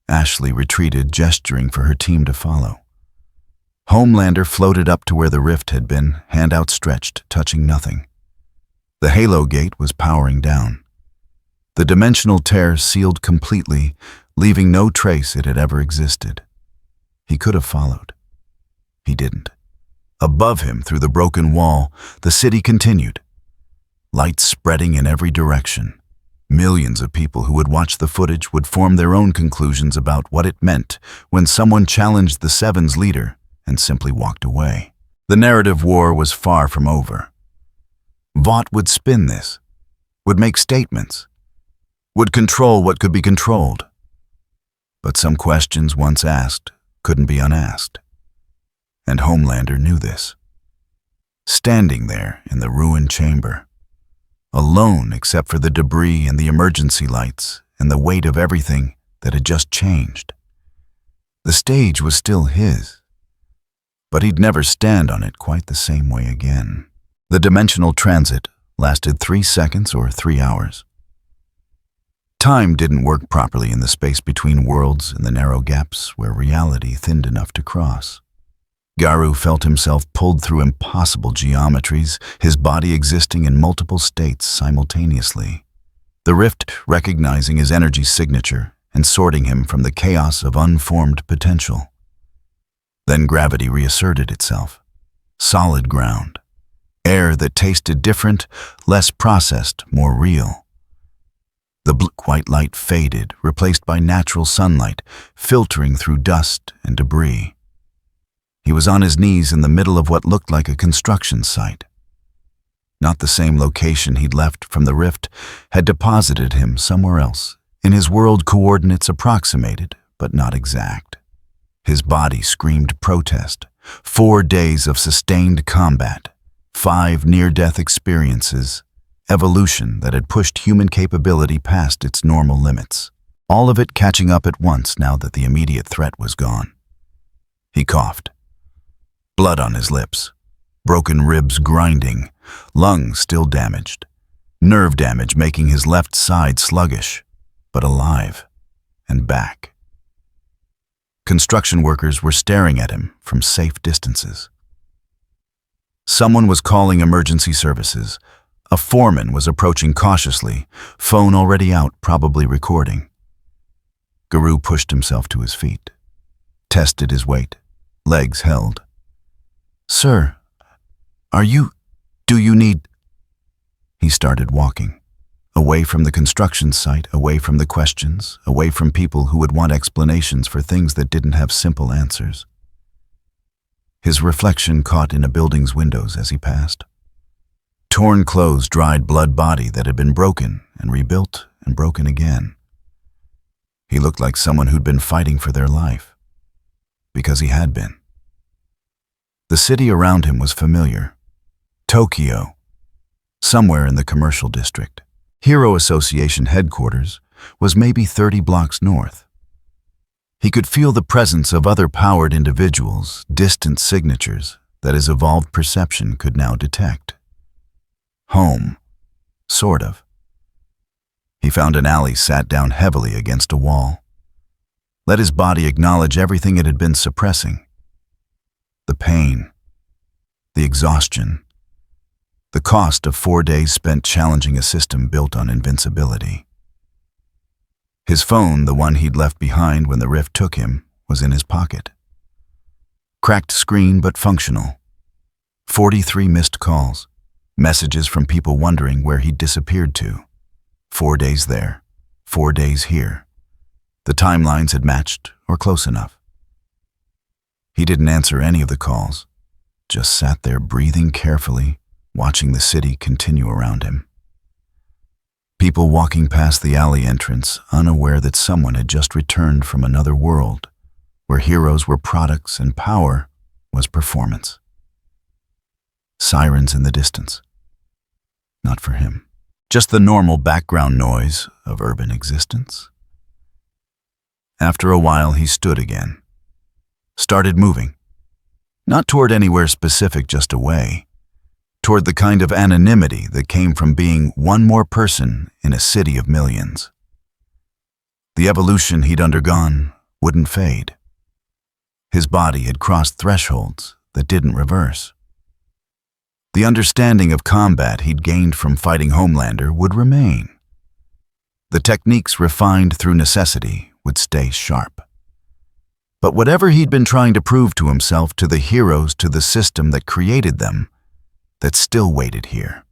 Ashley retreated, gesturing for her team to follow. Homelander floated up to where the rift had been, hand outstretched, touching nothing. The Halo Gate was powering down. The dimensional tear sealed completely, leaving no trace it had ever existed. He could have followed. He didn't. Above him, through the broken wall, the city continued. Lights spreading in every direction. Millions of people who would watch the footage would form their own conclusions about what it meant when someone challenged the Seven's leader and simply walked away. The narrative war was far from over. Vought would spin this, would make statements, would control what could be controlled. But some questions once asked couldn't be unasked. And Homelander knew this. Standing there in the ruined chamber, alone except for the debris and the emergency lights and the weight of everything that had just changed. The stage was still his, but he'd never stand on it quite the same way again. The dimensional transit lasted 3 seconds or 3 hours. Time didn't work properly in the space between worlds and the narrow gaps where reality thinned enough to cross. Garou felt himself pulled through impossible geometries, his body existing in multiple states simultaneously. The rift recognizing his energy signature and sorting him from the chaos of unformed potential. Then gravity reasserted itself. Solid ground. Air that tasted different, less processed, more real. The white light faded, replaced by natural sunlight, filtering through dust and debris. He was on his knees in the middle of what looked like a construction site. Not the same location he'd left from the rift had deposited him somewhere else. In his world, coordinates approximated, but not exact. His body screamed protest. 4 days of sustained combat, 5 near-death experiences, evolution that had pushed human capability past its normal limits. All of it catching up at once now that the immediate threat was gone. He coughed. Blood on his lips, broken ribs grinding, lungs still damaged, nerve damage making his left side sluggish, but alive and back. Construction workers were staring at him from safe distances. Someone was calling emergency services. A foreman was approaching cautiously, phone already out, probably recording. Garou pushed himself to his feet, tested his weight, legs held. "Sir, do you need—" He started walking, away from the construction site, away from the questions, away from people who would want explanations for things that didn't have simple answers. His reflection caught in a building's windows as he passed. Torn clothes, dried blood body that had been broken and rebuilt and broken again. He looked like someone who'd been fighting for their life. Because he had been. The city around him was familiar. Tokyo. Somewhere in the commercial district. Hero Association headquarters was maybe 30 blocks north. He could feel the presence of other powered individuals, distant signatures that his evolved perception could now detect. Home. Sort of. He found an alley, sat down heavily against a wall. Let his body acknowledge everything it had been suppressing. The pain. The exhaustion. The cost of 4 days spent challenging a system built on invincibility. His phone, the one he'd left behind when the rift took him, was in his pocket. Cracked screen but functional. 43 missed calls. Messages from people wondering where he'd disappeared to. 4 days there, 4 days here. The timelines had matched or close enough. He didn't answer any of the calls, just sat there breathing carefully, watching the city continue around him. People walking past the alley entrance, unaware that someone had just returned from another world, where heroes were products and power was performance. Sirens in the distance. Not for him. Just the normal background noise of urban existence. After a while, he stood again. Started moving. Not toward anywhere specific, just away. Toward the kind of anonymity that came from being one more person in a city of millions. The evolution he'd undergone wouldn't fade. His body had crossed thresholds that didn't reverse. The understanding of combat he'd gained from fighting Homelander would remain. The techniques refined through necessity would stay sharp. But whatever he'd been trying to prove to himself, to the heroes, to the system that created them, that still waited here.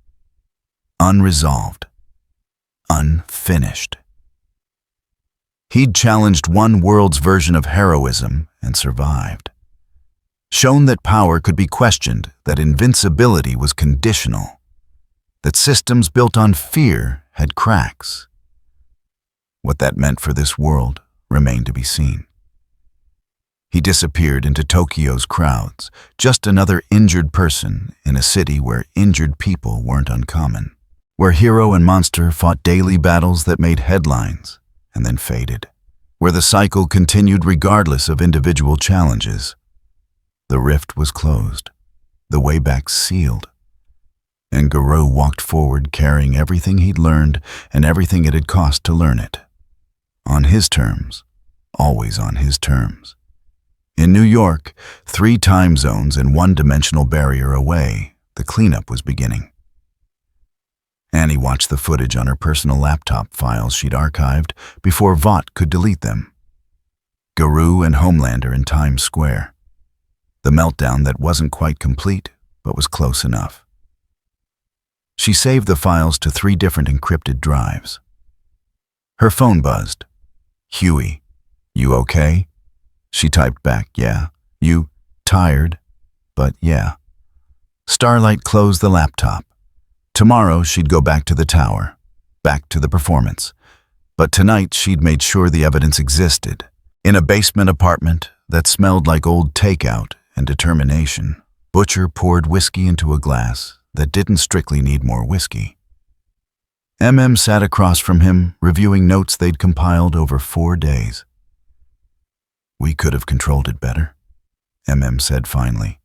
Unresolved. Unfinished. He'd challenged one world's version of heroism and survived. Shown that power could be questioned, that invincibility was conditional, that systems built on fear had cracks. What that meant for this world remained to be seen. He disappeared into Tokyo's crowds, just another injured person in a city where injured people weren't uncommon, where hero and monster fought daily battles that made headlines and then faded, where the cycle continued regardless of individual challenges. The rift was closed, the way back sealed, and Garou walked forward carrying everything he'd learned and everything it had cost to learn it. On his terms, always on his terms. In New York, 3 time zones and 1-dimensional barrier away, the cleanup was beginning. Annie watched the footage on her personal laptop files she'd archived before Vought could delete them. Garou and Homelander in Times Square. The meltdown that wasn't quite complete, but was close enough. She saved the files to 3 different encrypted drives. Her phone buzzed. "Huey, you okay?" She typed back, "Yeah." "You tired?" "But yeah." Starlight closed the laptop. Tomorrow she'd go back to the tower, back to the performance. But tonight she'd made sure the evidence existed. In a basement apartment that smelled like old takeout and determination, Butcher poured whiskey into a glass that didn't strictly need more whiskey. Sat across from him, reviewing notes they'd compiled over 4 days. "We could have controlled it better," said finally.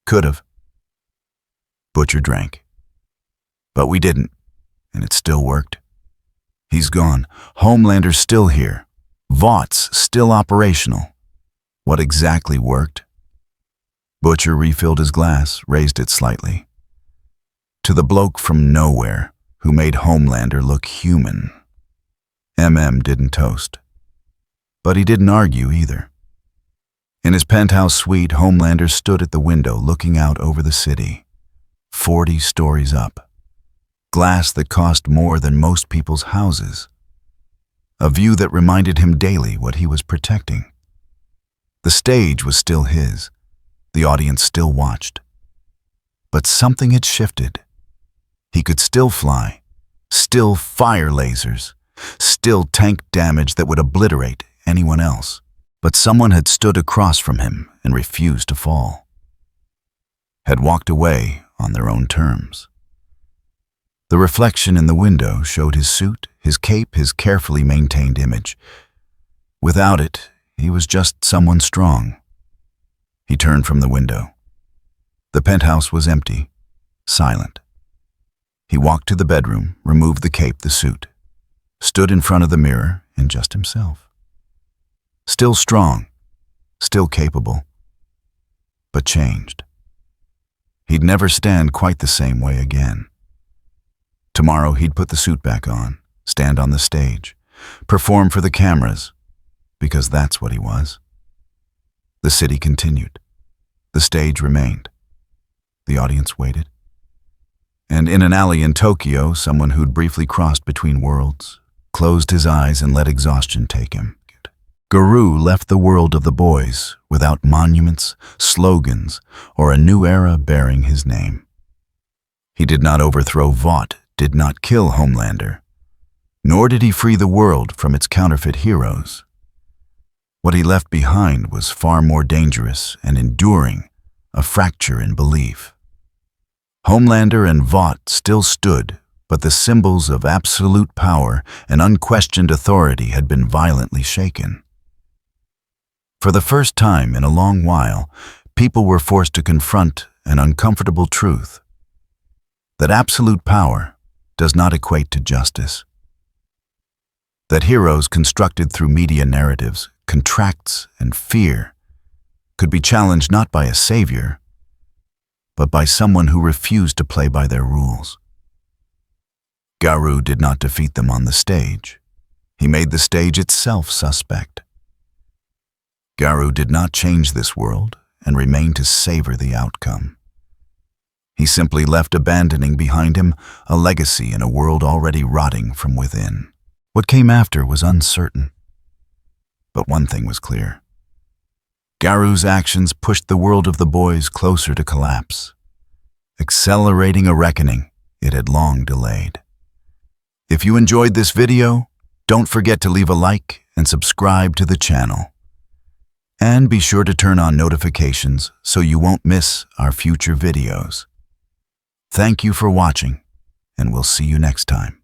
"Could have." Butcher drank. "But we didn't, and it still worked. He's gone. Homelander's still here. Vaught's still operational. What exactly worked?" Butcher refilled his glass, raised it slightly. "To the bloke from nowhere who made Homelander look human." Didn't toast. But he didn't argue either. In his penthouse suite, Homelander stood at the window looking out over the city, 40 stories up. Glass that cost more than most people's houses. A view that reminded him daily what he was protecting. The stage was still his. The audience still watched. But something had shifted. He could still fly, still fire lasers, still tank damage that would obliterate anyone else. But someone had stood across from him and refused to fall. Had walked away on their own terms. The reflection in the window showed his suit, his cape, his carefully maintained image. Without it, he was just someone strong. He turned from the window. The penthouse was empty, silent. He walked to the bedroom, removed the cape, the suit, stood in front of the mirror and just himself. Still strong, still capable, but changed. He'd never stand quite the same way again. Tomorrow he'd put the suit back on, stand on the stage, perform for the cameras, because that's what he was. The city continued. The stage remained. The audience waited. And in an alley in Tokyo, someone who'd briefly crossed between worlds closed his eyes and let exhaustion take him. Garou left the world of the boys without monuments, slogans, or a new era bearing his name. He did not overthrow Vought, did not kill Homelander, nor did he free the world from its counterfeit heroes. What he left behind was far more dangerous and enduring, a fracture in belief. Homelander and Vought still stood, but the symbols of absolute power and unquestioned authority had been violently shaken. For the first time in a long while, people were forced to confront an uncomfortable truth: that absolute power does not equate to justice. That heroes constructed through media narratives, contracts, and fear could be challenged not by a savior, but by someone who refused to play by their rules. Garou did not defeat them on the stage. He made the stage itself suspect. Garou did not change this world and remained to savor the outcome. He simply left abandoning behind him a legacy in a world already rotting from within. What came after was uncertain. But one thing was clear. Garou's actions pushed the world of the boys closer to collapse, accelerating a reckoning it had long delayed. If you enjoyed this video, don't forget to leave a like and subscribe to the channel. And be sure to turn on notifications so you won't miss our future videos. Thank you for watching, and we'll see you next time.